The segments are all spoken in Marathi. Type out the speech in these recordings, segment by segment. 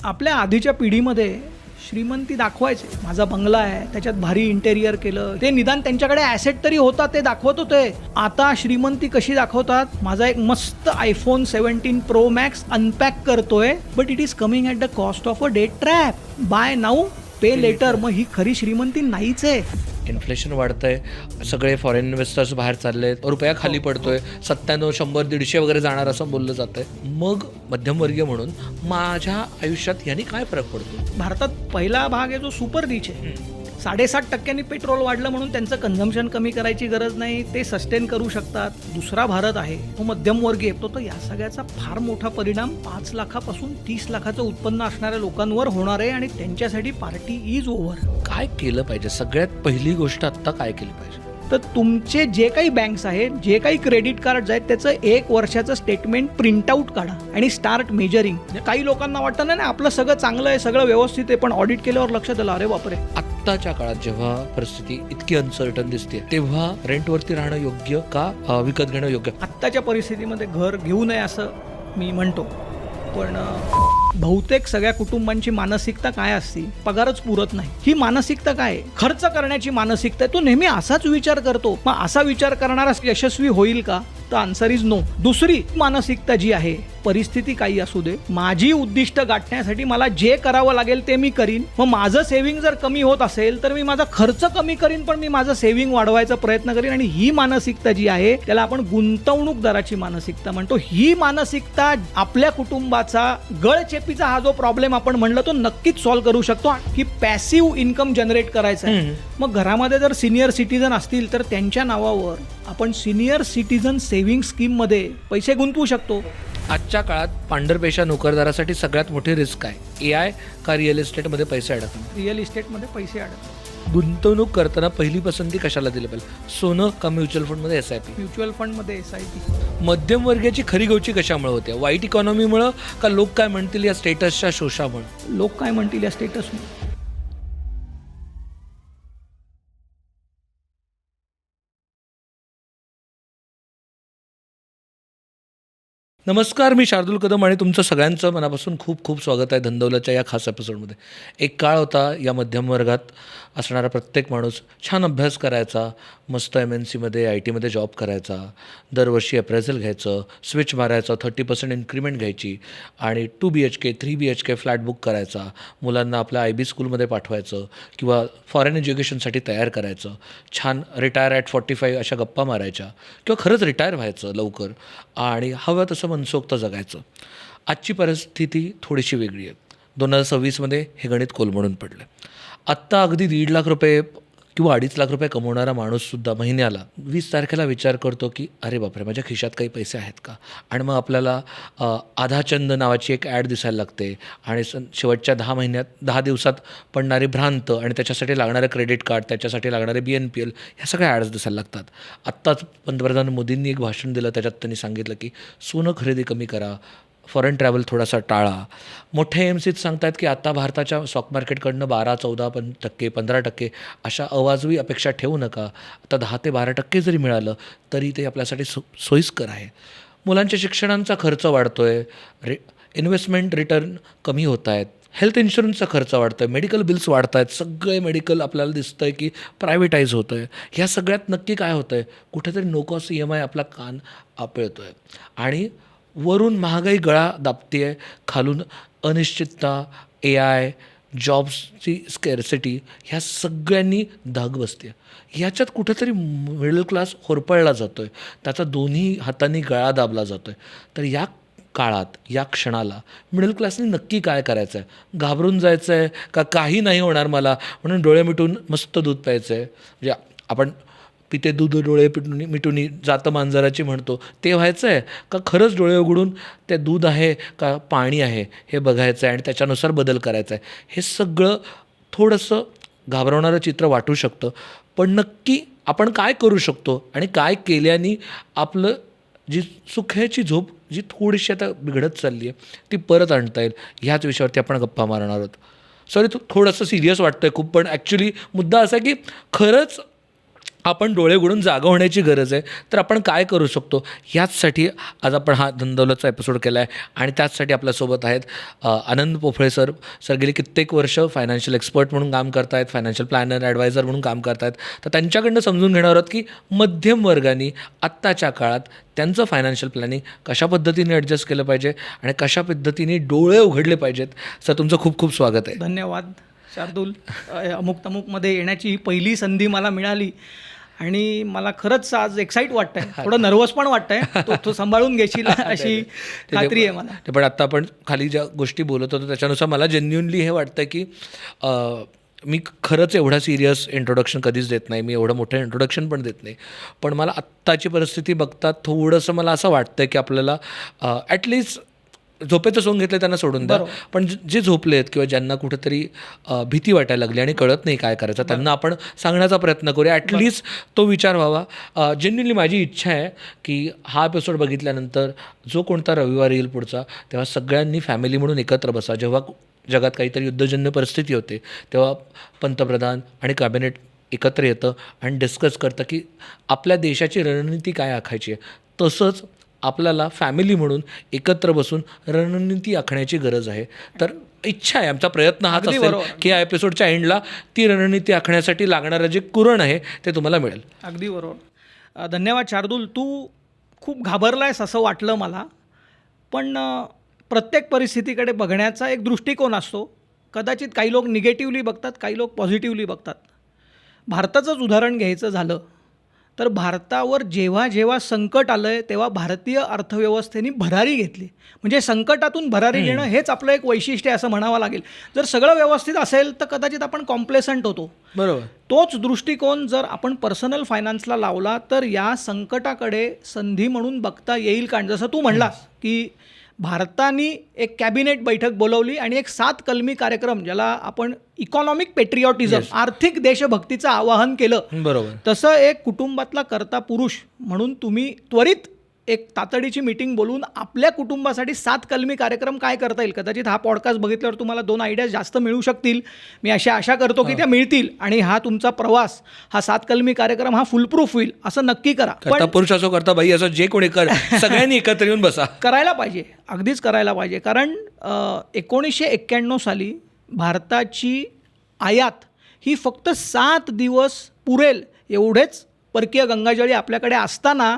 आपल्या आधीच्या पिढीमध्ये श्रीमंती दाखवायचे, माझा बंगला आहे, त्याच्यात भारी इंटेरियर केलं, ते निदान त्यांच्याकडे ॲसेट तरी होता ते दाखवत होते. आता श्रीमंती कशी दाखवतात, माझा एक मस्त आयफोन 17 प्रो मॅक्स अनपॅक करतोय, but it is coming at the cost of a debt trap. Buy now pay later. मग ही खरी श्रीमंती नाहीच आहे. इन्फ्लेशन वाढतंय, सगळे फॉरेन इन्व्हेस्टर्स बाहेर चालले, रुपया खाली पडतोय, 97, 100, 150 वगैरे जाणार असं बोललं जातंय. मग मध्यमवर्गीय म्हणून माझ्या आयुष्यात याने काय फरक पडतो? भारतात पहिला भाग आहे जो सुपर रिच आहे. 7.5% पेट्रोल वाढलं म्हणून त्यांचं कन्झम्पशन कमी करायची गरज नाही, ते सस्टेन करू शकतात. दुसरा भारत आहे तो मध्यमवर्गीय, तो या सगळ्याचा फार मोठा परिणाम 5 लाखापासून 30 लाखाचं उत्पन्न असणाऱ्या लोकांवर होणार आहे आणि त्यांच्यासाठी पार्टी इज ओव्हर. काय केलं पाहिजे? सगळ्यात पहिली गोष्ट आत्ता काय केली पाहिजे? तर तुमचे जे काही बँक्स आहेत, जे काही क्रेडिट कार्ड्स आहेत, त्याचं 1 वर्षाचं स्टेटमेंट प्रिंट आउट काढा आणि स्टार्ट मेजरिंग. काही लोकांना वाटतं ना आपलं सगळं चांगलं आहे, सगळं व्यवस्थित आहे, पण ऑडिट केल्यावर लक्षात आलं, अरे बापरे. आत्ताच्या काळात जेव्हा परिस्थिती इतकी अनसर्टन दिसते, तेव्हा रेंटवरती राहणं योग्य का विकत घेणं योग्य? आत्ताच्या परिस्थितीमध्ये घर घेऊ नये असं मी म्हणतो, पण बहुतेक सगळ्या कुटुंबांची मानसिकता काय असते, पगारच पुरत नाही. ही मानसिकता काय, खर्च करण्याची मानसिकता आहे. तो नेहमी असाच विचार करतो. मग असा विचार करणारा यशस्वी होईल का? तर आन्सर इज नो. दुसरी मानसिकता जी आहे, परिस्थिती काही असू दे, माझी उद्दिष्ट गाठण्यासाठी मला जे करावं लागेल ते मी करीन. मग माझं सेव्हिंग जर कमी होत असेल तर मी माझा खर्च कमी करीन, पण मी माझं सेव्हिंग वाढवायचा प्रयत्न करीन. आणि ही मानसिकता जी आहे त्याला आपण गुंतवणूकदाराची मानसिकता म्हणतो. ही मानसिकता आपल्या कुटुंबाचा गळचेपीचा हा जो प्रॉब्लेम आपण म्हणलं तो नक्कीच सॉल्व्ह करू शकतो. की पॅसिव्ह इन्कम जनरेट करायचं आहे. मग घरामध्ये जर सिनियर सिटीजन असतील तर त्यांच्या नावावर आपण सिनियर सिटीजन सेव्हिंग स्कीम मध्ये पैसे गुंतवू शकतो. आजच्या काळात पांढरपेशा नोकरदारासाठी सगळ्यात मोठी रिस्क आहे, AI का रिअल इस्टेटमध्ये पैसे अडकणं? रिअल इस्टेटमध्ये पैसे अडकतात. गुंतवणूक करताना पहिली पसंती कशाला दिली पाहिजे? सोनं का म्युच्युअल फंडमध्ये SIP? म्युच्युअल फंडमध्ये SIP. मध्यमवर्गीयाची खरी गवची कशामुळे होते? वाईट इकॉनॉमीमुळं का लोक काय म्हणतील या स्टेटसच्या शोषामुळे? लोक काय म्हणतील या स्टेटसमुळे. नमस्कार, मी शार्दूल कदम आणि तुमचं सगळ्यांचं मनापासून खूप खूप स्वागत आहे धनदौलतच्या या खास एपिसोडमध्ये. एक काळ होता या मध्यम वर्गात असणारा प्रत्येक माणूस छान अभ्यास करायचा, मस्त MNCमध्ये IT मध्ये जॉब करायचा, दरवर्षी अप्रेझल घ्यायचं, स्विच मारायचं, 30% इन्क्रीमेंट घ्यायची आणि 2 BHK 3 BHK फ्लॅट बुक करायचा, मुलांना आपल्या IB स्कूलमध्ये पाठवायचं किंवा फॉरेन एज्युकेशनसाठी तयार करायचं, छान रिटायर ॲट 45 अशा गप्पा मारायच्या किंवा खरंच रिटायर व्हायचं लवकर आणि हवं तसं मनसोक्त जगायचं. आजची परिस्थिती थोडीशी वेगळी आहे. 2026मध्ये हे गणित कोलमडून पडलं. आत्ता अगदी 1.5 लाख रुपये किंवा 2.5 लाख रुपये कमवणारा माणूससुद्धा महिन्याला 20 तारखेला विचार करतो की अरे बापरे, माझ्या खिशात काही पैसे आहेत का? आणि मग आपल्याला आधाचंद नावाची एक ॲड दिसायला लागते आणि शेवटच्या 10 दिवसात पडणारी भ्रांत आणि त्याच्यासाठी लागणारं क्रेडिट कार्ड, त्याच्यासाठी लागणारे BNPL, ह्या सगळ्या ॲड्स दिसायला लागतात. आत्ताच पंतप्रधान मोदींनी एक भाषण दिलं, त्याच्यात त्यांनी सांगितलं की सोनं खरेदी कमी करा, फॉरेन ट्रॅव्हल थोडासा टाळा. मोठे MCs सांगतात की आता भारताच्या स्टॉक मार्केटकडनं 12-14% 15% अशा अवाजवी अपेक्षा ठेवू नका. आता 10 ते 12% जरी मिळालं तरी ते आपल्यासाठी सोयीस्कर आहे. मुलांच्या शिक्षणांचा खर्च वाढतो आहे, इन्व्हेस्टमेंट रिटर्न कमी होत आहेत, हेल्थ इन्शुरन्सचा खर्च वाढतो आहे, मेडिकल बिल्स वाढत आहेत, सगळे मेडिकल आपल्याला दिसतं आहे की प्रायव्हेटाईज होतं आहे. ह्या सगळ्यात नक्की काय होतं आहे? कुठेतरी नो कॉस्ट EMI आपला कान आपळतो आहे आणि वरून महागाई गळा दाबते आहे, खालून अनिश्चितता, AI, जॉब्सची स्कॅरसिटी, ह्या सगळ्यांनी धाक बसते. ह्याच्यात कुठेतरी मिडल क्लास होरपळला जातो आहे, त्याचा दोन्ही हातांनी गळा दाबला जातो आहे. तर या काळात, या क्षणाला मिडल क्लासने नक्की काय करायचं आहे? घाबरून जायचं आहे का काही नाही होणार मला म्हणून डोळे मिटून मस्त दूध प्यायचं आहे? म्हणजे आपण पिते दूध डोळे मिटून जातं मांजराची म्हणतो, ते व्हायचं आहे का खरंच डोळे उघडून ते दूध आहे का पाणी आहे हे बघायचं आहे आणि त्याच्यानुसार बदल करायचा आहे? हे सगळं थोडंसं घाबरवणारं चित्र वाटू शकतं, पण नक्की आपण काय करू शकतो आणि काय केल्याने आपलं जी सुखाची झोप जी थोडीशी आता बिघडत चालली आहे ती परत आणता येईल, ह्याच विषयावरती आपण गप्पा मारणार आहोत. सॉरी, थोडंसं सिरियस वाटतं आहे खूप, पण ॲक्च्युली मुद्दा असा आहे की खरंच आपण डोळे उघडून जागा होण्याची गरज आहे. तर आपण काय करू शकतो ह्याचसाठी आज आपण हा धनदौलतचा एपिसोड केला आहे. आणि त्याचसाठी आपल्यासोबत आहेत आनंद पोफळे सर. सर गेली कित्येक वर्ष फायनान्शियल एक्सपर्ट म्हणून काम करत आहेत, फायनान्शियल प्लॅनर ॲडवायझर म्हणून काम करत आहेत. तर त्यांच्याकडनं समजून घेणार आहोत की मध्यम वर्गाने आत्ताच्या काळात त्यांचं फायनान्शियल प्लॅनिंग कशा पद्धतीने ॲडजस्ट केलं पाहिजे आणि कशा पद्धतीने डोळे उघडले पाहिजेत. सर तुमचं खूप खूप स्वागत आहे. धन्यवाद शार्दूल. अमुक तमुकमध्ये येण्याची ही पहिली संधी मला मिळाली आणि मला खरंच आज एक्साईट वाटतंय, थोडं नर्वस पण वाटतंय. तो सांभाळून घेशील अशी खात्री आहे मला. पण आत्ता आपण खाली ज्या गोष्टी बोलत होतो त्याच्यानुसार मला जेन्युनली हे वाटतं की मी खरंच एवढा सिरियस इंट्रोडक्शन कधीच देत नाही, मी एवढं मोठं इंट्रोडक्शन पण देत नाही. पण मला आत्ताची परिस्थिती बघता थोडंसं मला असं वाटतं की आपल्याला ॲटलिस्ट झोपेचं सोंग घेतलं त्यांना सोडून द्या, पण जे झोपले आहेत किंवा ज्यांना कुठेतरी भीती वाटायला लागली आणि कळत नाही काय करायचं त्यांना आपण सांगण्याचा प्रयत्न करूया. ॲटलिस्ट तो विचार व्हावा. जेन्युनली माझी इच्छा आहे की हा एपिसोड बघितल्यानंतर जो कोणता रविवार येईल पुढचा, तेव्हा सगळ्यांनी फॅमिली म्हणून एकत्र बसा. जेव्हा जगात काहीतरी युद्धजन्य परिस्थिती होते तेव्हा पंतप्रधान आणि कॅबिनेट एकत्र येतं आणि डिस्कस करतं की आपल्या देशाची रणनीती काय आखायची आहे. तसंच आपल्याला फॅमिली म्हणून एकत्र बसून रणनीती आखण्याची गरज आहे. तर इच्छा आहे, आमचा प्रयत्न हाच असेल की या एपिसोडच्या एंडला ती रणनीती आखण्यासाठी लागणारं जे कुरण आहे ते तुम्हाला मिळेल. अगदी बरोबर. धन्यवाद शार्दूल. तू खूप घाबरलायस असं वाटलं मला, पण प्रत्येक परिस्थितीकडे बघण्याचा एक दृष्टिकोन असतो. कदाचित काही लोक निगेटिव्हली बघतात, काही लोक पॉझिटिव्हली बघतात. भारताचंच उदाहरण घ्यायचं झालं तर भारतावर जेव्हा जेव्हा संकट आलं आहे तेव्हा भारतीय अर्थव्यवस्थेने भरारी घेतली. म्हणजे संकटातून भरारी घेणं हेच आपलं एक वैशिष्ट्य असं म्हणावं लागेल. जर सगळं व्यवस्थित असेल तर कदाचित आपण कॉम्प्लेसंट होतो. बरोबर. तोच दृष्टिकोन जर आपण पर्सनल फायनान्सला लावला तर या संकटाकडे संधी म्हणून बघता येईल का. जसं तू म्हणलास की भारताने एक कॅबिनेट बैठक बोलवली आणि एक 7 कलमी कार्यक्रम, ज्याला आपण इकॉनॉमिक पेट्रिऑटिझम, आर्थिक देशभक्तीचं आवाहन केलं. बरोबर. तसं एक कुटुंबातला कर्ता पुरुष म्हणून तुम्ही त्वरित एक तातडीची मीटिंग बोलवून आपल्या कुटुंबासाठी 7 कलमी कार्यक्रम काय करता येईल. कदाचित हा पॉडकास्ट बघितल्यावर तुम्हाला 2 आयडियाज जास्त मिळू शकतील. मी आशा करतो की त्या मिळतील आणि हा तुमचा प्रवास, हा 7 कलमी कार्यक्रम हा फुलप्रूफ होईल असं नक्की करा. करता पुरुष असो करता बाई असो, जे कोणी कर, सगळ्यांनी एकत्र येऊन बसा. करायला पाहिजे, अगदीच करायला पाहिजे. कारण 1991 साली भारताची आयात ही फक्त 7 दिवस पुरेल एवढेच परकीय गंगाजळी आपल्याकडे असताना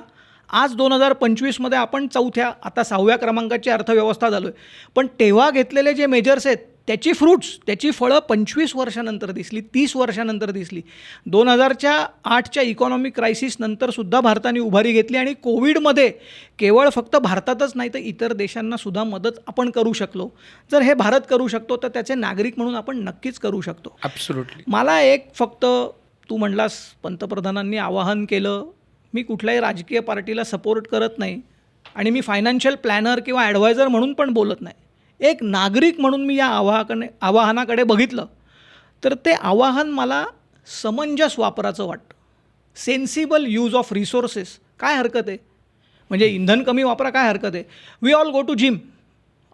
आज 2025मध्ये आपण 4थ्या, आता 6व्या क्रमांकाची अर्थव्यवस्था झालो आहे. पण तेव्हा घेतलेले जे मेजर्स आहेत त्याची फ्रूट्स, त्याची फळं 25 वर्षानंतर दिसली, 30 वर्षानंतर दिसली. 2008च्या इकॉनॉमिक क्रायसिसनंतर सुद्धा भारताने उभारी घेतली आणि कोविडमध्ये केवळ फक्त भारतातच नाही तर इतर देशांना सुद्धा मदत आपण करू शकलो. जर हे भारत करू शकतो तर त्याचे नागरिक म्हणून आपण नक्कीच करू शकतो. ॲब्सोल्युटली. मला एक फक्त, तू म्हणलास पंतप्रधानांनी आवाहन केलं, मी कुठल्याही राजकीय पार्टीला सपोर्ट करत नाही आणि मी फायनान्शियल प्लॅनर किंवा ॲडवायझर म्हणून पण बोलत नाही. एक नागरिक म्हणून मी या आवाहनाकडे बघितलं तर ते आवाहन मला समंजस वापराचं वाटतं. सेन्सिबल यूज ऑफ रिसोर्सेस, काय हरकत आहे. म्हणजे इंधन कमी वापरा, काय हरकत आहे. We all go to gym.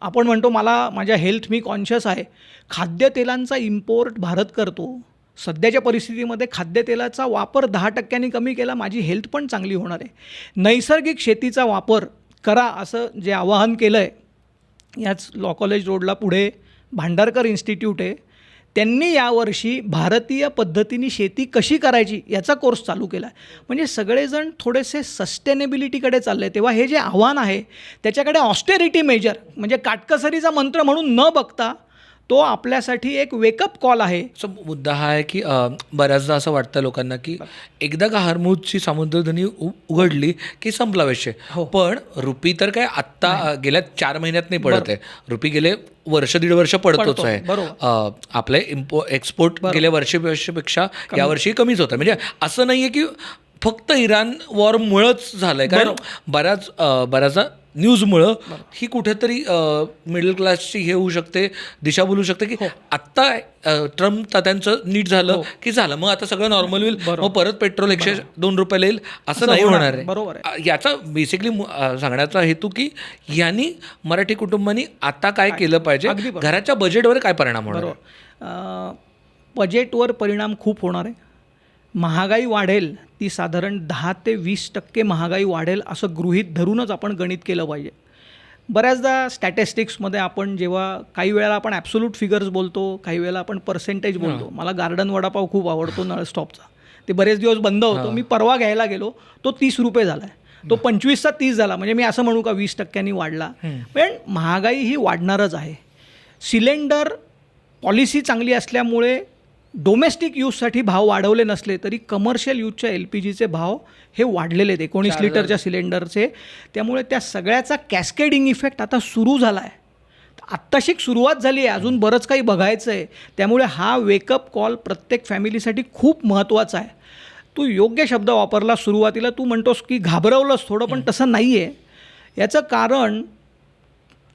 आपण म्हणतो मला माझ्या हेल्थ मी कॉन्शियस आहे. खाद्यतेलांचा इम्पोर्ट भारत करतो. सध्याच्या परिस्थितीमध्ये खाद्यतेलाचा वापर 10% कमी केला, माझी हेल्थ पण चांगली होणार आहे. नैसर्गिक शेतीचा वापर करा असं जे आवाहन केलं आहे, याच लॉ कॉलेज रोडला पुढे भांडारकर इन्स्टिट्यूट आहे, त्यांनी यावर्षी भारतीय पद्धतीने शेती कशी करायची याचा कोर्स चालू केला आहे. म्हणजे सगळेजण थोडेसे सस्टेनेबिलिटीकडे चालले. तेव्हा हे जे आव्हान आहे त्याच्याकडे ऑस्टेरिटी मेजर म्हणजे काटकसरीचा मंत्र म्हणून न बघता तो आपल्यासाठी एक वेकअप कॉल आहे. सो मुद्दा हा आहे की बऱ्याचदा असं वाटतं लोकांना की एकदा का हरमुजची सामुद्रधुनी उघडली की संपला विषय. पण रुपी तर काय आत्ता गेल्या 4 महिन्यात नाही पडत आहे. रुपी गेले वर्ष 1.5 वर्ष पडतोच आहे. आपले एक्सपोर्ट गेल्या वर्षापेक्षा यावर्षी कमीच होतं. म्हणजे असं नाही आहे की फक्त इराण वॉरमुळंच झालं आहे. कारण बऱ्याचदा न्यूजमुळं ही कुठेतरी मिडल क्लासची हे होऊ शकते, दिशा बोलू शकते की आत्ता ट्रम्प तात्यांचं नीट झालं की झालं, मग आता सगळं नॉर्मल होईल, मग परत पेट्रोल 102 रुपयाला येईल, असं नाही होणार आहे. बरोबर. याचा बेसिकली सांगण्याचा हेतू की यांनी मराठी कुटुंबांनी आता काय केलं पाहिजे, घराच्या बजेटवर काय परिणाम होणार. बजेटवर परिणाम खूप होणार आहे. महागाई वाढेल ती साधारण 10 ते 20% महागाई वाढेल असं गृहीत धरूनच आपण गणित केलं पाहिजे. बऱ्याचदा स्टॅटिस्टिक्समध्ये आपण जेव्हा काही वेळेला आपण ॲब्सोल्यूट फिगर्स बोलतो, काही वेळेला आपण पर्सेंटेज बोलतो. मला गार्डन वडापाव खूप आवडतो नळ स्टॉपचा. ते बरेच दिवस बंद होतं. मी परवा घ्यायला गेलो, तो 30 रुपये झाला आहे. तो 25चा 30 झाला. म्हणजे मी असं म्हणू का 20% वाढला. पण महागाई ही वाढणारच आहे. सिलेंडर पॉलिसी चांगली असल्यामुळे डोमेस्टिक यूजसाठी भाव वाढवले नसले तरी कमर्शियल यूजच्या LPGचे भाव हे वाढलेले आहेत 19 लिटरच्या सिलेंडरचे. त्यामुळे त्या सगळ्याचा कॅस्केडिंग इफेक्ट आता सुरू झाला आहे. आत्ताशीक सुरुवात झाली आहे, अजून बरंच काही बघायचं आहे. त्यामुळे हा वेकअप कॉल प्रत्येक फॅमिलीसाठी खूप महत्त्वाचा आहे. तू योग्य शब्द वापरला सुरुवातीला. तू म्हणतोस की घाबरवलंस थोडं, पण तसं नाही आहे. याचं कारण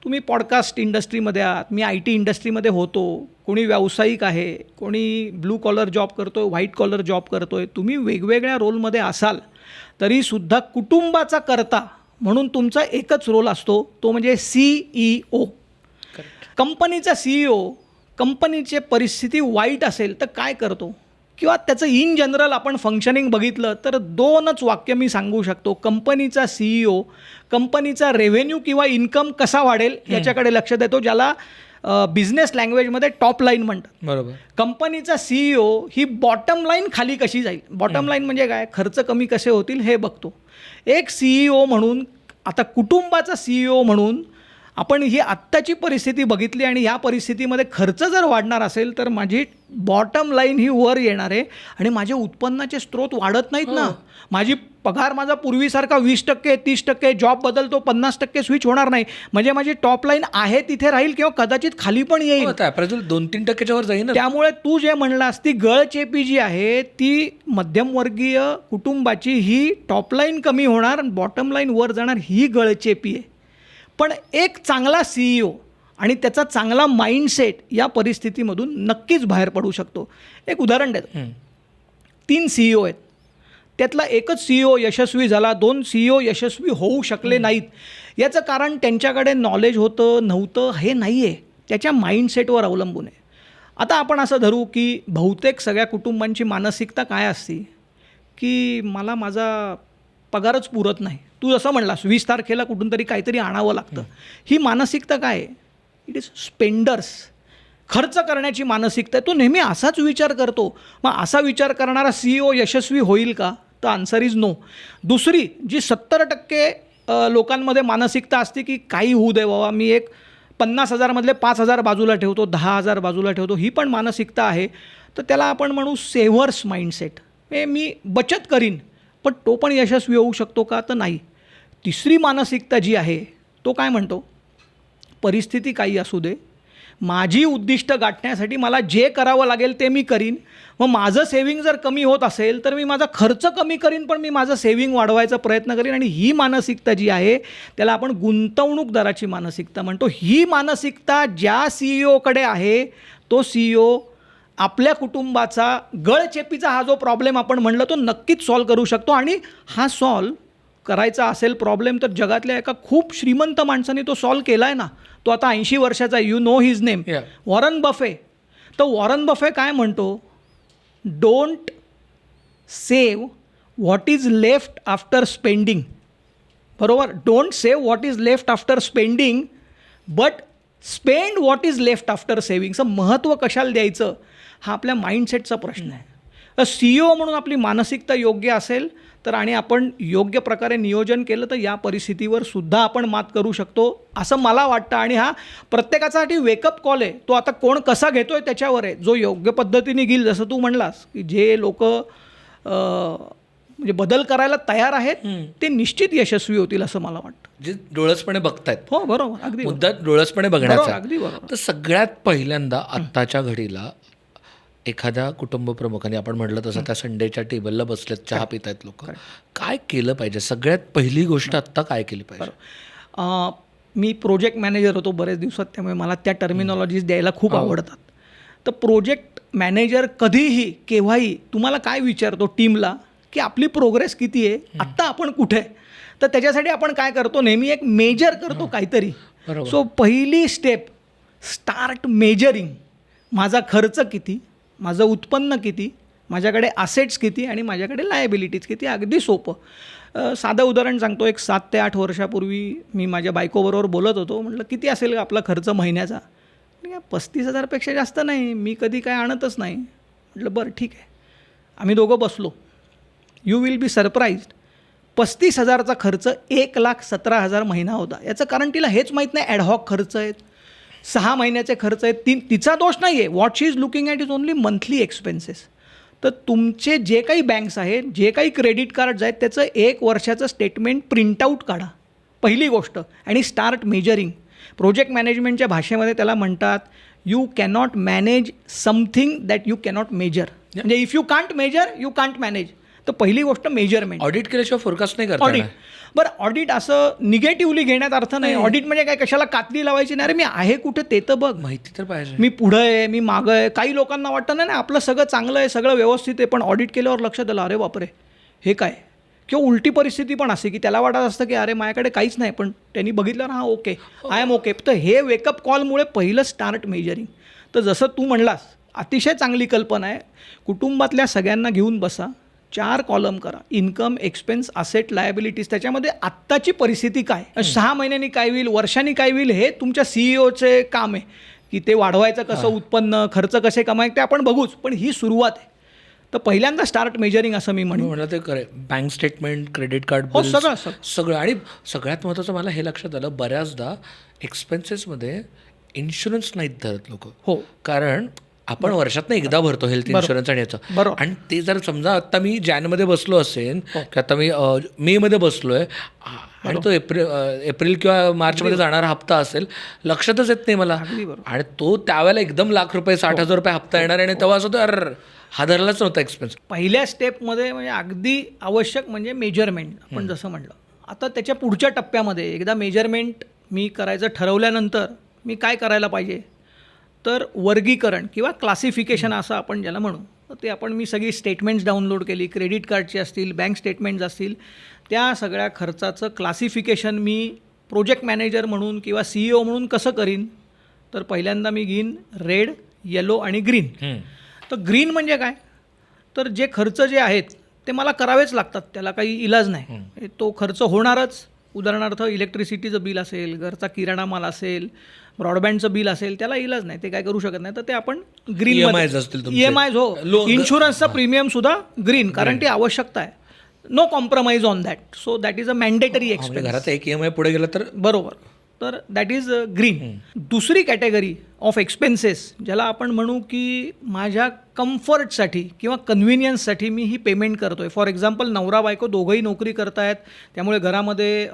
तुम्ही पॉडकास्ट इंडस्ट्रीमध्ये आहात, मी IT इंडस्ट्रीमध्ये होतो, कोणी व्यावसायिक आहे, कोणी ब्लू कॉलर जॉब करतो आहे, व्हाईट कॉलर जॉब करतो आहे. तुम्ही वेगवेगळ्या रोलमध्ये असाल तरीसुद्धा कुटुंबाचा कर्ता म्हणून तुमचा एकच रोल असतो, तो म्हणजे CEO. कंपनीचा CEO कंपनीची परिस्थिती वाईट असेल तर काय करतो, किंवा त्याचं इन जनरल आपण फंक्शनिंग बघितलं तर 2च वाक्य मी सांगू शकतो. कंपनीचा CEO कंपनीचा रेव्हेन्यू किंवा इन्कम कसा वाढेल याच्याकडे लक्ष देतो, ज्याला बिझनेस लँग्वेजमध्ये टॉप लाईन म्हणतात. बरोबर. कंपनीचा CEO ही बॉटम लाईन खाली कशी जाईल, बॉटम लाईन म्हणजे काय, खर्च कमी कसे होतील हे बघतो. एक CEO म्हणून, आता कुटुंबाचा CEO म्हणून आपण ही आत्ताची परिस्थिती बघितली आणि या परिस्थितीमध्ये खर्च जर वाढणार असेल तर माझी बॉटम लाईन ही वर येणार आहे आणि माझे उत्पन्नाचे स्रोत वाढत नाहीत ना. माझी पगार माझा पूर्वीसारखा 20%, 30%, जॉब बदलतो 50% स्विच होणार नाही. म्हणजे माझी टॉप लाईन आहे तिथे राहील किंवा कदाचित खाली पण येईल. 2-3% वर जाईल. त्यामुळे तू जे म्हणलास ती गळचेपी जी आहे ती मध्यमवर्गीय कुटुंबाची, ही टॉप लाईन कमी होणार, बॉटम लाईन वर जाणार, ही गळचेपी आहे. पण एक चांगला CEO आणि त्याचा चांगला माइंडसेट या परिस्थितीमधून नक्कीच बाहेर पडू शकतो. एक उदाहरण देतो. 3 CEO आहेत, त्यातला एकच CEO यशस्वी झाला, 2 CEO यशस्वी होऊ शकले नाहीत. याचं कारण त्यांच्याकडे नॉलेज होतं नव्हतं हे नाही आहे, त्याच्या माइंडसेटवर अवलंबून आहे. आता आपण असं धरू की बहुतेक सगळ्या कुटुंबांची मानसिकता काय असते की मला माझा पगारच पुरत नाही. तू जसं म्हणलास 20 तारखेला कुठून तरी काहीतरी आणावं लागतं. ही मानसिकता काय आहे? It is spenders. खर्च करण्याची मानसिकता आहे. तो नेहमी असाच विचार करतो. मग असा विचार करणारा CEO यशस्वी होईल का? तर आन्सर इज नो. दुसरी जी 70% लोकांमध्ये मानसिकता असते की काही होऊ दे बाबा, मी एक 50,000 मधले 5,000 बाजूला ठेवतो, 10,000 बाजूला ठेवतो, ही पण मानसिकता आहे. तर त्याला आपण म्हणू सेव्हर्स माइंडसेट. मी बचत करीन, पण तो पण यशस्वी होऊ शकतो का? तर नाही. तिसरी मानसिकता जी आहे तो काय म्हणतो, परिस्थिती काही असू दे, माझी उद्दिष्ट गाठण्यासाठी मला जे करावं लागेल ते मी करीन. मग माझं सेव्हिंग जर कमी होत असेल तर मी माझा खर्च कमी करीन, पण मी माझं सेव्हिंग वाढवायचा प्रयत्न करीन. आणि ही मानसिकता जी आहे त्याला आपण गुंतवणूकदाराची मानसिकता म्हणतो. ही मानसिकता ज्या CEOकडे आहे तो CEO आपल्या कुटुंबाचा गळचेपीचा हा जो प्रॉब्लेम आपण म्हणलं तो नक्कीच सॉल्व करू शकतो. आणि हा सॉल्व करायचा असेल प्रॉब्लेम तर जगातल्या एका खूप श्रीमंत माणसाने तो सॉल्व केला आहे ना. तो आता 80 वर्षाचा, you know his name, Warren Buffett. तर वॉरन बफे काय म्हणतो, don't save what is left after spending. बरोबर, don't save what is left after spending but spend what is left after सेव्हिंगचं महत्त्व कशाला द्यायचं हा आपल्या माइंडसेटचा प्रश्न आहे. CEO म्हणून आपली मानसिकता योग्य असेल तर आणि आपण योग्य प्रकारे नियोजन केलं तर या परिस्थितीवर सुद्धा आपण मात करू शकतो असं मला वाटतं. आणि हा प्रत्येकासाठी वेकअप कॉल आहे. तो आता कोण कसा घेतोय त्याच्यावर आहे. जो योग्य पद्धतीने घेईल, जसं तू म्हणलास की जे लोक म्हणजे बदल करायला तयार आहेत ते निश्चित यशस्वी होतील असं मला वाटतं. जे डोळसपणे बघतायत. हो बरोबर, अगदी मुद्दा डोळसपणे बघण्याचा. अगदी बरोबर. तर सगळ्यात पहिल्यांदा आत्ताच्या घडीला एखाद्या कुटुंब प्रमुखाने, आपण म्हटलं तसं त्या संडेच्या टेबलला बसलेत, चहा पित आहेत लोक, काय केलं पाहिजे? सगळ्यात पहिली गोष्ट आत्ता काय केली पाहिजे? मी प्रोजेक्ट मॅनेजर होतो बरेच दिवसात, त्यामुळे मला त्या टर्मिनॉलॉजीज द्यायला खूप आवडतात. तर प्रोजेक्ट मॅनेजर कधीही केव्हाही तुम्हाला काय विचारतो टीमला की आपली प्रोग्रेस किती आहे, आत्ता आपण कुठे. तर त्याच्यासाठी आपण काय करतो, नेहमी एक मेजर करतो काहीतरी. सो पहिली स्टेप, स्टार्ट मेजरिंग. माझा खर्च किती, माझं उत्पन्न किती, माझ्याकडे असेट्स किती आणि माझ्याकडे लायबिलिटीज किती. अगदी सोपं. साधं उदाहरण सांगतो. एक 7 ते 8 वर्षापूर्वी मी माझ्या बायकोबरोबर बोलत होतो. म्हटलं किती असेल आपला खर्च महिन्याचा. 35,000पेक्षा जास्त नाही, मी कधी काय आणतच नाही. म्हटलं बरं ठीक आहे. आम्ही दोघं बसलो. यू विल बी सरप्राईज्ड, 35,000चा खर्च 1,17,000 महिना होता. याचं कारण तिला हेच माहीत नाही ॲडहॉक खर्च आहेत, 6 महिन्याचे खर्च आहेत. तिचा दोष नाही आहे. What she is looking at is only monthly expenses. तर तुमचे जे काही बँक्स आहेत, जे काही क्रेडिट कार्ड्स आहेत, त्याचं 1 वर्षाचं स्टेटमेंट प्रिंटआउट काढा पहिली गोष्ट. आणि स्टार्ट मेजरिंग. प्रोजेक्ट मॅनेजमेंटच्या भाषेमध्ये त्याला म्हणतात you cannot manage something that you cannot measure. म्हणजे if you can't measure you can't manage. तर पहिली गोष्ट मेजरमेंट. ऑडिट केल्याशिवाय फोरकास्ट नाही करता ऑडिट. बरं, ऑडिट असं निगेटिव्हली घेण्यात अर्थ नाही. ऑडिट म्हणजे काय, कशाला कातली लावायची नाही. अरे मी आहे कुठे ते तर बघ. माहिती तर पाहिजे. मी पुढं आहे, मी मागं आहे. काही लोकांना वाटतं ना आपलं सगळं चांगलं आहे, सगळं व्यवस्थित आहे, पण ऑडिट केल्यावर लक्षात आलं अरे बापरे हे काय. किंवा उलटी परिस्थिती पण असते की त्याला वाटत असतं की अरे माझ्याकडे काहीच नाही, पण त्यांनी बघितलं हां ओके आय एम ओके. तर हे वेकअप कॉलमुळे पहिलं स्टार्ट मेजरिंग. तर जसं तू म्हणलास अतिशय चांगली कल्पना आहे. कुटुंबातल्या सगळ्यांना घेऊन बसा, 4 कॉलम करा. Income, expense, asset, liabilities. त्याच्यामध्ये आत्ताची परिस्थिती काय, 6 महिन्यांनी काय होईल, वर्षांनी काय होईल, हे तुमच्या CEOचे काम आहे की ते वाढवायचं कसं, उत्पन्न, खर्च कसे कमायचे ते आपण बघूच. पण ही सुरुवात आहे. तर पहिल्यांदा स्टार्ट मेजरिंग असं मी म्हणलं ते करे. बँक स्टेटमेंट, क्रेडिट कार्ड, हो सगळं. आणि सगळ्यात महत्त्वाचं मला हे लक्षात आलं, बऱ्याचदा एक्सपेन्सेसमध्ये इन्शुरन्स नाहीत धरत लोक. हो, कारण आपण वर्षातनं एकदा भरतो हेल्थ इन्शुरन्स आणि याचं. बरोबर. आणि ते जर समजा आता मी जॅनमध्ये बसलो असेल की आता मी मेमध्ये बसलो आहे आणि तो एप्रिल किंवा मार्चमध्ये जाणारा हप्ता असेल, लक्षातच येत नाही मला. आणि तो त्यावेळेला एकदम लाख रुपये, 60,000 रुपये हप्ता येणार आणि तेव्हा असं तर हा धरलाच नव्हता एक्सपेन्स. पहिल्या स्टेपमध्ये म्हणजे अगदी आवश्यक म्हणजे मेजरमेंट आपण जसं म्हटलं. आता त्याच्या पुढच्या टप्प्यामध्ये एकदा मेजरमेंट मी करायचं ठरवल्यानंतर मी काय करायला पाहिजे, तर वर्गीकरण किंवा क्लासिफिकेशन असं आपण ज्याला म्हणू. तर ते मी सगळी स्टेटमेंट्स डाउनलोड केली. क्रेडिट कार्डची असतील, बँक स्टेटमेंट्स असतील, त्या सगळ्या खर्चाचं क्लासिफिकेशन मी प्रोजेक्ट मॅनेजर म्हणून किंवा CEO म्हणून कसं करीन. तर पहिल्यांदा मी घेईन रेड, येलो आणि ग्रीन. तर ग्रीन म्हणजे काय, तर जे खर्च जे आहेत ते मला करावेच लागतात, त्याला काही इलाज नाही. तो खर्च होणारच. उदाहरणार्थ इलेक्ट्रिसिटीचं बिल असेल, घरचा किराणा माल असेल, ब्रॉडबँडचं बिल असेल, त्याला इलाज नाही, ते काय करू शकत नाही. तर ते आपण ग्रीन. EMIs हो, इन्शुरन्सचा प्रीमियम सुद्धा ग्रीन, कारण ती आवश्यकता आहे. No compromise on that. So that is a mandatory expense. घरात एक EMI पुढे गेला तर बरोबर. तर दॅट इज ग्रीन. दुसरी कॅटेगरी ऑफ एक्सपेन्सेस ज्याला आपण म्हणू की माझ्या कम्फर्टसाठी किंवा कन्व्हिनियन्ससाठी मी ही पेमेंट करतो आहे. फॉर एक्झाम्पल नवरा बायको दोघंही नोकरी करतायत, त्यामुळे घरामध्ये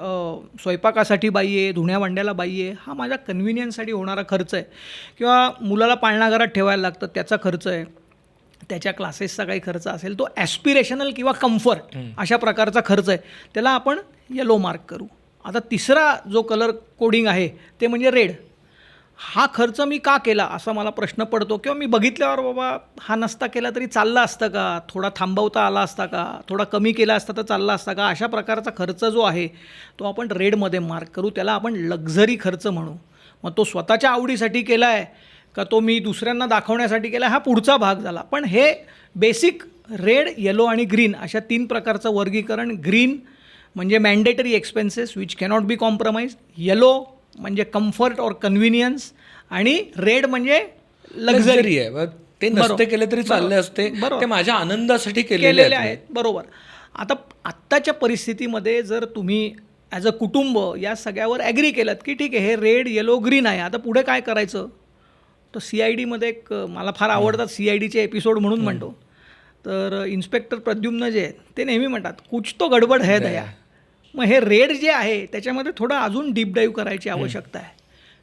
स्वयंपाकासाठी बाई आहे, धुण्या भांड्याला बाई आहे. हा माझ्या कन्व्हिनियन्ससाठी होणारा खर्च आहे. किंवा मुलाला पाळणाघरात ठेवायला लागतं त्याचा खर्च आहे, त्याच्या क्लासेसचा काही खर्च असेल, तो ॲस्पिरेशनल किंवा कम्फर्ट अशा प्रकारचा खर्च आहे, त्याला आपण येलो मार्क करू. आता तिसरा जो कलर कोडिंग आहे ते म्हणजे रेड. हा खर्च मी का केला असा मला प्रश्न पडतो. किंवा मी बघितल्यावर बाबा हा नसता केला तरी चालला असतं का, थोडा थांबवता आला असता का, थोडा कमी केला असता तर चालला असता का, अशा प्रकारचा खर्च जो आहे तो आपण रेडमध्ये मार्क करू. त्याला आपण लक्झरी खर्च म्हणू. मग तो स्वतःच्या आवडीसाठी केला आहे का तो मी दुसऱ्यांना दाखवण्यासाठी केला, हा पुढचा भाग झाला. पण हे बेसिक रेड, येलो आणि ग्रीन अशा 3 प्रकारचं वर्गीकरण. ग्रीन म्हणजे mandatory expenses which cannot be compromise, yellow म्हणजे कम्फर्ट और कन्व्हिनियन्स, आणि रेड म्हणजे लक्झरी आहे. ते नसते केले तरी चालले असते, ते माझ्या आनंदासाठी केलेले आहेत. बरोबर. आता आत्ताच्या परिस्थितीमध्ये जर तुम्ही ॲज अ कुटुंब या सगळ्यावर ॲग्री केलं की ठीक आहे हे रेड, येलो, ग्रीन आहे, आता पुढे काय करायचं. तर CIDमध्ये एक मला फार आवडतात CIDचे एपिसोड म्हणून म्हणतो. तर इन्स्पेक्टर प्रद्युम्न जे आहेत ते नेहमी म्हणतात कुछ तो गडबड है दया. मग हे रेड जे आहे त्याच्यामध्ये थोडं अजून डीप डाईव्ह करायची आवश्यकता आहे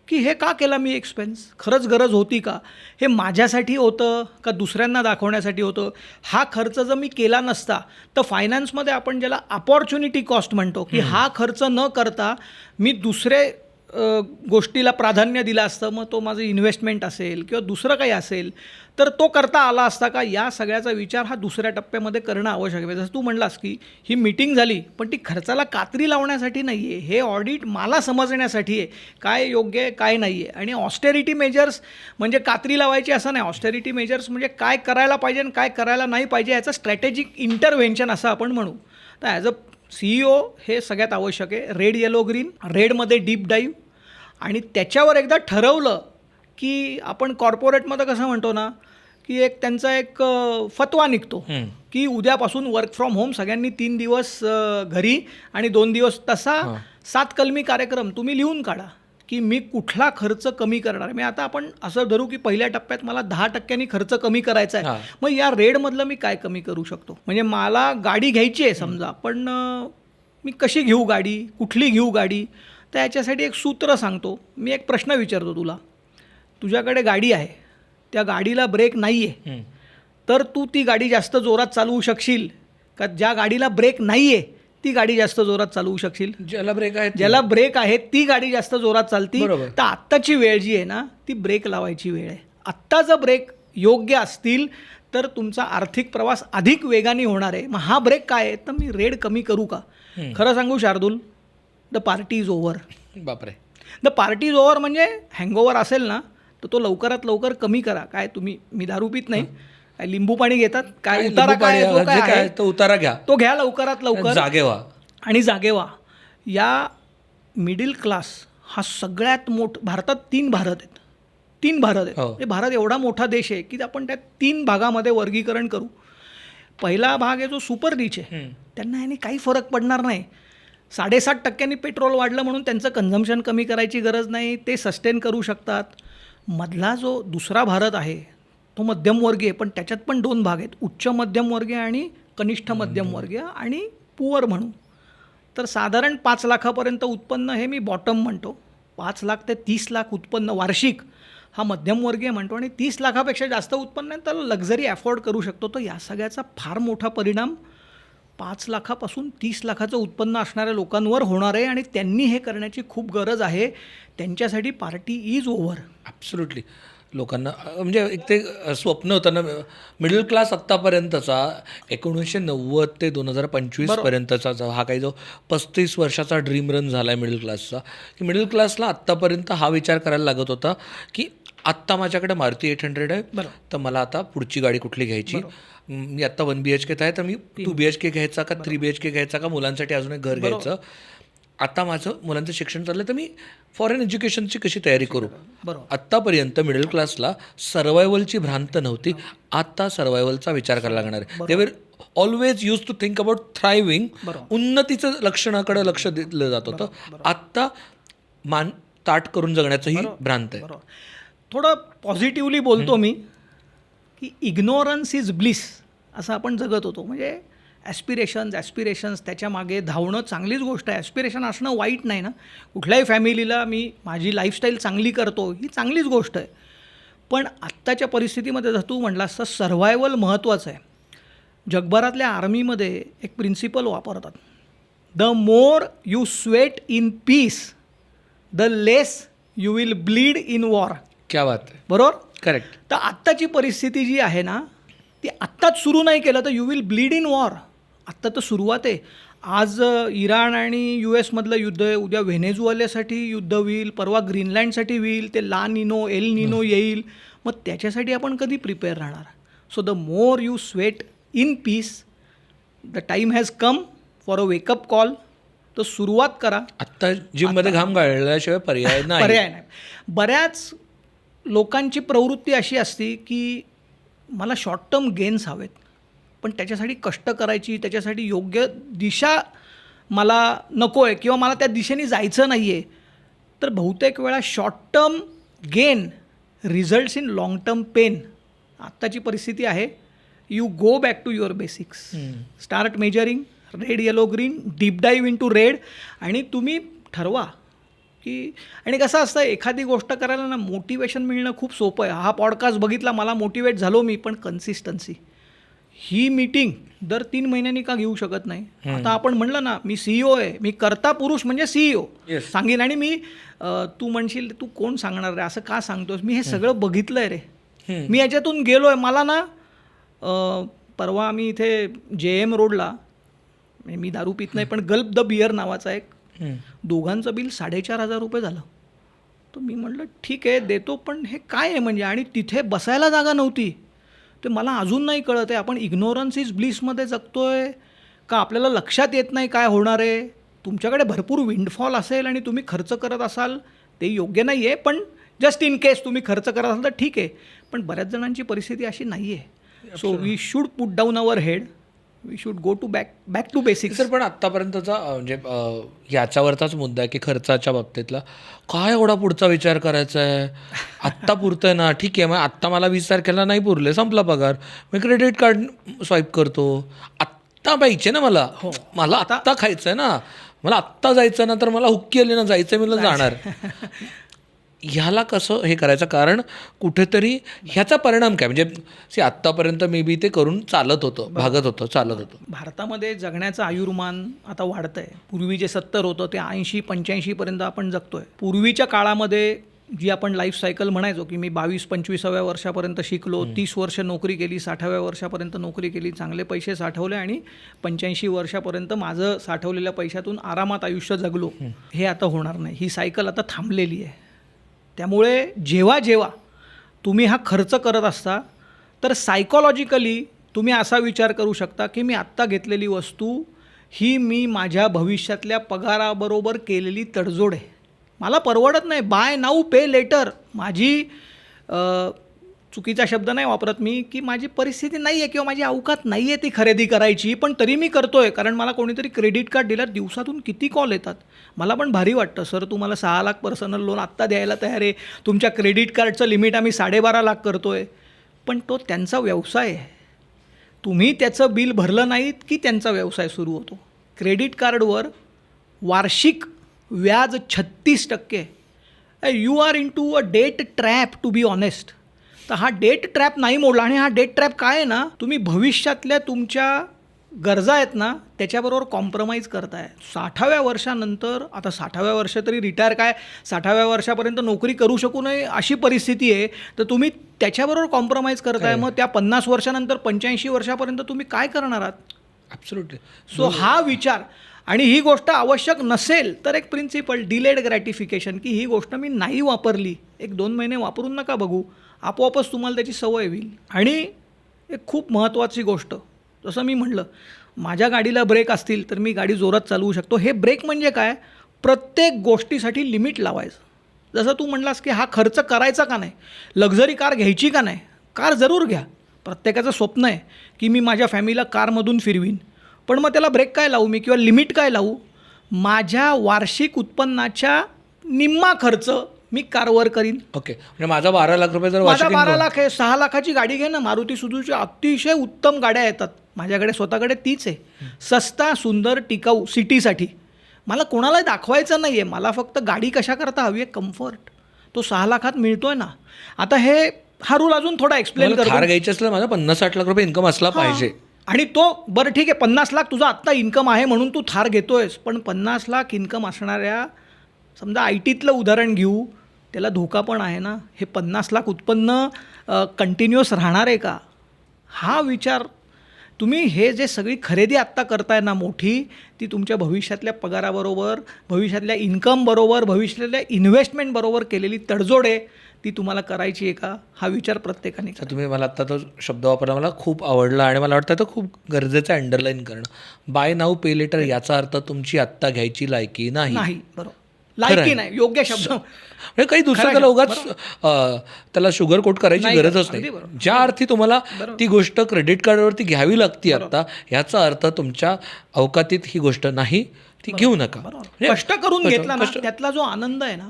की हे का केला मी एक्सपेन्स, खरंच गरज होती का, हे माझ्यासाठी होतं का दुसऱ्यांना दाखवण्यासाठी होतं. हा खर्च जर मी केला नसता तर फायनान्समध्ये आपण ज्याला अपॉर्च्युनिटी कॉस्ट म्हणतो की हा खर्च न करता मी दुसरे गोष्टीला प्राधान्य दिलं असतं, मग तो माझं इन्व्हेस्टमेंट असेल किंवा दुसरं काही असेल तर तो करता आला असता का, या सगळ्याचा विचार हा दुसऱ्या टप्प्यामध्ये करणं आवश्यक आहे. जसं तू म्हणलास की ही मीटिंग झाली पण ती खर्चाला कात्री लावण्यासाठी नाही आहे, हे ऑडिट मला समजण्यासाठी आहे काय योग्य आहे काय नाही आहे. आणि ऑस्टेरिटी मेजर्स म्हणजे कात्री लावायची असं नाही, ऑस्टेरिटी मेजर्स म्हणजे काय करायला पाहिजे आणि काय करायला नाही पाहिजे याचं स्ट्रॅटेजिक इंटरव्हेन्शन असं आपण म्हणू. तर ॲज अ CEO हे सगळ्यात आवश्यक आहे. रेड येलो ग्रीन, रेडमध्ये डीप डाईव्ह, आणि त्याच्यावर एकदा ठरवलं की आपण कॉर्पोरेटमध्ये कसं म्हणतो ना की एक त्यांचा एक फतवा निघतो की उद्यापासून वर्क फ्रॉम होम सगळ्यांनी 3 दिवस घरी आणि 2 दिवस तसा 7 कलमी कार्यक्रम तुम्ही लिहून काढा की मी कुठला खर्च कमी करणार आहे. मी आता आपण असं धरू की पहिल्या टप्प्यात मला 10% खर्च कमी करायचा आहे, मग या रेडमधलं मी काय कमी करू शकतो. म्हणजे मला गाडी घ्यायची आहे समजा, पण मी कशी घेऊ गाडी, कुठली घेऊ गाडी, तर याच्यासाठी एक सूत्र सांगतो. मी एक प्रश्न विचारतो तुला, तुझ्याकडे गाडी आहे, त्या गाडीला ब्रेक नाही आहे, तर तू ती गाडी जास्त जोरात चालवू शकशील का ज्या गाडीला ब्रेक नाही आहे ती गाडी जास्त जोरात चालवू शकशील? ज्याला ब्रेक आहे ती गाडी जास्त जोरात चालती. तर आत्ताची वेळ जी आहे ना ती ब्रेक लावायची वेळ आहे. आत्ता जर ब्रेक योग्य असतील तर तुमचा आर्थिक प्रवास अधिक वेगाने होणार आहे. मग हा ब्रेक काय आहे, तर मी रेड कमी करू का? खरं सांगू Shardul, the party is over. बापरे, द पार्टी इज ओव्हर म्हणजे हँगओव्हर असेल ना तर तो लवकरात लवकर कमी करा. काय तुम्ही, मी दारू पित नाही, काय लिंबू पाणी घेतात, काय उतारा काय जो काय आहे तो उतारा घ्या, तो घ्या लवकरात लवकर, जागे व्हा आणि जागे व्हा. या मिडल क्लास हा सगळ्यात भारतात 3 भारत आहेत. 3 भारत आहेत. म्हणजे भारत एवढा मोठा देश आहे की आपण त्या 3 भागामध्ये वर्गीकरण करू. पहिला भाग आहे जो सुपर रिच आहे, त्यांना याने काही फरक पडणार नाही. 7.5% पेट्रोल वाढलं म्हणून त्यांचं कन्झम्पशन कमी करायची गरज नाही, ते सस्टेन करू शकतात. मधला जो दुसरा भारत आहे तो मध्यमवर्गीय, पण त्याच्यात पण 2 भाग आहेत, उच्च मध्यमवर्गीय आणि कनिष्ठ मध्यमवर्गीय आणि पुअर म्हणू. तर साधारण 5 लाखापर्यंत उत्पन्न हे मी बॉटम म्हणतो. 5 लाख ते 30 लाख उत्पन्न वार्षिक हा मध्यमवर्गीय म्हणतो, आणि 30 लाखापेक्षा जास्त उत्पन्न आहे तर लक्झरी अफोर्ड करू शकतो. तर या सगळ्याचा फार मोठा परिणाम 5 लाखापासून 30 लाखाचं उत्पन्न असणाऱ्या लोकांवर होणार आहे, आणि त्यांनी हे करण्याची खूप गरज आहे. त्यांच्यासाठी पार्टी इज ओव्हर. ॲब्सोल्युटली. लोकांना म्हणजे एक ते स्वप्न होतं ना मिडल क्लास आत्तापर्यंतचा 1990 ते 2025 पर्यंतचा हा काही जो 35 वर्षाचा ड्रीम रन झाला आहे मिडल क्लासचा, की मिडल क्लासला आत्तापर्यंत हा विचार करायला लागत होता की आत्ता माझ्याकडे मारुती 800 आहे, तर मला आता पुढची गाडी कुठली घ्यायची. मी आत्ता 1 BHK आहे तर मी 2 BHK घ्यायचा का 3 BHK घ्यायचा का मुलांसाठी अजून एक घर घ्यायचं. आता माझं मुलांचं शिक्षण चाललं तर मी फॉरेन एज्युकेशनची कशी तयारी करू. आत्तापर्यंत मिडल क्लासला सर्वायवलची भ्रांत नव्हती, आता सर्वायवलचा विचार करायला लागणार आहे. They were always use to think about thriving. उन्नतीचं लक्षणाकडे लक्ष दिलं जात होतं, आत्ता मान ताट करून जगण्याचंही भ्रांत आहे. थोडं पॉझिटिव्हली बोलतो मी की इग्नोरन्स इज ब्लिस असं आपण जगत होतो. म्हणजे ॲस्पिरेशन्स त्याच्या मागे धावणं चांगलीच गोष्ट आहे. ॲस्पिरेशन असणं वाईट नाही ना. कुठल्याही फॅमिलीला मी माझी लाईफस्टाईल चांगली करतो ही चांगलीच गोष्ट आहे. पण आत्ताच्या परिस्थितीमध्ये जर तू म्हटलास तर सर्व्हायवल महत्त्वाचं आहे. जगभरातल्या आर्मीमध्ये एक प्रिन्सिपल वापरतात, the more you sweat in peace the less you will bleed in war. क्या बात आहे, बरोबर, करेक्ट. तर आत्ताची परिस्थिती जी आहे ना ती आत्ताच सुरू नाही केलं तर you will bleed in war. आत्ता तर सुरुवात आहे. आज इराण आणि US मधलं युद्ध आहे, उद्या व्हेनेझुएलासाठी युद्ध होईल, परवा ग्रीनलँडसाठी होईल, ते ला निनो एल निनो येईल. मग त्याच्यासाठी आपण कधी प्रिपेअर राहणार. So the more you sweat in peace the time has come for a wake up call. तर सुरुवात करा. आत्ता जिममध्ये घाम गाळल्याशिवाय पर्याय नाही. बऱ्याच लोकांची प्रवृत्ती अशी असते की मला शॉर्ट टर्म गेन्स हवेत, पण त्याच्यासाठी कष्ट करायची, त्याच्यासाठी योग्य दिशा मला नको आहे किंवा मला त्या दिशेने जायचं नाही आहे. तर बहुतेक वेळा short term gain results in long term pain. आत्ताची परिस्थिती आहे, you go back to your basics, start measuring, red yellow green, deep dive into red, आणि तुम्ही ठरवा की. आणि कसं असतं एखादी गोष्ट करायला ना मोटिवेशन मिळणं खूप सोपं आहे. हा पॉडकास्ट बघितला, मला मोटिवेट झालो मी, पण कन्सिस्टन्सी ही मीटिंग दर 3 महिन्यांनी का घेऊ शकत नाही? आता आपण म्हणलं ना, मी CEO आहे, मी कर्ता पुरुष म्हणजे CEO Yes. सांगेन. आणि मी तू म्हणशील तू कोण सांगणार रे, असं का सांगतोस? मी हे सगळं बघितलं आहे रे. मी याच्यातून गेलो आहे. मला ना परवा आम्ही इथे JM रोडला, मी दारू पित नाही पण गल्प द बियर नावाचा एक, दोघांचं बिल 4,500 रुपये झालं. तर मी म्हटलं ठीक आहे देतो, पण हे काय आहे म्हणजे? आणि तिथे बसायला जागा नव्हती. ते मला अजून नाही कळत आहे, आपण इग्नोरन्स इज ब्लिसमध्ये जगतोय का आपल्याला लक्षात येत नाही काय होणार आहे? तुमच्याकडे भरपूर विंडफॉल असेल आणि तुम्ही खर्च करत असाल, ते योग्य नाही आहे, पण जस्ट इन केस तुम्ही खर्च करत असाल तर ठीक आहे. पण बऱ्याच जणांची परिस्थिती अशी नाही आहे. So we should put down our head, we should go to back to basics. Sir पण आत्तापर्यंतचा म्हणजे याच्यावरचाच मुद्दा आहे की खर्चाच्या बाबतीतला काय एवढा पुढचा विचार करायचा आहे? आत्ता पुरतंय ना, ठीक आहे. मग आत्ता मला 20 तारखेला नाही पुरले, संपला पगार, मी क्रेडिट कार्ड स्वाईप करतो. आत्ता पाहिजे ना मला आत्ता खायचं आहे ना, मला आत्ता जायचं ना, तर मला हुक्की आली ना, जायचं मी जाणार. ह्याला कसं हे करायचं? कारण कुठेतरी ह्याचा परिणाम काय म्हणजे आत्तापर्यंत मे बी ते करून चालत होतं, भागत होतं, चालत होतं. भारतामध्ये जगण्याचं आयुर्मान आता वाढतं आहे. पूर्वी जे 70 होतं ते 80-85पर्यंत आपण जगतोय. पूर्वीच्या काळामध्ये जी आपण लाईफ सायकल म्हणायचो की मी 22-25व्या वर्षापर्यंत शिकलो, 30 वर्ष नोकरी केली, 60व्या वर्षापर्यंत नोकरी केली, चांगले पैसे साठवले आणि 85 वर्षापर्यंत माझं साठवलेल्या पैशातून आरामात आयुष्य जगलो. हे आता होणार नाही. ही सायकल आता थांबलेली आहे. त्यामुळे जेव्हा जेव्हा तुम्ही हा खर्च करत असता तर सायकॉलॉजिकली तुम्ही असा विचार करू शकता की मी आत्ता घेतलेली वस्तू ही मी माझ्या भविष्यातल्या पगाराबरोबर केलेली तडजोड आहे. मला परवडत नाही. Bye now pay letter. माझी चुकीचा शब्द नाही वापरत मी, की माझी परिस्थिती नाही आहे किंवा माझी अवकात नाही आहे ती खरेदी करायची, पण तरी मी करतो आहे. कारण मला कोणीतरी क्रेडिट कार्ड दिल्यावर दिवसातून किती कॉल येतात. मला पण भारी वाटतं, सर तुम्हाला 6 लाख पर्सनल लोन आत्ता द्यायला तयार आहे, तुमच्या क्रेडिट कार्डचं लिमिट आम्ही 12.5 लाख करतो आहे. पण तो त्यांचा व्यवसाय आहे. तुम्ही त्याचं बिल भरलं नाहीत की त्यांचा व्यवसाय सुरू होतो. क्रेडिट कार्डवर वार्षिक व्याज 36%. You are in to a debt trap to be honest. तर हा डेट ट्रॅप नाही मोडला. आणि हा डेट ट्रॅप काय आहे ना, तुम्ही भविष्यातल्या तुमच्या गरजा आहेत ना त्याच्याबरोबर कॉम्प्रोमाइज करताय. 60व्या वर्षानंतर, आता 60व्या वर्ष तरी रिटायर काय, 60व्या वर्षापर्यंत नोकरी करू शकू नये अशी परिस्थिती आहे, तर तुम्ही त्याच्याबरोबर कॉम्प्रोमाइज करताय. मग त्या 50 वर्षानंतर 85 वर्षापर्यंत तुम्ही काय करणार आहात? ॲब्सोल्युटली. सो हा विचार, आणि ही गोष्ट आवश्यक नसेल तर एक प्रिन्सिपल डिलेड ग्रॅटिफिकेशन, की ही गोष्ट मी नाही वापरली, 1-2 महिने वापरून नका बघू, आपोआपच तुम्हाला त्याची सवय होईल. आणि एक खूप महत्त्वाची गोष्ट, जसं मी म्हटलं माझ्या गाडीला ब्रेक असतील तर मी गाडी जोरात चालवू शकतो. हे ब्रेक म्हणजे काय, प्रत्येक गोष्टीसाठी लिमिट लावायचं. जसं तू म्हणलास की हा खर्च करायचा का नाही, लक्झरी कार घ्यायची का नाही, कार जरूर घ्या. प्रत्येकाचं स्वप्न आहे की मी माझ्या फॅमिलीला कारमधून फिरवीन, पण मग त्याला ब्रेक काय लावू मी, किंवा लिमिट काय लावू? माझ्या वार्षिक उत्पन्नाच्या निम्मा खर्च मी कारवर करीन. ओके, म्हणजे माझा 12 लाख रुपये जर माझा 12 लाख आहे, 6 लाखाची गाडी घे ना. मारुती सुझुकी अतिशय उत्तम गाड्या येतात माझ्याकडे, स्वतःकडे तीच आहे. सस्ता, सुंदर, टिकाऊ, सिटीसाठी. मला कोणाला दाखवायचं नाही आहे, मला फक्त गाडी कशा करता हवी आहे, कम्फर्ट. तो 6 लाखात मिळतोय ना. आता हा रूल अजून थोडा एक्सप्लेन करतो. कार घ्यायची असलं माझा 50-60 लाख रुपये इन्कम असला पाहिजे. आणि तो बरं ठीक आहे, 50 लाख तुझा आत्ता इन्कम आहे म्हणून तू थार घेतोयस, पण 50 लाख इन्कम असणाऱ्या, समजा IT तलं उदाहरण घेऊ, त्याला धोका पण आहे ना. हे 50 लाख उत्पन्न कंटिन्युअस राहणार आहे का, हा विचार तुम्ही, हे जे सगळी खरेदी आत्ता करताय ना मोठी, ती तुमच्या भविष्यातल्या पगाराबरोबर, भविष्यातल्या इन्कमबरोबर, भविष्यातल्या इन्व्हेस्टमेंटबरोबर केलेली तडजोड आहे. ती तुम्हाला करायची आहे का, हा विचार प्रत्येकाने. तर तुम्ही मला आत्ता तो शब्द वापरला, मला खूप आवडला आणि मला वाटतं तो खूप गरजेचं आहे अंडरलाईन करणं. बाय नाऊ पे लेटर याचा अर्थ तुमची आत्ता घ्यायची लायकी नाही. बरोबर, लायकी नाही, योग्य शब्द. म्हणजे काही दुसरं त्याला उगाच त्याला शुगर कोट करायची गरजच नाही. ज्या अर्थी तुम्हाला ती गोष्ट क्रेडिट कार्डवरती घ्यावी लागते आत्ता, ह्याचा अर्थ तुमच्या अवकातीत ही गोष्ट नाही, ती घेऊ नका. कष्ट करून घेतला ना, त्यातला जो आनंद आहे ना,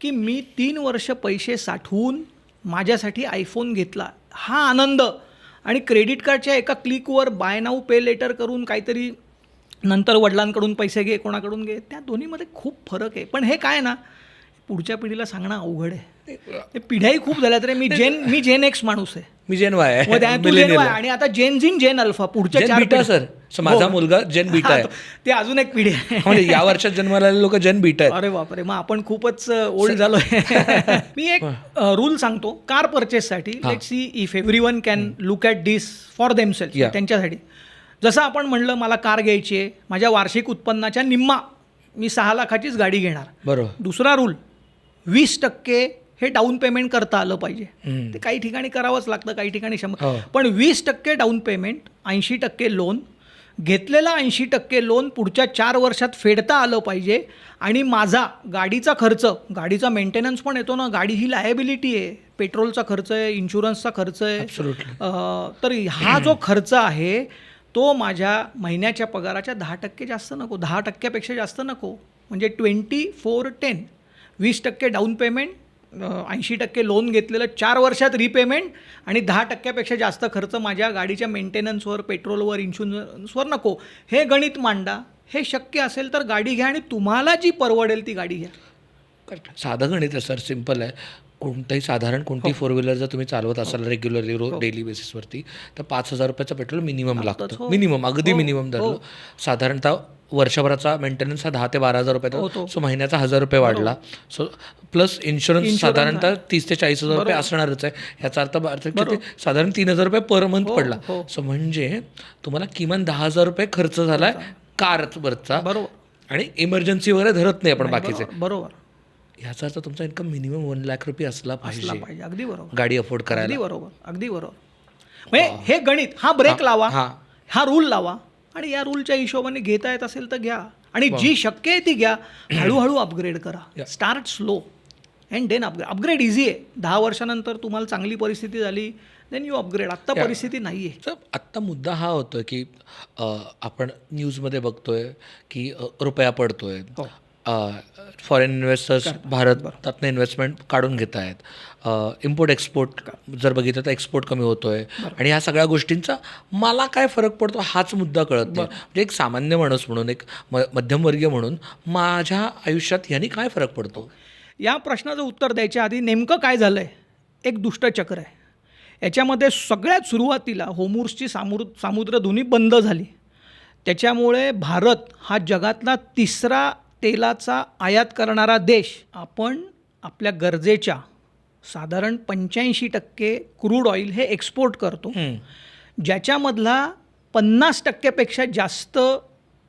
की मी 3 वर्ष पैसे साठवून माझ्यासाठी आयफोन घेतला, हा आनंद. आणि क्रेडिट कार्डच्या एका क्लिकवर बाय नाऊ पे लेटर करून काहीतरी नंतर वडिलांकडून पैसे घे, कोणाकडून घे, त्या दोन्हीमध्ये खूप फरक आहे. पण हे काय ना, पुढच्या पिढीला सांगणं अवघड आहे. ते पिढ्याही खूप झाल्या तरी मी जेन एक्स माणूस आहे. मी जेन वाय मग त्या तू जेन वाय आणि आता जेन झीन जेन अल्फा पुढच्या जेन 4 बीटा पिढ्या. सर. माझा मुलगा जेन बीटा आहे. ते अजून एक पिढी आहे. म्हणजे या वर्षात जन्माला आलेले लोक जेन बीटा आहेत. अरे बापरे, मग आपण खूपच ओल्ड झालोय. मी एक रूल सांगतो कार परचेससाठी. Let see if everyone can look at this for themself, त्यांच्यासाठी. जसं आपण म्हणलं मला कार घ्यायची आहे, माझ्या वार्षिक उत्पन्नाच्या निम्मा मी 6 लाखाचीच गाडी घेणार. बरोबर. दुसरा रूल 20% हे डाऊन पेमेंट करता आलं पाहिजे. ते काही ठिकाणी करावंच लागतं, काही ठिकाणी 100. पण 20% डाऊन पेमेंट, 80% लोन, घेतलेला 80% लोन पुढच्या 4 वर्षात फेडता आलं पाहिजे. आणि माझा गाडीचा खर्च, गाडीचा मेंटेनन्स पण येतो ना, गाडी ही लायबिलिटी आहे, पेट्रोलचा खर्च आहे, इन्शुरन्सचा खर्च आहे. तर हा जो खर्च आहे तो माझ्या महिन्याच्या पगाराच्या 10% जास्त नको, 10%पेक्षा जास्त नको. म्हणजे 24-10, 20% डाऊन पेमेंट, 80% लोन घेतलेलं, 4 वर्षात रिपेमेंट आणि 10%पेक्षा जास्त खर्च माझ्या गाडीच्या मेंटेनन्सवर, पेट्रोलवर, इन्शुरन्सवर नको. हे गणित मांडा. हे शक्य असेल तर गाडी घ्या आणि तुम्हाला जी परवडेल ती गाडी घ्या. साधं गणित आहे सर, सिम्पल आहे. कोणतीही 4 व्हीलर जर तुम्ही चालवत असाल रेग्युलरली डेली बेसिसवरती तर 5,000 रुपयाचं पेट्रोल मिनिमम लागतं. मिनिमम, अगदी मिनिमम धरलं. साधारणतः वर्षभराचा मेंटेनन्स हा 10,000 ते 12,000 रुपये. सो महिन्याचा 1,000 रुपये वाढला. सो प्लस इन्शुरन्स साधारणतः 30,000 ते 40,000 रुपये असणारच आहे. ह्याचा अर्थ साधारण 3,000 रुपये पर मंथ पडला. सो म्हणजे तुम्हाला किमान 10,000 रुपये खर्च झाला कारवरचा. बरोबर. आणि इमर्जन्सी वगैरे धरत नाही आपण बाकीचे. बरोबर. ह्याचा अर्थ तुमचा इन्कम मिनिमम 1 लाख रुपये असला पाहिजे. अगदी बरोबर. गाडी अफोर्ड करायला. अगदी बरोबर. म्हणजे हे गणित, हा ब्रेक लावा, हा रूल लावा आणि या रूलच्या हिशोबाने घेता येत असेल तर घ्या. आणि जी शक्य आहे ती घ्या. हळूहळू अपग्रेड करा. Start slow and then upgrade. Upgrade easy आहे. 10 वर्षानंतर तुम्हाला चांगली परिस्थिती झाली देन यू अपग्रेड. आत्ता परिस्थिती नाही आहे. सर आत्ता मुद्दा हा होतो की आपण न्यूजमध्ये बघतोय की रुपया पडतोय. फॉरेन इन्व्हेस्टर्स भारतातनं इन्व्हेस्टमेंट काढून घेत आहेत. इम्पोर्ट एक्सपोर्ट जर बघितलं तर एक्सपोर्ट कमी होतो आहे. आणि ह्या सगळ्या गोष्टींचा मला काय फरक पडतो हाच मुद्दा कळत नाही. म्हणजे एक सामान्य माणूस म्हणून, एक मध्यमवर्गीय म्हणून माझ्या आयुष्यात ह्यानी काय फरक पडतो? या प्रश्नाचं उत्तर द्यायच्या आधी नेमकं काय झालं आहे, एक दुष्टचक्र आहे. याच्यामध्ये सगळ्यात सुरुवातीला होर्मुझची सामुद्रधुनी बंद झाली. त्याच्यामुळे भारत हा जगातला 3रा तेलाचा आयात करणारा देश. आपण आपल्या गरजेच्या साधारण 85% क्रूड ऑइल हे एक्सपोर्ट करतो, ज्याच्यामधला 50%पेक्षा जास्त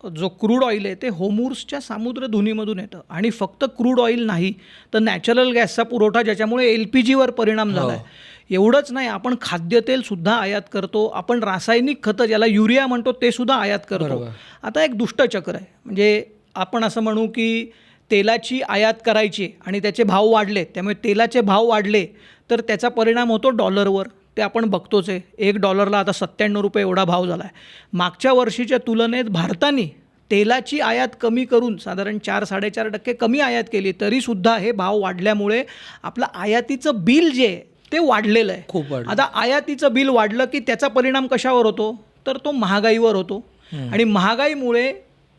जो क्रूड ऑइल आहे ते होर्मुझच्या सामुद्रधुनीमधून येतं. आणि फक्त क्रूड ऑइल नाही तर नॅचरल गॅसचा पुरवठा, ज्याच्यामुळे LPGवर परिणाम झाला आहे. एवढंच नाही, आपण खाद्यतेलसुद्धा आयात करतो, आपण रासायनिक खतं ज्याला युरिया म्हणतो ते सुद्धा आयात करतो. आता एक दुष्टचक्र आहे. म्हणजे आपण असं म्हणू की तेलाची आयात करायची आणि त्याचे भाव वाढले, त्यामुळे तेलाचे भाव वाढले तर त्याचा परिणाम होतो डॉलरवर. ते आपण बघतोच आहे. $1 आता 97 रुपये एवढा भाव झाला आहे. मागच्या वर्षीच्या तुलनेत भारताने तेलाची आयात कमी करून साधारण 4-4.5% कमी आयात केली, तरीसुद्धा हे भाव वाढल्यामुळे आपलं आयातीचं बिल जे आहे ते वाढलेलं आहे. खूप वाढलं. आता आयातीचं बिल वाढलं की त्याचा परिणाम कशावर होतो तर तो महागाईवर होतो. आणि महागाईमुळे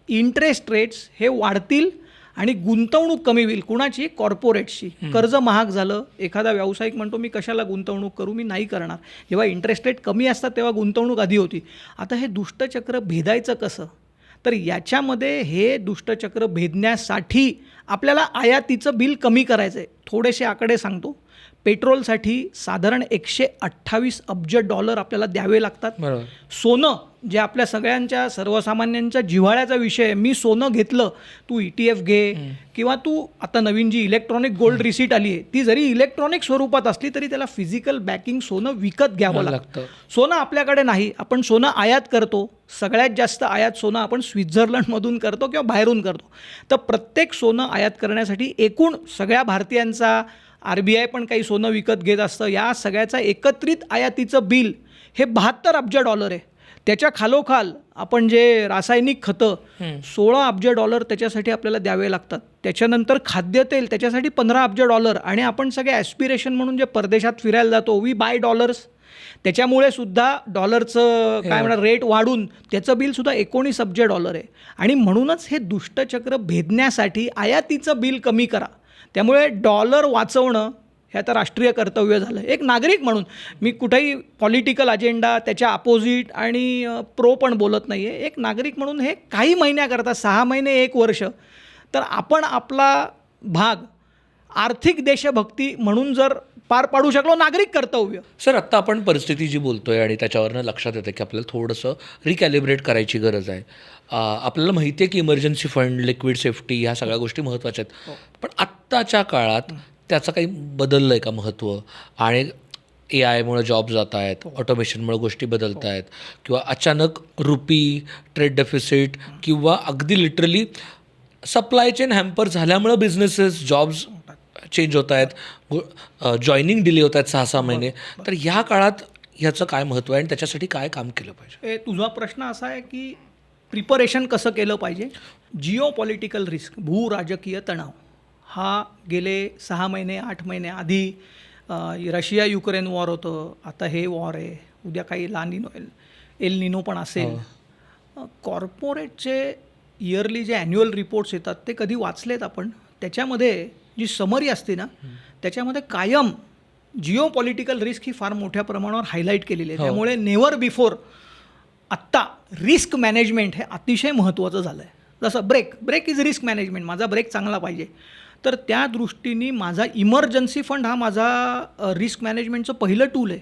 इंटरेस्ट रेट्स हे वाढतील आणि गुंतवणूक कमी होईल. कुणाची? कॉर्पोरेट्सची. कर्ज महाग झालं. एखादा व्यावसायिक म्हणतो मी कशाला गुंतवणूक करू, मी नाही करणार. जेव्हा इंटरेस्ट रेट कमी असतात तेव्हा गुंतवणूक आधी होती. आता हे दुष्टचक्र भेदायचं कसं? तर याच्यामध्ये हे दुष्टचक्र भेदण्यासाठी आपल्याला आयातीचं बिल कमी करायचं आहे. थोडेसे आकडे सांगतो. पेट्रोलसाठी साधारण $128 अब्ज आपल्याला द्यावे लागतात. सोनं जे आपल्या सगळ्यांच्या सर्वसामान्यांच्या जिव्हाळ्याचा विषय आहे. मी सोनं घेतलं, तू ETF घे किंवा तू आता नवीन जी इलेक्ट्रॉनिक गोल्ड रिसीट आली आहे ती जरी इलेक्ट्रॉनिक स्वरूपात असली तरी त्याला फिजिकल बॅकिंग सोनं विकत घ्यावं लागतं. सोनं आपल्याकडे नाही, आपण सोनं आयात करतो. सगळ्यात जास्त आयात सोनं आपण स्वित्झर्लंडमधून करतो किंवा बाहेरून करतो. तर प्रत्येक सोनं आयात करण्यासाठी एकूण सगळ्या भारतीयांचा, RBI पण काही सोनं विकत घेत असतं, या सगळ्याचा एकत्रित आयातीचं बिल हे $72 अब्ज आहे. त्याच्या खालोखाल आपण जे रासायनिक खतं $16 अब्ज त्याच्यासाठी आपल्याला द्यावे लागतात. त्याच्यानंतर खाद्यतेल त्याच्यासाठी $15 अब्ज. आणि आपण सगळे ॲस्पिरेशन म्हणून जे परदेशात फिरायला जातो, वी बाय डॉलर्स, त्याच्यामुळे सुद्धा डॉलरचं काय म्हणणार रेट वाढून त्याचं बिलसुद्धा $19 अब्ज आहे. आणि म्हणूनच हे दुष्टचक्र भेदण्यासाठी आयातीचं बिल कमी करा. त्यामुळे डॉलर वाचवणं हे आता राष्ट्रीय कर्तव्य झालं. एक नागरिक म्हणून मी कुठेही पॉलिटिकल अजेंडा त्याच्या अपोजिट आणि प्रो पण बोलत नाही आहे. एक नागरिक म्हणून हे काही महिन्याकरता 6 महिने 1 वर्ष तर आपण आपला भाग आर्थिक देशभक्ती म्हणून जर पार पाडू शकलो, नागरिक कर्तव्य. सर, आत्ता आपण परिस्थिती जी बोलतोय आणि त्याच्यावरनं लक्षात येतं की आपल्याला थोडंसं रिकॅलिब्रेट करायची गरज आहे. आपल्याला माहिती आहे की इमर्जन्सी फंड, लिक्विड सेफ्टी ह्या सगळ्या गोष्टी महत्त्वाच्या आहेत. पण आत्ताच्या काळात त्याचं काही बदललं आहे का महत्त्व? आणि AI मुळे जॉब जात आहेत, ऑटोमेशनमुळे गोष्टी बदलत आहेत, किंवा अचानक रुपी, ट्रेड डेफिसिट, किंवा अगदी लिटरली सप्लाय चेन हॅम्पर झाल्यामुळं बिझनेसेस, जॉब्स चेंज होत आहेत, जॉईनिंग डिले होत आहेत 6-6 महिने. तर ह्या काळात ह्याचं काय महत्त्व आहे आणि त्याच्यासाठी काय काम केलं पाहिजे? तुझा प्रश्न असा आहे की प्रिपरेशन कसं केलं पाहिजे. जिओ पॉलिटिकल रिस्क, भूराजकीय तणाव हा गेले 6 महिने 8 महिने आधी रशिया युक्रेन वॉर होतं, आता हे वॉर आहे, उद्या काही एल निनो पण असेल. कॉर्पोरेटचे इयरली जे ॲन्युअल रिपोर्ट्स येतात ते कधी वाचलेत आपण? त्याच्यामध्ये जी समरी असते ना, त्याच्यामध्ये कायम जिओ पॉलिटिकल रिस्क ही फार मोठ्या प्रमाणावर हायलाईट केलेली आहे. त्यामुळे नेव्हर बिफोर आत्ता रिस्क मॅनेजमेंट हे अतिशय महत्त्वाचं झालं आहे. जसं ब्रेक इज रिस्क मॅनेजमेंट, माझा ब्रेक चांगला पाहिजे, तर त्या दृष्टीने माझा इमर्जन्सी फंड हा माझा रिस्क मॅनेजमेंटचं पहिलं टूल आहे.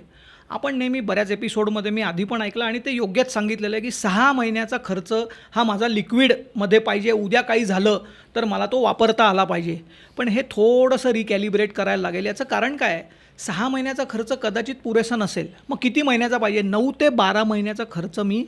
आपण नेहमी बऱ्याच एपिसोडमध्ये मी आधी पण ऐकलं आणि ते योग्यच सांगितलेलं आहे की 6 महिन्याचा खर्च हा माझा लिक्विडमध्ये पाहिजे, उद्या काही झालं तर मला तो वापरता आला पाहिजे. पण हे थोडंसं रिकॅलिब्रेट करायला लागेल. याचं कारण काय आहे? 6 महिन्याचा खर्च कदाचित पुरेसा नसेल, मग किती महिन्याचा पाहिजे? 9 ते 12 महिन्याचा खर्च मी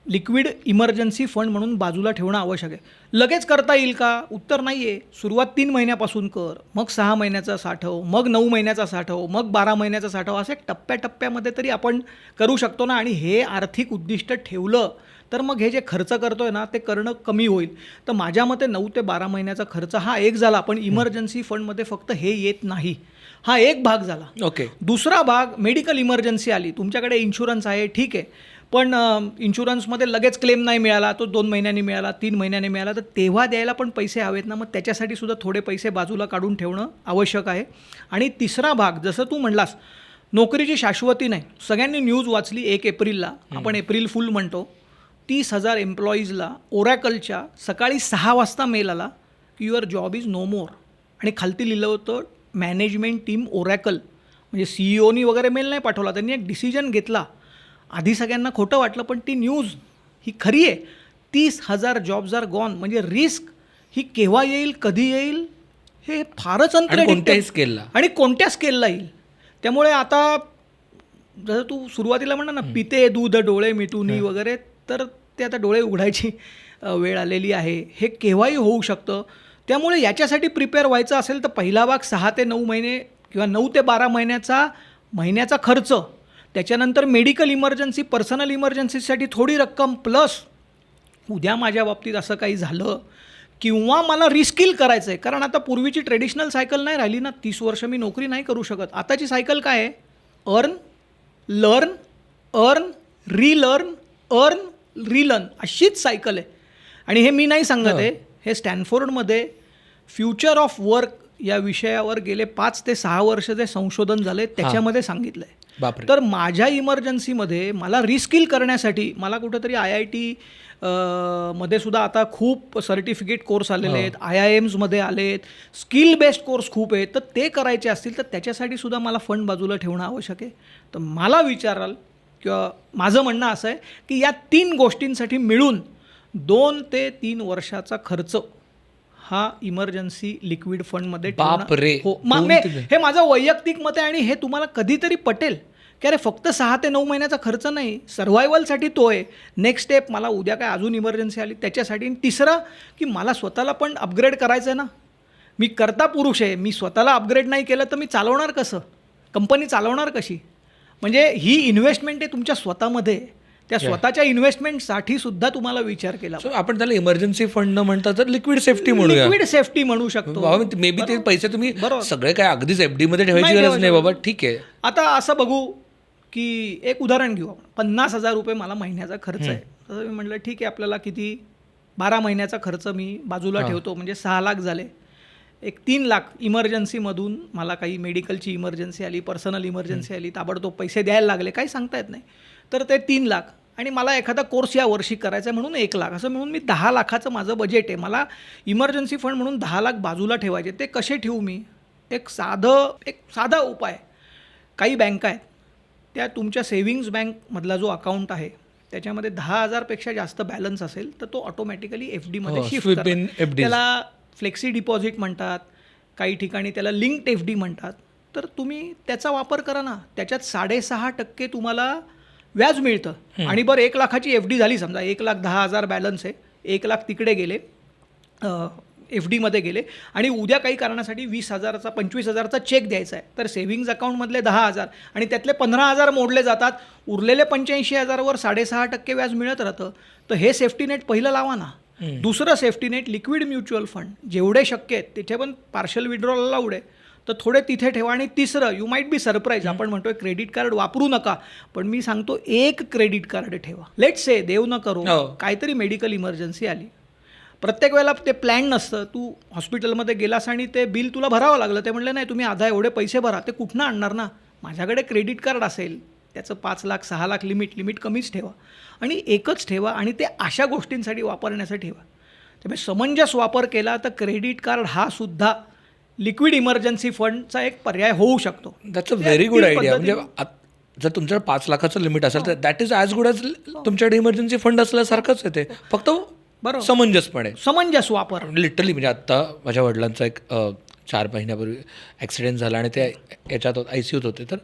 लिक्विड इमर्जन्सी फंड म्हणून बाजूला ठेवणं आवश्यक आहे. लगेच करता येईल का? उत्तर नाही आहे. सुरुवात 3 महिन्यापासून कर, मग 6 महिन्याचा साठव, मग 9 महिन्याचा साठव, मग 12 महिन्याचा साठव, असे टप्प्याटप्प्यामध्ये तरी आपण करू शकतो ना. आणि हे आर्थिक उद्दिष्ट ठेवलं तर मग हे जे खर्च करतो आहे ना ते करणं कमी होईल. तर माझ्या मते 9 ते 12 महिन्याचा खर्च हा एक झाला. पण इमर्जन्सी फंडमध्ये फक्त हे येत नाही, हा एक भाग झाला. ओके. दुसरा भाग, मेडिकल इमर्जन्सी आली, तुमच्याकडे इन्शुरन्स आहे, ठीक आहे, पण इन्शुरन्समध्ये लगेच क्लेम नाही मिळाला, तो 2 महिन्यांनी मिळाला, 3 महिन्यांनी मिळाला, तर तेव्हा द्यायला पण पैसे हवेत ना. मग त्याच्यासाठी सुद्धा थोडे पैसे बाजूला काढून ठेवणं आवश्यक आहे. आणि तिसरा भाग, जसं तू म्हणलास, नोकरीची शाश्वती नाही. सगळ्यांनी न्यूज वाचली 1 एप्रिलला, आपण एप्रिल फुल म्हणतो, 30,000 एम्प्लॉईजला ओरॅकलच्या सकाळी 6 वाजता मेल आला की युअर जॉब इज नो मोर. आणि खालती लिहिलं होतं मॅनेजमेंट टीम ओरॅकल, म्हणजे CEOनी वगैरे मेल नाही पाठवला, त्यांनी एक डिसिजन घेतला. आधी सगळ्यांना खोटं वाटलं, पण ती न्यूज ही खरी आहे. 30,000 जॉब्स आर गॉन. म्हणजे रिस्क ही केव्हा येईल, कधी येईल, हे फारच कोणत्याही स्केलला आणि कोणत्या स्केलला येईल. त्यामुळे आता जसं तू सुरुवातीला म्हणा ना, पिते दूध डोळे मिटूनी वगैरे, तर ते आता डोळे उघडायची वेळ आलेली आहे. हे केव्हाही होऊ शकतं. त्यामुळे याच्यासाठी प्रिपेअर व्हायचं असेल तर पहिला भाग 6 ते 9 महिने किंवा 9 ते 12 महिन्याचा खर्च, त्याच्यानंतर मेडिकल इमर्जन्सी, पर्सनल इमर्जन्सीसाठी थोडी रक्कम, प्लस उद्या माझ्या बाबतीत असं काही झालं किंवा मला रिस्किल करायचं आहे. कारण आता पूर्वीची ट्रेडिशनल सायकल नाही राहिली ना. 30 वर्ष मी नोकरी नाही करू शकत. आताची सायकल काय आहे? Earn, learn, earn, relearn, earn, relearn, अशीच सायकल आहे. आणि हे मी नाही सांगत आहे, हे स्टॅनफोर्डमध्ये फ्युचर ऑफ वर्क या विषयावर गेले 5 ते 6 वर्ष जे संशोधन झाले त्याच्यामध्ये सांगितलं आहे. तर माझ्या इमर्जन्सीमध्ये मला रिस्किल करण्यासाठी मला कुठंतरी IIT मध्ये सुद्धा आता खूप सर्टिफिकेट कोर्स आलेले आहेत, IIMsमध्ये आलेत, स्किल बेस्ड कोर्स खूप आहेत. तर ते करायचे असतील तर त्याच्यासाठी सुद्धा मला फंड बाजूला ठेवणं आवश्यक आहे. तर मला विचाराल किंवा माझं म्हणणं असं आहे की या 3 गोष्टींसाठी मिळून 2 ते 3 वर्षाचा खर्च हा इमर्जन्सी लिक्विड फंडमध्ये हो. हे माझं वैयक्तिक मत आहे. आणि हे तुम्हाला कधीतरी पटेल की अरे फक्त 6 ते 9 महिन्याचा खर्च नाही, सर्व्हायवलसाठी तो आहे. नेक्स्ट स्टेप, मला उद्या काय अजून इमर्जन्सी आली त्याच्यासाठी. आणि तिसरं की मला स्वतःला पण अपग्रेड करायचं आहे ना. मी कर्ता पुरुष आहे, मी स्वतःला अपग्रेड नाही केलं तर मी चालवणार कसं, कंपनी चालवणार कशी? म्हणजे ही इन्व्हेस्टमेंट आहे तुमच्या स्वतःमध्ये. त्या स्वतःच्या इन्व्हेस्टमेंटसाठी सुद्धा तुम्हाला विचार केला. आपण त्याला इमर्जन्सी फंड न म्हणता तर लिक्विड सेफ्टी म्हणूया. लिक्विड सेफ्टी म्हणू शकतो. मे बी ते पैसे तुम्ही सगळे काय अगदीच FD मध्ये ठेवायची गरज नाही बाबा, ठीक आहे. आता असं बघू की एक उदाहरण घेऊ आपण. 50,000 रुपये मला महिन्याचा खर्च आहे. तर मी म्हटलं ठीक आहे, आपल्याला किती 12 महिन्याचा खर्च मी बाजूला ठेवतो, म्हणजे 6 लाख झाले. एक 3 लाख इमर्जन्सीमधून मला काही मेडिकलची इमर्जन्सी आली, पर्सनल इमर्जन्सी आली, ताबडतोब पैसे द्यायला लागले, काही सांगता येत नाही. तर ते 3 लाख आणि मला एखादा कोर्स या वर्षी करायचा आहे म्हणून 1 लाख, असं म्हणून मी 10 लाखाचं माझं बजेट आहे. मला इमर्जन्सी फंड म्हणून 10 लाख बाजूला ठेवायचे. ते कसे ठेवू मी? एक साधा उपाय. काही बँका आहेत त्या तुमच्या सेव्हिंग्ज बँकमधला जो अकाउंट आहे त्याच्यामध्ये 10,000पेक्षा जास्त बॅलन्स असेल तर तो ऑटोमॅटिकली FDमध्ये शिफ्ट करतात. त्याला फ्लेक्सी डिपॉझिट म्हणतात, काही ठिकाणी त्याला लिंक्ड FD म्हणतात. तर तुम्ही त्याचा वापर करा ना. त्याच्यात 6.5% तुम्हाला व्याज मिळतं. आणि बरं 1 लाखाची FD झाली समजा, 1,10,000 बॅलन्स आहे, 1 लाख तिकडे गेले, FDमध्ये गेले आणि उद्या काही कारणासाठी 20,000चा 25,000चा चेक द्यायचा आहे, तर सेव्हिंग्ज अकाउंटमधले 10,000 आणि त्यातले 15,000 मोडले जातात, उरलेले 85,000वर 6.5% व्याज मिळत राहतं. तर हे सेफ्टी नेट पहिलं लावा ना. दुसरं safety net liquid mutual fund, जेवढे शक्य आहेत तिथे पण पार्शल विड्रॉला लावडे तर थोडे तिथे ठेवा. आणि तिसरं, यू माईट बी सरप्राईज, आपण म्हणतोय क्रेडिट कार्ड वापरू नका, पण मी सांगतो एक क्रेडिट कार्ड ठेवा. लेट्स से देव न करो काहीतरी मेडिकल इमर्जन्सी आली, प्रत्येक वेळेला ते प्लॅन नसतं. तू हॉस्पिटलमध्ये गेलास आणि ते बिल तुला भरावं लागलं, ते म्हणले नाही तुम्ही आधा एवढे पैसे भरा, ते कुठनं आणणार ना. माझ्याकडे क्रेडिट कार्ड असेल त्याचं 5 लाख 6 लाख लिमिट कमीच ठेवा आणि एकच ठेवा आणि ते अशा गोष्टींसाठी वापरण्यासाठी ठेवा. त्यामुळे समंजस वापर केला तर क्रेडिट कार्ड हा सुद्धा लिक्विड इमर्जन्सी फंडचा एक पर्याय होऊ शकतो. That's a very good idea. म्हणजे जर तुमच्याकडे 5 लाखाचं लिमिट असेल तर that is as good as तुमच्याकडे इमर्जन्सी फंड असल्यासारखंच आहे ते, फक्त बरोबर समंजस वापर. लिटरली म्हणजे आत्ता माझ्या वडिलांचा एक 4 महिन्यापूर्वी ॲक्सिडेंट झाला आणि ते याच्यात ICUत होते. तर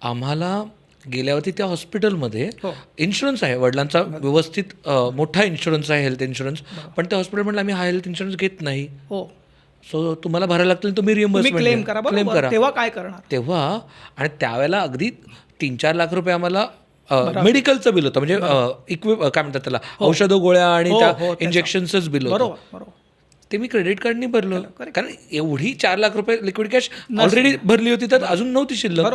आम्हाला गेल्यावरती त्या हॉस्पिटलमध्ये इन्शुरन्स आहे वडिलांचा, व्यवस्थित मोठा इन्शुरन्स आहे, हेल्थ इन्शुरन्स, पण त्या हॉस्पिटल म्हटलं आम्ही हा हेल्थ इन्शुरन्स घेत नाही, सो तुम्हाला भरायला लागतील, तुम्ही रिएम्बर्समेंट क्लेम करा. तेव्हा काय करणार? तेव्हा आणि त्यावेळेला अगदी 3-4 लाख रुपये आम्हाला मेडिकलचं बिल होतं, म्हणजे काय म्हणतात त्याला, औषधं गोळ्या आणि त्या इंजेक्शन्सच बिल होतं. ते मी क्रेडिट कार्डनी भरलं, कारण एवढी 4 लाख रुपये लिक्विड कॅश ऑलरेडी भरली होती, तर अजून नव्हती शिल्लक,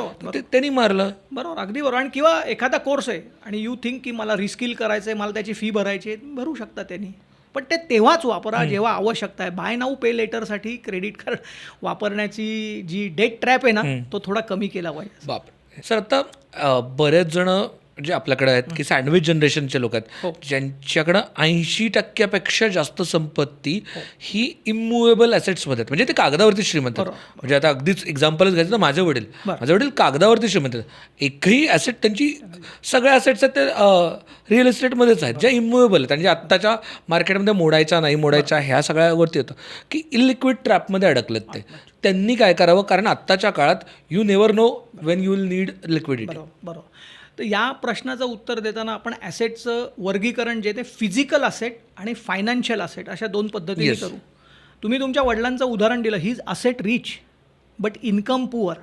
त्यांनी मारलं. बरोबर, अगदी बरोबर. आणि किंवा एखादा कोर्स आहे आणि यू थिंक की मला रिस्किल करायचं आहे, मला त्याची फी भरायची आहे, भरू शकता त्यांनी, पण ते तेव्हाच वापरा जेव्हा आवश्यकता आहे. बाय नाऊ पे लेटरसाठी क्रेडिट कार्ड वापरण्याची जी डेट ट्रॅप आहे ना, तो थोडा कमी केला पाहिजे. बाप सर, आता बरेच जण जे आपल्याकडे आहेत की सँडविच जनरेशनचे लोक आहेत, ज्यांच्याकडं 80% जास्त संपत्ती ही इमूवेबल ॲसेट्समध्ये आहेत, म्हणजे ते कागदावरती श्रीमंत आहेत. म्हणजे आता अगदीच एक्झाम्पलच घ्यायचं तर माझे वडील कागदावरती श्रीमंत आहेत. एकही ॲसेट त्यांची, सगळ्या ॲसेट्स आहेत ते रिअल इस्टेटमध्येच आहेत, ज्या इमूवेबल आहेत आणि जे आत्ताच्या मार्केटमध्ये मोडायच्या नाही मोडायच्या ह्या सगळ्यावरती होतं की इलिक्विड ट्रॅपमध्ये अडकलेत. त्यांनी काय करावं, कारण आत्ताच्या काळात you never know when you will need liquidity. बरोबर. तर या प्रश्नाचं उत्तर देताना आपण ॲसेटचं वर्गीकरण जे ते फिजिकल असेट आणि फायनान्शियल असेट अशा 2 पद्धतीने करू. तुम्ही तुमच्या वडिलांचं उदाहरण दिलं, he is asset rich but income poor.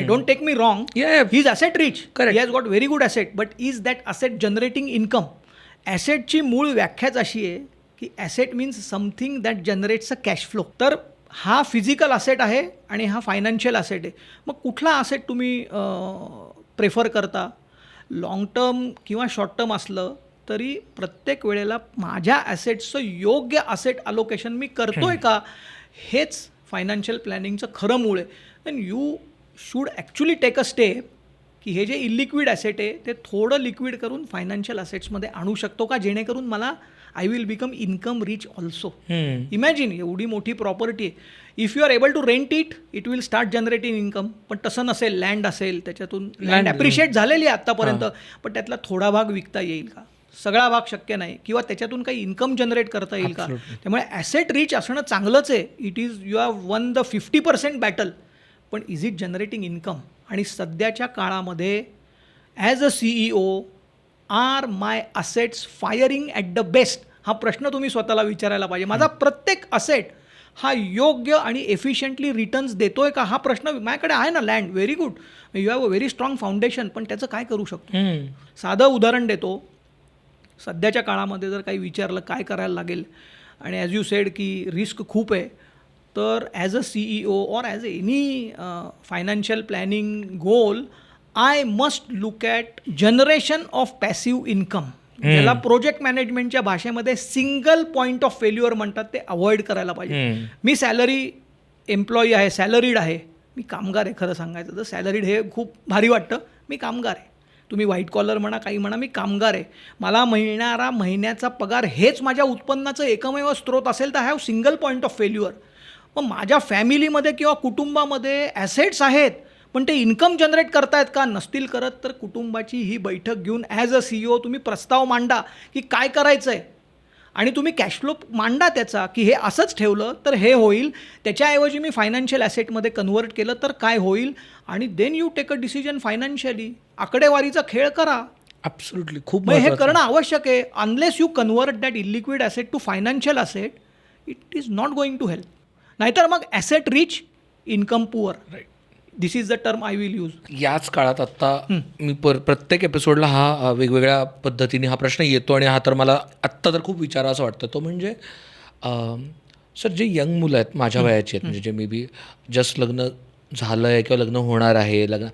Don't take me wrong, he is asset rich, he has got very good asset, but is that asset generating income? ॲसेटची मूळ व्याख्याच अशी आहे की asset means something that generates a cash flow. तर हा फिजिकल असेट आहे आणि हा फायनान्शियल असेट आहे. मग कुठला असेट तुम्ही प्रेफर करता? लाँग टर्म किंवा शॉर्ट टर्म असलं तरी प्रत्येक वेळेला माझ्या ॲसेट्सचं योग्य असेट अलोकेशन मी करतोय का, हेच फायनान्शियल प्लॅनिंगचं खरं मूळ आहे. Then you should actually take a step की हे जे इलिक्विड ॲसेट आहे ते थोडं लिक्विड करून फायनान्शियल असेट्समध्ये आणू शकतो का, जेणेकरून मला I will become income rich also. Imagine एवढी मोठी प्रॉपर्टी आहे, if you are able to rent it will start generating income. पण तसं नसेल, लँड असेल, त्याच्यातून लँड ॲप्रिशिएट झालेली आहे आत्तापर्यंत, पण त्यातला थोडा भाग विकता येईल का, सगळा भाग शक्य नाही, किंवा त्याच्यातून काही इन्कम जनरेट करता येईल का. त्यामुळे ॲसेट रिच असणं चांगलंच आहे. It is, you have won the 50% battle, पण इज इट जनरेटिंग इन्कम? आणि सध्याच्या काळामध्ये as a CEO, are my assets firing at the best? हा प्रश्न तुम्ही स्वतःला विचारायला पाहिजे. माझा प्रत्येक असेट हा योग्य आणि एफिशियंटली रिटर्न्स देतोय का, हा प्रश्न. माझ्याकडे आहे ना land, very good, you have a very strong foundation, पण त्याचं काय करू शकतो? साधं उदाहरण देतो. सध्याच्या काळामध्ये जर काही विचारलं काय करायला लागेल, आणि ॲज यू सेड की रिस्क खूप आहे, तर as a CEO or as any financial planning goal, I must look at generation of passive income, ज्याला प्रोजेक्ट मॅनेजमेंटच्या भाषेमध्ये सिंगल पॉईंट ऑफ फेल्युअर म्हणतात, ते अवॉइड करायला पाहिजे. मी सॅलरी एम्प्लॉई आहे, सॅलरीड आहे. मी कामगार आहे. खरं सांगायचं तर सॅलरीड हे खूप भारी वाटतं. मी कामगार आहे. तुम्ही व्हाईट कॉलर म्हणा, काही म्हणा, मी कामगार आहे. मला मिळणारा महिन्याचा पगार हेच माझ्या उत्पन्नाचं एकमेव स्रोत असेल तर I have single point of failure. मग माझ्या फॅमिलीमध्ये किंवा कुटुंबामध्ये ॲसेट्स आहेत, पण ते इन्कम जनरेट करतायत का? नसतील करत तर कुटुंबाची ही बैठक घेऊन ॲज अ CEO तुम्ही प्रस्ताव मांडा की काय करायचं आहे, आणि तुम्ही कॅश फ्लो मांडा त्याचा की हे असंच ठेवलं तर हे होईल, त्याच्याऐवजी मी फायनान्शियल ॲसेटमध्ये कन्व्हर्ट केलं तर काय होईल, आणि then you take a decision financially. आकडेवारीचा खेळ करा. ॲब्सोल्युटली खूप मग हे महत्त्वाचं. करणं आवश्यक आहे. Unless you convert that illiquid asset to financial asset, it is not going to help. नाहीतर मग asset rich, income poor. Right. This is the term I will use. याच काळात आत्ता मी प्रत्येक एपिसोडला हा वेगवेगळ्या पद्धतीने हा प्रश्न येतो, आणि हा तर मला आत्ता तर खूप विचारा असं वाटतं. तो म्हणजे सर, जे यंग मुलं आहेत माझ्या वयाची आहेत, म्हणजे जे मे बी जस्ट लग्न झालं आहे किंवा लग्न होणार आहे, लग्न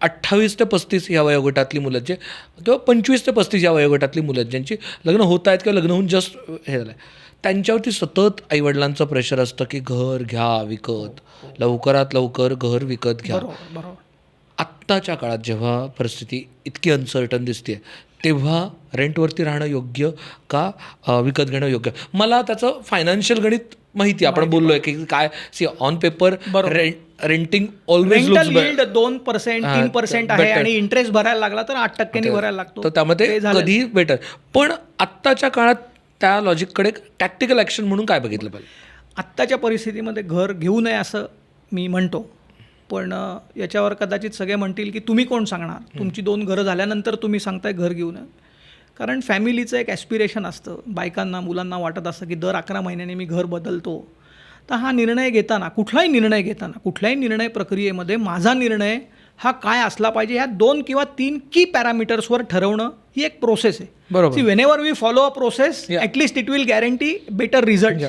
28 ते 35 या वयोगटातली मुलं आहेत, जे किंवा 25 ते 35 या वयोगटातली मुलं आहेत ज्यांची लग्न होत आहेत किंवा लग्न होऊन जस्ट हे झालं आहे, त्यांच्यावरती सतत आईवडिलांचं प्रेशर असतं की घर घ्या विकत, लवकरात लवकर घर विकत घ्या. बरोबर. आत्ताच्या काळात जेव्हा परिस्थिती इतकी अनसर्टन दिसते, तेव्हा रेंटवरती राहणं योग्य का विकत घेणं योग्य? मला त्याचं फायनान्शियल गणित माहिती आहे. आपण बोललोय की काय, see on paper renting always rental yield 2%, 3% आहे, आणि इंटरेस्ट भरायला लागला तर 8% भरायला लागतो. तर त्यामध्ये कधी बेटर. पण आत्ताच्या काळात त्या लॉजिककडे टॅक्टिकल ॲक्शन म्हणून काय बघितलं पाहिजे? आत्ताच्या परिस्थितीमध्ये घर घेऊ नये असं मी म्हणतो, पण याच्यावर कदाचित सगळे म्हणतील की तुम्ही कोण सांगणार, तुमची 2 घरं झाल्यानंतर तुम्ही सांगताय घर घेऊ नये. कारण फॅमिलीचं एक ॲस्पिरेशन असतं, बायकांना मुलांना वाटत असतं की दर 11 महिन्याने मी घर बदलतो. तर हा निर्णय घेताना, कुठलाही निर्णय प्रक्रियेमध्ये माझा निर्णय हा काय असला पाहिजे, ह्या 2 किंवा 3 की पॅरामीटर्सवर ठरवणं ही एक प्रोसेस आहे. बरोबर. Whenever we follow a process, at least it will guarantee better result.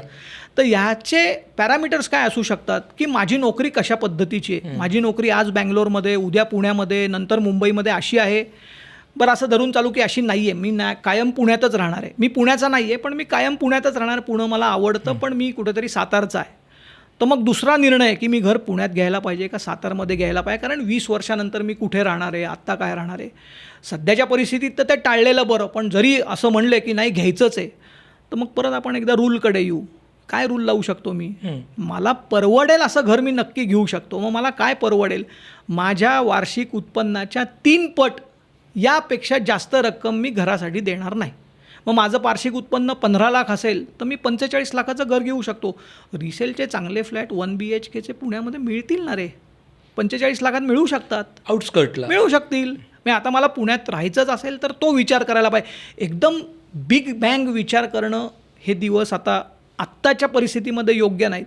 तर याचे पॅरामीटर्स काय असू शकतात की माझी नोकरी कशा पद्धतीची आहे. माझी नोकरी आज बँगलोरमध्ये, उद्या पुण्यामध्ये, नंतर मुंबईमध्ये अशी आहे. बरं, असं धरून चालू की अशी नाही आहे, मी कायम पुण्यातच राहणार आहे. मी पुण्याचा नाही आहे, पण मी कायम पुण्यातच राहणार. पुणं मला आवडतं, पण मी कुठेतरी सातारचा आहे. तर मग दुसरा निर्णय आहे की मी घर पुण्यात घ्यायला पाहिजे का सातारमध्ये घ्यायला पाहिजे, कारण 20 वर्षानंतर मी कुठे राहणार आहे, आत्ता काय राहणार आहे. सध्याच्या परिस्थितीत तर ते टाळलेलं बरं, पण जरी असं म्हणले की नाही घ्यायचंच आहे, तर मग परत आपण एकदा रूलकडे येऊ. काय रूल लावू शकतो मी? मला परवडेल असं घर मी नक्की घेऊ शकतो. मग मला काय परवडेल? माझ्या वार्षिक उत्पन्नाच्या 3 पट यापेक्षा जास्त रक्कम मी घरासाठी देणार नाही. मग माझं वार्षिक उत्पन्न 15 लाख असेल तर मी 45 लाखाचं घर घेऊ शकतो. रिसेलचे चांगले फ्लॅट 1 BHKचे पुण्यामध्ये मिळतील ना रे, 45 लाखात मिळू शकतात. आउटस्कर्टला मिळू शकतील. मी आता मला पुण्यात राहायचंच असेल तर तो विचार करायला पाहिजे. एकदम बिग बँग विचार करणं हे दिवस आत्ताच्या परिस्थितीमध्ये योग्य नाहीत.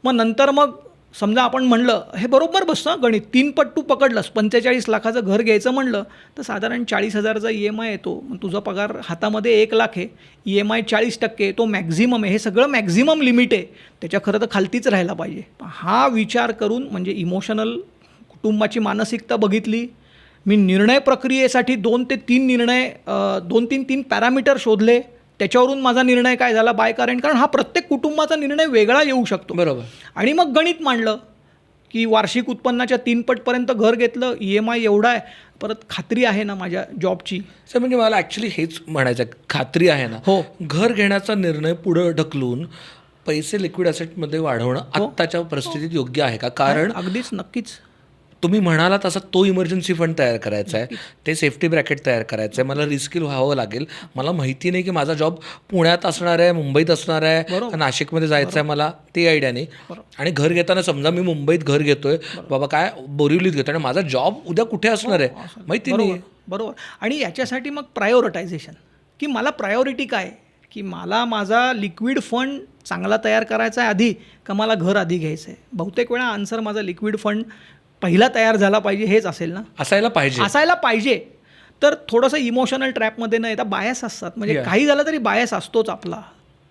मग नंतर मग समजा आपण म्हणलं, हे बरोबर बसतं गणित, 3 पट तू पकडलंस, 45 लाखाचं घर घ्यायचं म्हणलं तर साधारण 40,000चा EMI येतो. मग तुझा पगार हातामध्ये 1 लाख आहे, EMI 40%, तो मॅक्झिमम आहे. हे सगळं मॅक्झिमम लिमिट आहे, त्याच्या खरं तर खालतीच राहायला पाहिजे. हा विचार करून, म्हणजे इमोशनल कुटुंबाची मानसिकता बघितली, मी निर्णय प्रक्रियेसाठी 2 ते 3 पॅरामीटर शोधले. त्याच्यावरून माझा निर्णय काय झाला, बाय कारण हा प्रत्येक कुटुंबाचा निर्णय वेगळा येऊ शकतो. बरोबर. आणि मग गणित मांडलं की वार्षिक उत्पन्नाच्या 3 पटपर्यंत घर घेतलं, EMI एवढा आहे, परत खात्री आहे ना माझ्या जॉबची. सर, म्हणजे मला ॲक्च्युली हेच म्हणायचं आहे, खात्री आहे ना. हो. घर घेण्याचा निर्णय पुढं ढकलून पैसे लिक्विड ॲसेटमध्ये वाढवणं आत्ताच्या परिस्थितीत योग्य आहे का? कारण अगदीच नक्कीच तुम्ही म्हणाला तसा तो इमर्जन्सी फंड तयार करायचा आहे, ते सेफ्टी ब्रॅकेट तयार करायचं आहे, मला रिस्किल व्हावं लागेल, मला माहिती नाही की माझा जॉब पुण्यात असणार आहे, मुंबईत असणार आहे, का नाशिकमध्ये जायचं आहे, मला ते आयडिया नाही. आणि घर घेताना समजा मी मुंबईत घर घेतोय, बाबा काय बोरिवलीत घेतोय, आणि माझा जॉब उद्या कुठे असणार आहे माहिती नाही. बरोबर. आणि याच्यासाठी मग प्रायोरिटायझेशन, की मला प्रायोरिटी काय, की मला माझा लिक्विड फंड चांगला तयार करायचा आहे आधी, का मला घर आधी घ्यायचं आहे. बहुतेक वेळा आन्सर माझा लिक्विड फंड पहिला तयार झाला पाहिजे हेच असेल ना, असायला पाहिजे. तर थोडंसं इमोशनल ट्रॅपमध्ये न येता बायस असतात, म्हणजे काही झालं तरी बायस असतोच आपला.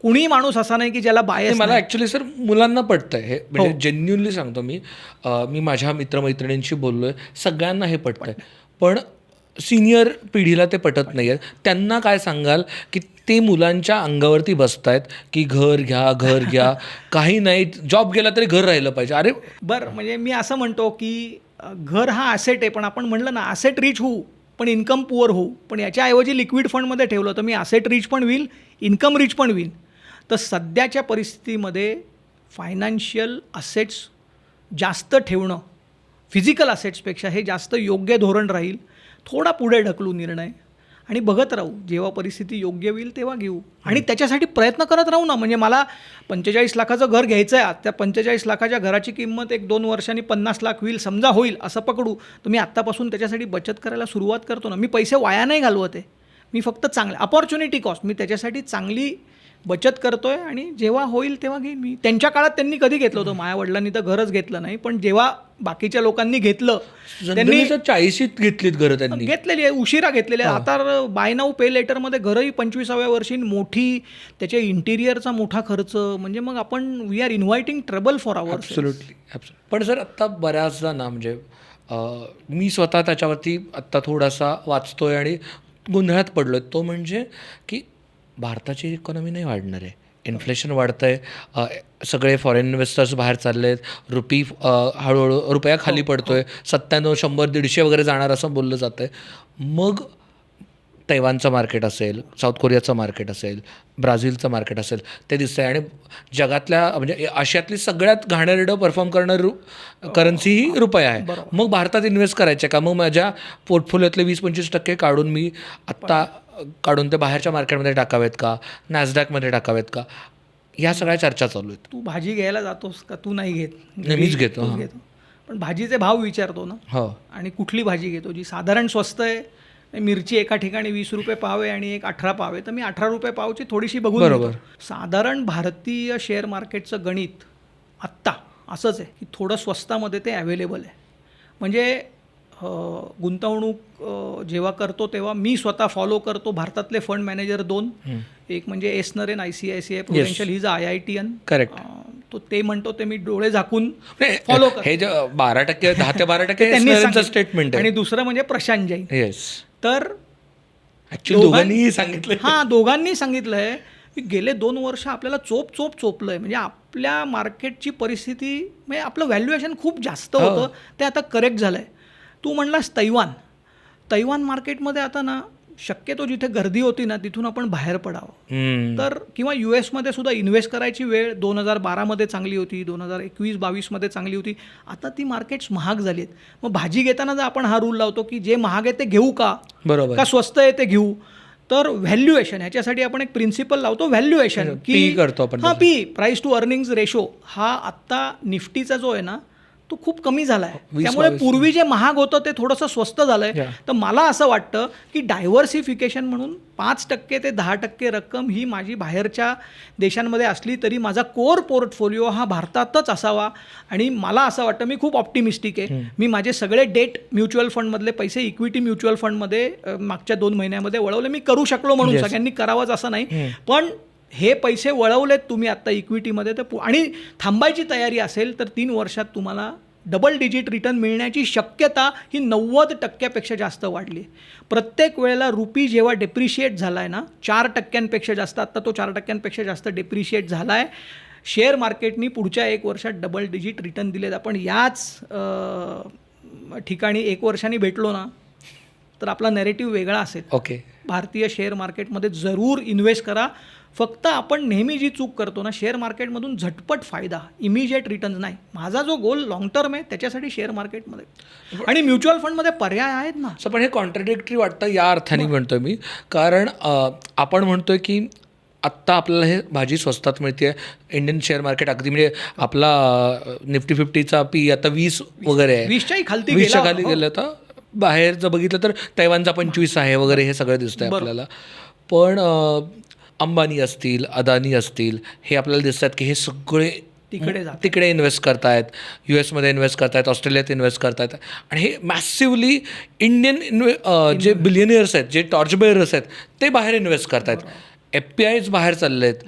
कुणी माणूस असा नाही की ज्याला बायस. मला ॲक्च्युली सर मुलांना पटतंय हे, म्हणजे जेन्युनली सांगतो मी माझ्या मित्रमैत्रिणींशी बोललोय, सगळ्यांना हे पटतंय. पण सिनियर पिढीला ते पटत नाही आहे, त्यांना काय सांगाल की ते मुलांच्या अंगावरती बसतायत की घर घ्या काही नाही, जॉब गेला तरी घर राहिलं पाहिजे. अरे बरं, म्हणजे मी असं म्हणतो की घर हा ॲसेट आहे, पण आपण म्हणलं ना ॲसेट रिच होऊ पण इन्कम पुअर होऊ, पण याच्याऐवजी लिक्विड फंडमध्ये ठेवलं तर मी ॲसेट रिच पण होईल, इन्कम रिच पण होईल. तर सध्याच्या परिस्थितीमध्ये फायनान्शियल असेट्स जास्त ठेवणं फिजिकल असेट्सपेक्षा हे जास्त योग्य धोरण राहील. थोडा पुढे ढकलू निर्णय आणि बघत राहू, जेव्हा परिस्थिती योग्य होईल तेव्हा घेऊ आणि त्याच्यासाठी प्रयत्न करत राहू ना. म्हणजे मला 45 लाखाचं घर घ्यायचं आहे, त्या 45 लाखाच्या घराची किंमत 1-2 वर्षांनी 50 लाख होईल, समजा होईल असं पकडू, तर मी आत्तापासून त्याच्यासाठी बचत करायला सुरुवात करतो ना. मी पैसे वाया नाही घालवत आहे, मी फक्त चांगले अपॉर्च्युनिटी कॉस्ट, मी त्याच्यासाठी चांगली बचत करतोय आणि जेव्हा होईल तेव्हा घेईन मी. त्यांच्या काळात त्यांनी कधी घेतलं होतं, माझ्या वडिलांनी तर घरच घेतलं नाही, पण जेव्हा बाकीच्या लोकांनी घेतलं त्यांनी 40शीत घेतलीत घरं, त्यांनी घेतलेली आहे, उशिरा घेतलेली आहे. आता बाय नाऊ पे लेटरमध्ये घरही 25व्या वर्षी मोठी, त्याच्या इंटिरियरचा मोठा खर्च, म्हणजे मग आपण we are inviting trouble for our. Absolutely. पण सर आत्ता बऱ्याचदा ना, म्हणजे मी स्वतः त्याच्यावरती आत्ता थोडासा वाचतोय आणि गोंधळात पडलोय. तो म्हणजे की भारताची इकॉनॉमी नाही वाढणार आहे, इन्फ्लेशन वाढतं आहे, सगळे फॉरेन इन्व्हेस्टर्स बाहेर चालले आहेत, रुपी हळूहळू रुपया खाली पडतोय, 97, 100, 150 वगैरे जाणार असं बोललं जातं आहे. मग तैवानचं मार्केट असेल, साऊथ कोरियाचं मार्केट असेल, ब्राझीलचं मार्केट असेल, ते दिसतं आहे. आणि जगातल्या म्हणजे आशियातली सगळ्यात घाणेरडं परफॉर्म करणारी करन्सी ही रुपया आहे. मग भारतात इन्व्हेस्ट करायचे का? मग माझ्या पोर्टफोलिओतले 20-25% काढून मी आत्ता काढून ते बाहेरच्या मार्केटमध्ये टाकावेत का, नॅसडॅकमध्ये टाकावेत का, ह्या सगळ्या चर्चा चालू आहेत. तू भाजी घ्यायला जातोस का? तू नाही घेत, मीच घेतो. पण भाजीचे भाव विचारतो ना. हो. आणि कुठली भाजी घेतो जी साधारण स्वस्त आहे. मिरची एका ठिकाणी 20 रुपये पाव आहे आणि एक 18 पाव आहे, तर मी 18 रुपये पावची थोडीशी बघून घेतो. साधारण भारतीय शेअर मार्केटचं गणित आत्ता असंच आहे की थोडं स्वस्तामध्ये ते अवेलेबल आहे. म्हणजे गुंतवणूक जेव्हा करतो तेव्हा मी स्वतः फॉलो करतो भारतातले फंड मॅनेजर 2, एक म्हणजे S Naren ICICI Prudential, he is IITian. Correct. तो ते म्हणतो ते मी डोळे झाकून फॉलो करतो. हे जे 12%, 10 ते 12% स्टेटमेंट आहे. आणि दुसरं म्हणजे प्रशांत जैन. येस. तर ॲक्च्युली दोघांनीही सांगितलं. दोघांनी सांगितलं आहे की गेले 2 वर्ष आपल्याला चोपलं आहे. म्हणजे आपल्या मार्केटची परिस्थिती, म्हणजे आपलं व्हॅल्युएशन खूप जास्त होतं, ते आता करेक्ट झालं आहे. तू म्हणलास तैवान मार्केटमध्ये आता ना शक्यतो जिथे गर्दी होती ना तिथून आपण बाहेर पडावं. तर किंवा US मध्ये सुद्धा इन्व्हेस्ट करायची वेळ 2012मध्ये चांगली होती, 2021-22मध्ये चांगली होती. आता ती मार्केट्स महाग झाली आहेत. मग भाजी घेताना जर आपण हा रूल लावतो की जे महाग आहे ते घेऊ का, बरोबर, का स्वस्त आहे ते घेऊ, तर व्हॅल्युएशन ह्याच्यासाठी आपण एक प्रिन्सिपल लावतो, व्हॅल्युएशन की करतो आपण. P, price to earnings ratio, हा आत्ता निफ्टीचा जो आहे ना तो खूप कमी झाला आहे. त्यामुळे पूर्वी जे महाग होतं ते थोडंसं स्वस्त झालं आहे. तर मला असं वाटतं की डायव्हर्सिफिकेशन म्हणून 5% ते 10% रक्कम ही माझी बाहेरच्या देशांमध्ये असली तरी माझा कोर पोर्टफोलिओ हा भारतातच असावा. आणि मला असं वाटतं, मी खूप ऑप्टिमिस्टिक आहे, मी माझे सगळे डेट म्युच्युअल फंडमधले पैसे इक्विटी म्युच्युअल फंडमध्ये मागच्या 2 महिन्यामध्ये वळवले. मी करू शकलो म्हणून सगळ्यांनी करावंच असं नाही, पण हे पैसे वळवलेत तुम्ही आत्ता इक्विटीमध्ये, तर आणि थांबायची तयारी असेल तर 3 वर्षात तुम्हाला डबल डिजिट रिटर्न मिळण्याची शक्यता ही 90% जास्त वाढली. प्रत्येक वेळेला रुपी जेव्हा डेप्रिशिएट झाला आहे ना 4% जास्त, आत्ता तो 4% जास्त डेप्रिशिएट झाला आहे. शेअर मार्केटनी पुढच्या 1 वर्षात डबल डिजिट रिटर्न दिलेत. आपण याच ठिकाणी 1 वर्षांनी भेटलो ना तर आपला नॅरेटिव्ह वेगळा असेल. ओके. भारतीय शेअर मार्केटमध्ये जरूर इन्व्हेस्ट करा. फक्त आपण नेहमी जी चूक करतो ना, शेअर मार्केटमधून झटपट फायदा, इमिजिएट रिटर्न्स नाही. माझा जो गोल लॉंग टर्म आहे त्याच्यासाठी शेअर मार्केटमध्ये आणि म्युच्युअल फंडमध्ये पर्याय आहेत ना. पण हे कॉन्ट्रडिक्टरी वाटतं या अर्थाने म्हणतोय मी, कारण आपण म्हणतोय की आत्ता आपल्याला हे भाजी स्वस्तात मिळते. इंडियन शेअर मार्केट अगदी म्हणजे आपला निफ्टी 50चा पी आता 20 वगैरे आहे, 20च्या खाली गेलं. तर बाहेर जर बघितलं तर तैवानचा 25 आहे वगैरे, हे सगळं दिसतंय आपल्याला. पण अंबानी असतील, अदानी असतील, हे आपल्याला दिसतात की हे सगळे तिकडे इन्व्हेस्ट करतायत, US मध्ये इन्व्हेस्ट करतायत, ऑस्ट्रेलियात इन्व्हेस्ट करतायत. आणि हे मॅसिवली इंडियन जे बिलियनियर्स आहेत, जे टॉर्च बेअरर्स आहेत, ते बाहेर इन्व्हेस्ट करतायत. FPIs बाहेर चालले आहेत.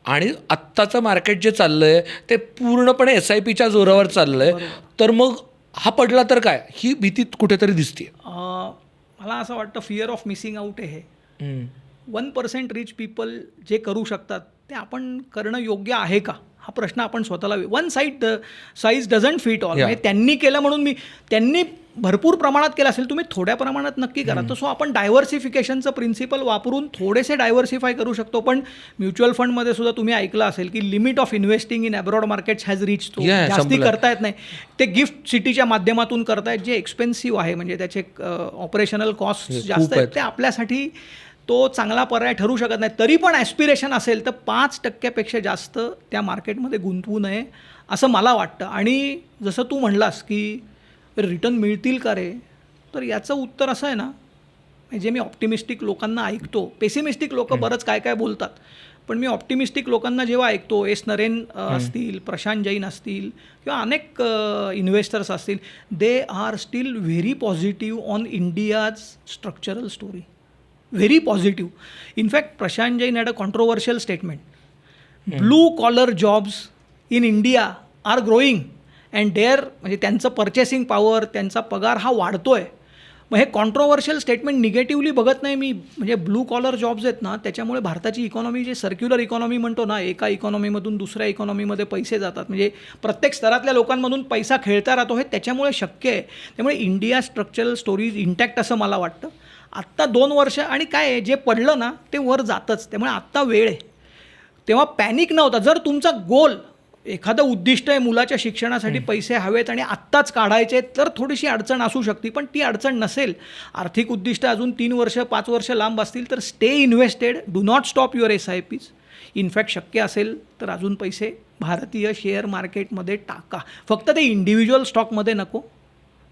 आणि आत्ताचं मार्केट जे चाललं आहे ते पूर्णपणे SIPच्या जोरावर चाललं आहे. तर मग हा पडला तर काय, ही भीती कुठेतरी दिसते. मला असं वाटतं फिअर ऑफ मिसिंग आउट आहे हे. हम्म. 1% रिच पीपल जे करू शकतात ते आपण करणं योग्य आहे का हा प्रश्न आपण स्वतःला one size doesn't fit all. म्हणजे त्यांनी केलं म्हणून त्यांनी भरपूर प्रमाणात केलं असेल, तुम्ही थोड्या प्रमाणात नक्की करा. तर सो आपण डायव्हर्सिफिकेशनचं प्रिन्सिपल वापरून थोडेसे डायव्हर्सिफाय करू शकतो. पण म्युच्युअल फंडमध्ये सुद्धा तुम्ही ऐकलं असेल की limit of investing in abroad markets has rich. तो जास्ती करता येत नाही. ते गिफ्ट सिटीच्या माध्यमातून करतायत जे एक्सपेन्सिव्ह आहे, म्हणजे त्याचे ऑपरेशनल कॉस्ट जास्त आहेत. ते आपल्यासाठी तो चांगला पर्याय ठरू शकत नाही. तरी पण ॲस्पिरेशन असेल तर 5% जास्त त्या मार्केटमध्ये गुंतवू नये असं मला वाटतं. आणि जसं तू म्हणलास की रिटर्न मिळतील का रे, तर याचं उत्तर असं आहे ना, म्हणजे मी ऑप्टिमिस्टिक लोकांना ऐकतो, पेसिमिस्टिक लोक बरंच काय काय बोलतात, पण मी ऑप्टिमिस्टिक लोकांना जेव्हा ऐकतो, एस नरेन असतील, प्रशांत जैन असतील किंवा अनेक इन्व्हेस्टर्स असतील, they are still very positive on India's structural story. Very positive. In fact Prashant Jain had a controversial statement. Blue collar jobs in India are growing and there, म्हणजे त्यांचं पर्चेसिंग पॉवर, त्यांचा पगार हा वाढतोय. मग हे कॉन्ट्रोवर्शियल स्टेटमेंट निगेटिव्हली बघत नाही मी. म्हणजे ब्लू कॉलर जॉब्स आहेत ना, त्याच्यामुळे भारताची इकॉनॉमी, जे सर्क्युलर इकॉनॉमी म्हणतो ना, एका इकॉनॉमीमधून दुसऱ्या इकॉनॉमीमध्ये पैसे जातात, म्हणजे प्रत्येक स्तरातल्या लोकांमधून पैसा खेळता राहतो, हे त्याच्यामुळे शक्य आहे. त्यामुळे इंडिया स्ट्रक्चरल स्टोरीज इंटॅक्ट असं मला वाटतं. आत्ता 2 वर्ष आणि काय आहे, जे पडलं ना ते वर जातंच. त्यामुळे आत्ता वेळ आहे. तेव्हा पॅनिक नव्हता. जर तुमचा गोल, एखादं उद्दिष्ट आहे, मुलाच्या शिक्षणासाठी पैसे हवेत आणि आत्ताच काढायचे, तर थोडीशी अडचण असू शकते. पण ती अडचण नसेल, आर्थिक उद्दिष्ट अजून 3 वर्ष 5 वर्ष लांब असतील, तर stay invested, do not stop your SIPs. In fact शक्य असेल तर अजून पैसे भारतीय शेअर मार्केटमध्ये टाका. फक्त ते इंडिव्हिज्युअल स्टॉकमध्ये नको.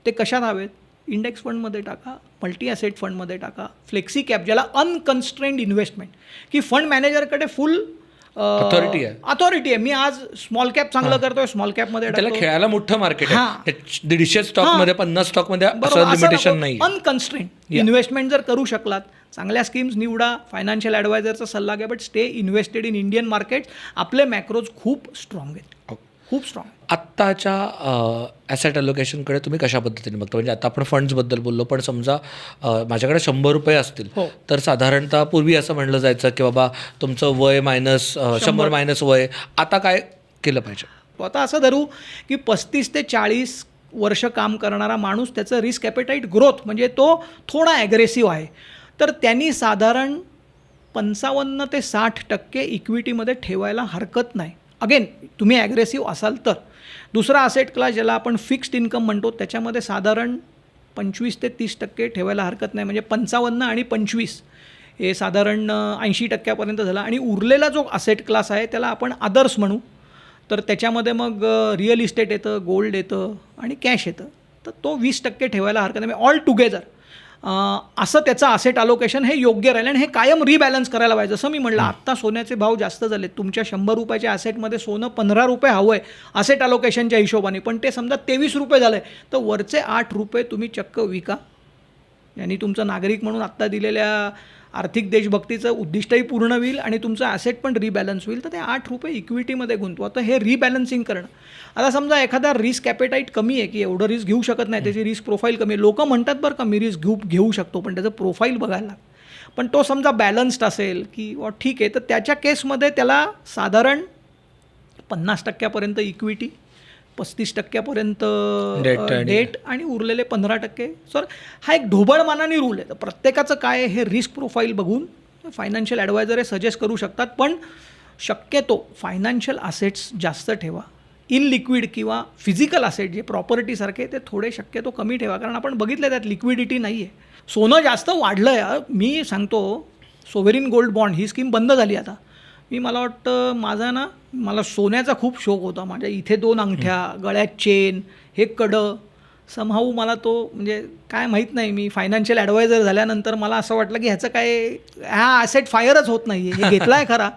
ते कशात हवेत? इंडेक्स फंडमध्ये टाका, मल्टी ॲसेट फंडमध्ये टाका, फ्लेक्सी कॅप, ज्याला अनकन्स्ट्रेंड इन्व्हेस्टमेंट, की फंड मॅनेजरकडे फुल अथॉरिटी आहे. मी आज स्मॉल कॅप चांगलं करतोय, स्मॉल कॅपमध्ये त्याला खेळायला मोठं मार्केट आहे. 150 स्टॉकमध्ये 50 स्टॉकमध्ये असं लिमिटेशन नाही. अनकन्स्ट्रेंड इन्व्हेस्टमेंट जर करू शकलात, चांगल्या स्कीम्स निवडा, फायनान्शियल ॲडवायझरचा सल्ला घ्या, but stay invested in Indian market. आपले मॅक्रोज खूप स्ट्रॉंग आहेत, खूप स्ट्रॉंग. आत्ताच्या ॲसेट अलोकेशनकडे तुम्ही कशा पद्धतीने बघता? म्हणजे आता आपण फंड्सबद्दल बोललो, पण समजा माझ्याकडे 100 रुपये असतील, तर साधारणतः पूर्वी असं म्हणलं जायचं की बाबा तुमचं वय मायनस 100 मायनस वय. आता काय केलं पाहिजे? आता असं धरू की 35 ते 40 वर्ष काम करणारा माणूस, त्याचं रिस्क ॲपेटाईट ग्रोथ म्हणजे तो थोडा ॲग्रेसिव्ह आहे, तर त्यांनी साधारण 55 ते 60% इक्विटीमध्ये ठेवायला हरकत नाही. अगेन तुम्ही ॲग्रेसिव्ह असाल तर. दुसरा असेट क्लास ज्याला आपण फिक्स्ड इन्कम म्हणतो, त्याच्यामध्ये साधारण 25 ते 30% ठेवायला हरकत नाही. म्हणजे 55 आणि 25 हे साधारण 80% झालं. आणि उरलेला जो असेट क्लास आहे त्याला आपण अदर्स म्हणू. तर त्याच्यामध्ये मग रिअल इस्टेट येतं, गोल्ड येतं आणि कॅश येतं. तर तो 20% ठेवायला हरकत नाही. ऑल टुगेदर असं त्याचं असेट अलोकेशन हे योग्य राहिलं. आणि हे कायम रिबॅलन्स करायला पाहिजे. जसं मी म्हटलं, आत्ता सोन्याचे भाव जास्त झाले. तुमच्या 100 रुपयाच्या ॲसेटमध्ये सोनं 15 रुपये हवं आहे असेट अलोकेशनच्या हिशोबाने, पण ते समजा 23 रुपये झालं आहे, तर वरचे 8 रुपये तुम्ही चक्क विका. यांनी तुमचं नागरिक म्हणून आत्ता दिलेल्या आर्थिक देशभक्तीचं उद्दिष्टही पूर्ण होईल आणि तुमचं ॲसेट पण रिबॅलन्स होईल. तर ते 8 रुपये इक्विटीमध्ये गुंतवा. तर हे रिबॅलन्सिंग करणं. आता समजा एखादा रिस्क ॲपेटाईट कमी आहे, की एवढं रिस्क घेऊ शकत नाही, त्याची रिस्क प्रोफाईल कमी आहे. लोक म्हणतात बरं का मी रिस्क घेऊ शकतो, पण त्याचं प्रोफाईल बघायला लागतं. पण तो समजा बॅलन्स्ड असेल की ठीक आहे, तर त्याच्या केसमध्ये त्याला साधारण 50% इक्विटी, 35% डेट आणि उरलेले 15%. सर हा एक ढोबळमानाने रूल आहे. तर प्रत्येकाचं काय हे रिस्क प्रोफाईल बघून फायनान्शियल ॲडवायझर हे सजेस्ट करू शकतात. पण शक्यतो फायनान्शियल असेट्स जास्त ठेवा. इनलिक्विड किंवा फिजिकल असेट जे प्रॉपर्टीसारखे ते थोडे शक्यतो कमी ठेवा, कारण आपण बघितलं त्यात लिक्विडिटी नाही आहे. सोनं जास्त वाढलं आहे. मी सांगतो, सोव्हरिन गोल्ड बॉन्ड ही स्कीम बंद झाली आता. मला वाटतं मला सोन्याचा खूप शौक होता. माझ्या इथे 2 अंगठ्या, गळ्यात चेन, हे कडं, समहाऊ मला तो म्हणजे काय माहीत नाही, मी फायनान्शियल ॲडवायझर झाल्यानंतर मला असं वाटलं की ह्याचं काय, हा ॲसेट फायरच होत नाही आहे. हे घेतला आहे खरा.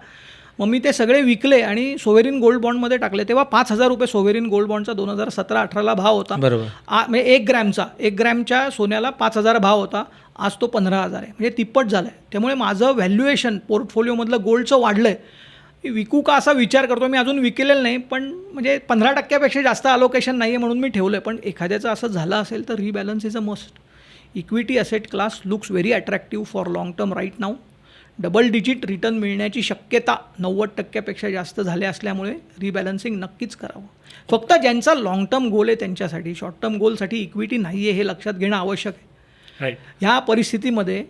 मग मी ते सगळे विकले आणि सोव्हरिन गोल्ड बॉन्डमध्ये टाकले. तेव्हा 5,000 रुपये सोव्हरिन गोल्ड बॉन्डचा 2017-18ला भाव होता. बरोबर. म्हणजे 1 ग्रॅमच्या सोन्याला 5,000 भाव होता. आज तो 15,000 आहे. म्हणजे तिप्पट झालं आहे. त्यामुळे माझं व्हॅल्युएशन पोर्टफोलिओमधलं गोल्डचं वाढलं आहे. विकू का असा विचार करतो. मी अजून विकलेलं नाही, पण म्हणजे 15%पेक्षा जास्त अलोकेशन नाही आहे म्हणून मी ठेवलं आहे. पण एखाद्याचं असं झालं असेल तर rebalance is a must. Equity asset class looks very attractive for long term right now. Double digit return मिळण्याची शक्यता 90% जास्त झाल्या असल्यामुळे रिबॅलन्सिंग नक्कीच करावं. फक्त ज्यांचा लाँग टर्म गोल आहे त्यांच्यासाठी, शॉर्ट टर्म गोलसाठी इक्विटी नाही आहे हे लक्षात घेणं आवश्यक आहे. राईट. ह्या परिस्थितीमध्ये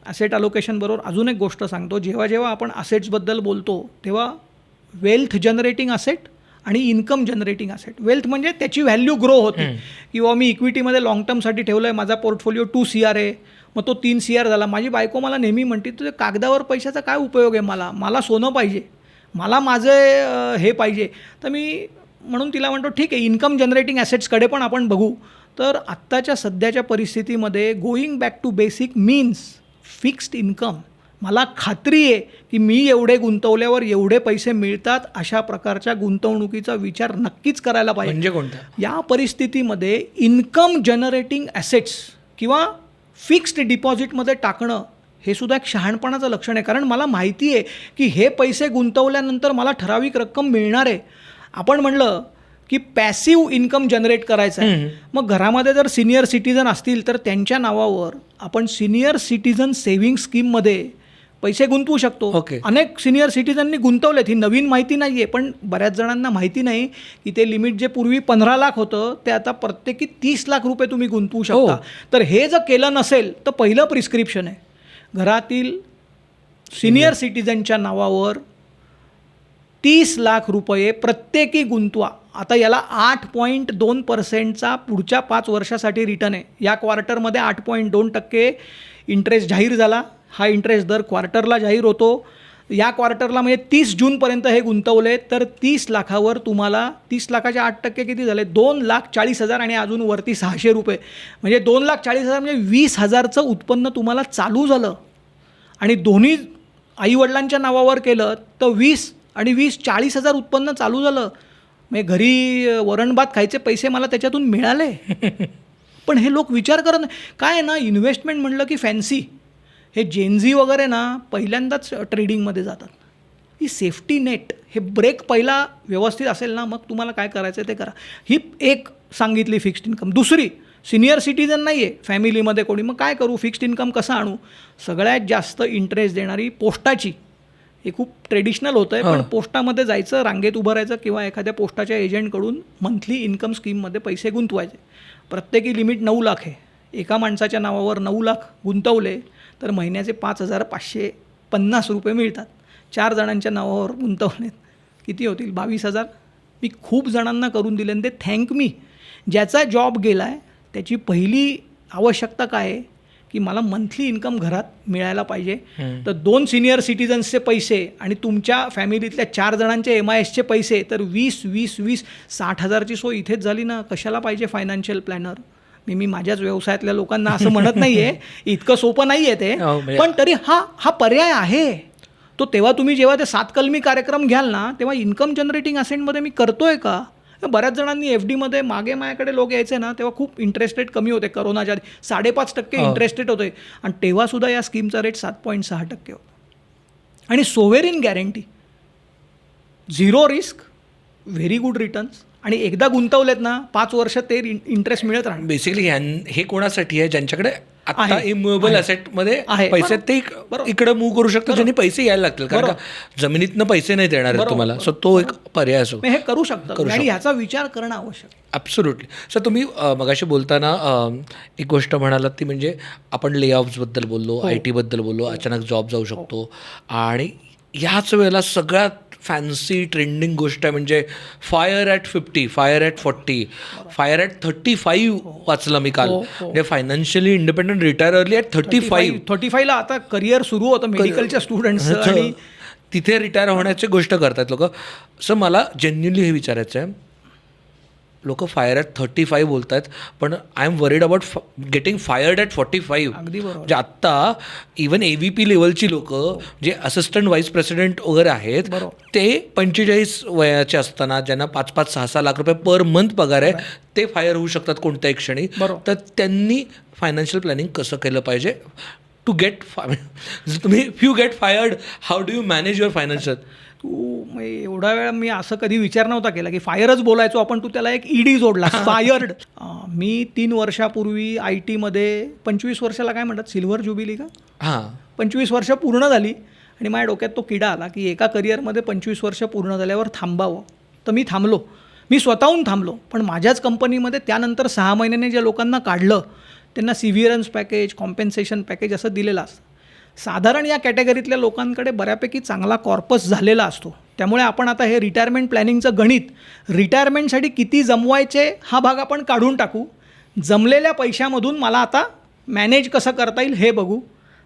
ॲसेट अलोकेशनबरोबर अजून एक गोष्ट सांगतो. जेव्हा आपण असेट्सबद्दल बोलतो तेव्हा वेल्थ जनरेटिंग असेट आणि इन्कम जनरेटिंग असेट. वेल्थ म्हणजे त्याची व्हॅल्यू ग्रो होते, किंवा मी इक्विटीमध्ये लाँग टर्मसाठी ठेवलं आहे, माझा पोर्टफोलिओ 2 CR आहे, मग तो 3 CR झाला. माझी बायको मला नेहमी म्हणते तुझ्या कागदावर पैशाचा काय उपयोग आहे, मला सोनं पाहिजे, मला माझं हे पाहिजे. तर मी म्हणून तिला म्हणतो ठीक आहे, इन्कम जनरेटिंग ॲसेट्सकडे पण आपण बघू. तर आत्ताच्या सध्याच्या परिस्थितीमध्ये going back to basic means fixed income. मला खात्री आहे की मी एवढे गुंतवल्यावर एवढे पैसे मिळतात अशा प्रकारच्या गुंतवणुकीचा विचार नक्कीच करायला पाहिजे. म्हणजे कोणता? या परिस्थितीमध्ये इन्कम जनरेटिंग ॲसेट्स किंवा फिक्स्ड डिपॉझिटमध्ये टाकणं हे सुद्धा एक शहाणपणाचं लक्षण आहे. कारण मला माहिती आहे की हे पैसे गुंतवल्यानंतर मला ठराविक रक्कम मिळणार आहे. आपण म्हणलं की पॅसिव्ह इन्कम जनरेट करायचं आहे. मग घरामध्ये जर सिनियर सिटीजन असतील तर त्यांच्या नावावर आपण सिनियर सिटीजन सेव्हिंग स्कीममध्ये पैसे गुंतवू शकतो. Okay. अनेक सिनियर सिटीजननी गुंतवलेत. ही नवीन माहिती नाही आहे, पण बऱ्याच जणांना माहिती नाही की ते लिमिट जे पूर्वी 15 लाख होतं ते आता प्रत्येकी 30 लाख रुपये तुम्ही गुंतवू शकता. तर हे जर केलं नसेल तर पहिलं प्रिस्क्रिप्शन आहे, घरातील सिनियर सिटीजनच्या नावावर 30 लाख रुपये प्रत्येकी गुंतवा. आता याला 8.2% पुढच्या 5 वर्षासाठी रिटर्न आहे. या क्वार्टरमध्ये 8.2% इंटरेस्ट जाहीर झाला. हा इंटरेस्ट दर क्वार्टरला जाहीर होतो. या क्वार्टरला म्हणजे 30 जूनपर्यंत हे गुंतवले तर 30 लाखावर तुम्हाला 30 लाखाचे 8% किती झाले, 2,40,000 आणि अजून वरती 600 रुपये, म्हणजे 2,40,000 म्हणजे 20,000चं उत्पन्न तुम्हाला चालू झालं. आणि दोन्ही आईवडिलांच्या नावावर केलं तर 20 आणि 20 40,000 उत्पन्न चालू झालं. म्हणजे घरी वरण भात खायचे पैसे मला त्याच्यातून मिळाले. पण हे लोक विचार करत नाही. काय आहे ना, इन्व्हेस्टमेंट म्हणलं की फॅन्सी. हे जेनझी वगैरे ना पहिल्यांदाच ट्रेडिंगमध्ये जातात. ही सेफ्टी नेट, हे ब्रेक पहिला व्यवस्थित असेल ना, मग तुम्हाला काय करायचं ते करा. ही एक सांगितली फिक्स्ड इन्कम. दुसरी, सिनियर सिटीजन नाही आहे फॅमिलीमध्ये कोणी, मग काय करू, फिक्स्ड इन्कम कसं आणू. सगळ्यात जास्त इंटरेस्ट देणारी पोस्टाची. हे खूप ट्रेडिशनल होतं आहे, पण पोस्टामध्ये जायचं, रांगेत उभं राहायचं किंवा एखाद्या पोस्टाच्या एजंटकडून मंथली इन्कम स्कीममध्ये पैसे गुंतवायचे. प्रत्येकी लिमिट 9 लाख आहे. एका माणसाच्या नावावर 9 लाख गुंतवले तर महिन्याचे 5,550 रुपये मिळतात. 4 जणांच्या नावावर गुंतवलेत किती होतील, 22,000. मी खूप जणांना करून दिले आणि ते थँक मी. ज्याचा जॉब गेला आहे त्याची पहिली आवश्यकता काय आहे की मला मंथली इन्कम घरात मिळायला पाहिजे. तर 2 सिनियर सिटीजन्सचे पैसे आणि तुमच्या फॅमिलीतल्या 4 जणांचे MISचे पैसे, तर 20 60,000ची सोय इथेच झाली ना. कशाला पाहिजे फायनान्शियल प्लॅनर. मी माझ्याच व्यवसायातल्या लोकांना असं म्हणत नाही आहे, इतकं सोपं नाही आहे ते, पण तरी हा पर्याय आहे तो. तेव्हा तुम्ही जेव्हा ते 7 कलमी कार्यक्रम घ्याल ना, तेव्हा इन्कम जनरेटिंग असेटमध्ये मी करतोय का. बऱ्याच जणांनी FDमध्ये मागे माझ्याकडे लोक यायचे ना, तेव्हा खूप इंटरेस्ट रेट कमी होते. करोनाच्या आधी 5.5% इंटरेस्ट रेट होते आणि तेव्हासुद्धा या स्कीमचा रेट 7.6% होता. आणि sovereign guarantee, 0 risk, very good returns, आणि एकदा गुंतवलेत ना 5 वर्ष ते इंटरेस्ट मिळत राहणार. बेसिकली हे कोणासाठी आहे, ज्यांच्याकडे आता इमूवेबल ॲसेटमध्ये पैसे ते इकडे मूव्ह करू शकतात, ज्यांनी पैसे यायला लागतील. कारण का जमिनीतनं पैसे नाही देणार आहेत तुम्हाला. सो तो एक पर्याय असो, हे करू शकता आणि ह्याचा विचार करणं आवश्यक. ॲब्सोल्युटली. सर तुम्ही मगाशी बोलताना एक गोष्ट म्हणालात ती म्हणजे आपण लेऑफ्सबद्दल बोललो, IT बद्दल बोललो, अचानक जॉब जाऊ शकतो. आणि ह्याच वेळेला सगळ्यात फॅन्सी ट्रेंडिंग गोष्ट आहे म्हणजे fire at 50, fire at 40, fire at 35 वाचलं मी काल. म्हणजे financially independent retire early at 35ला आता करिअर सुरू होतं मेडिकलच्या स्टुडंट्स आणि तिथे रिटायर होण्याची गोष्ट करतात लोक. सर मला जेन्युनली हे विचारायचं आहे, लोक फायर ॲट 35 बोलत आहेत, पण I am worried about getting fired at 45. अगदी बरोबर. म्हणजे आत्ता इवन AVP लेवलची लोक जे असिस्टंट व्हाईस प्रेसिडेंट वगैरे आहेत, ते 45 वयाचे असताना ज्यांना 5-5, 6-6 लाख रुपये पर मंथ पगार आहे, ते फायर होऊ शकतात कोणत्याही क्षणी. तर त्यांनी फायनान्शियल प्लॅनिंग कसं केलं पाहिजे टू गेट तुम्ही if you get fired, how do you manage your financial. तू मग एवढा वेळ मी असं कधी विचार नव्हता केला की फायरच बोलायचो आपण, तू त्याला एक ईडी जोडला, फायर्ड. मी 3 वर्षापूर्वी आय टीमध्ये 25 वर्षाला काय म्हणतात, सिल्व्हर ज्युबिली का, हां 25 वर्ष पूर्ण झाली आणि माझ्या डोक्यात तो किडा आला की एका करिअरमध्ये 25 वर्ष पूर्ण झाल्यावर थांबावं. तर मी थांबलो, मी स्वतःहून थांबलो. पण माझ्याच कंपनीमध्ये त्यानंतर 6 महिन्याने ज्या लोकांना काढलं त्यांना सिव्हिअरन्स पॅकेज, कॉम्पेन्सेशन पॅकेज असं दिलेलं असतं. साधारण या कॅटेगरीतल्या लोकांकडे बऱ्यापैकी चांगला कॉर्पस झालेला असतो. त्यामुळे आपण आता हे रिटायरमेंट प्लॅनिंगचं गणित, रिटायरमेंटसाठी किती जमवायचे हा भाग आपण काढून टाकू. जमलेल्या पैशामधून मला आता मॅनेज कसं करता येईल हे बघू.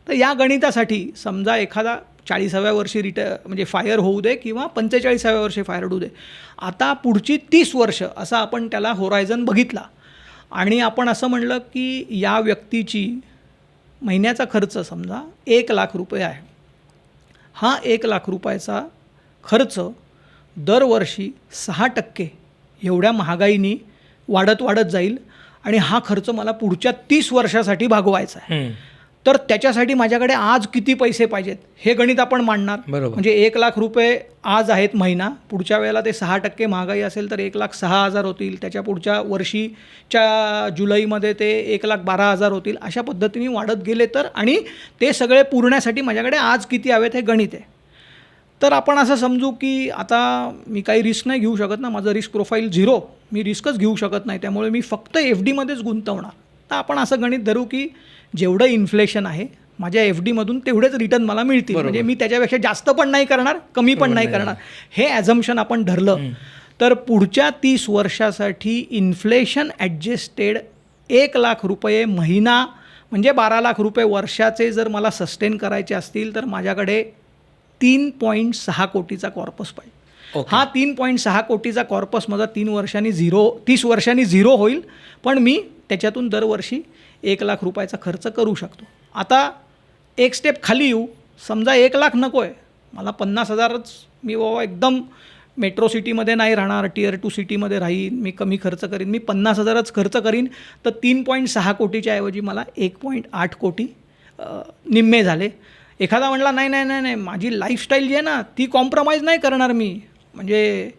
तर या गणितासाठी समजा एखादा 40व्या वर्षी म्हणजे फायर होऊ दे किंवा 45व्या वर्षी फायर होऊ दे, आता पुढची 30 वर्ष असा आपण त्याला होरायझन बघितला आणि आपण असं म्हणलं की या व्यक्तीची महिन्याचा खर्च समजा 1,00,000 रुपये आहे. हा 1,00,000 रुपयाचा खर्च दरवर्षी 6% एवढ्या महागाईनी वाढत जाईल आणि हा खर्च मला पुढच्या 30 वर्षासाठी भागवायचा आहे. तर त्याच्यासाठी माझ्याकडे आज किती पैसे पाहिजेत हे गणित आपण मांडणार. बरोबर. म्हणजे 1,00,000 रुपये आज आहेत महिना, पुढच्या वेळेला ते 6% महागाई असेल तर 1,06,000 होतील, त्याच्या पुढच्या वर्षीच्या जुलैमध्ये ते 1,12,000 होतील. अशा पद्धतीने वाढत गेले तर, आणि ते सगळे पुरण्यासाठी माझ्याकडे आज किती हवेत हे गणित आहे. तर आपण असं समजू की आता मी काही रिस्क नाही घेऊ शकत ना, माझं रिस्क प्रोफाईल 0, मी रिस्कच घेऊ शकत नाही, त्यामुळे मी फक्त FDमध्येच गुंतवणार. तर आपण असं गणित धरू की जेवढं इन्फ्लेशन आहे माझ्या FDमधून तेवढेच रिटर्न मला मिळतील. म्हणजे मी त्याच्यापेक्षा जास्त पण नाही करणार, कमी पण नाही करणार. हे ॲझम्पशन आपण धरलं तर पुढच्या 30 वर्षासाठी इन्फ्लेशन ॲडजस्टेड 1,00,000 रुपये महिना म्हणजे 12,00,000 रुपये वर्षाचे जर मला सस्टेन करायचे असतील तर माझ्याकडे 3.6 कोटीचा कॉर्पस पाहिजे. हा 3.6 कोटीचा कॉर्पस माझा 30 वर्षांनी झिरो होईल, पण मी त्याच्यातून दरवर्षी 1,00,000 रुपयाचा खर्च करू शकतो. आता एक स्टेप खाली येऊ, समजा 1,00,000 नको आहे मला, 50,000च मी बाबा एकदम मेट्रो सिटीमध्ये नाही राहणार, Tier 2 सिटीमध्ये राहीन, मी कमी खर्च करीन, मी 50,000च खर्च करीन. तर 3.6 कोटीच्या ऐवजी मला 1.8 कोटी निम्मे झाले. एखादा म्हटला नाही नाही नाही नाही माझी लाईफस्टाईल जी आहे ना ती कॉम्प्रोमाइज नाही करणार मी, म्हणजे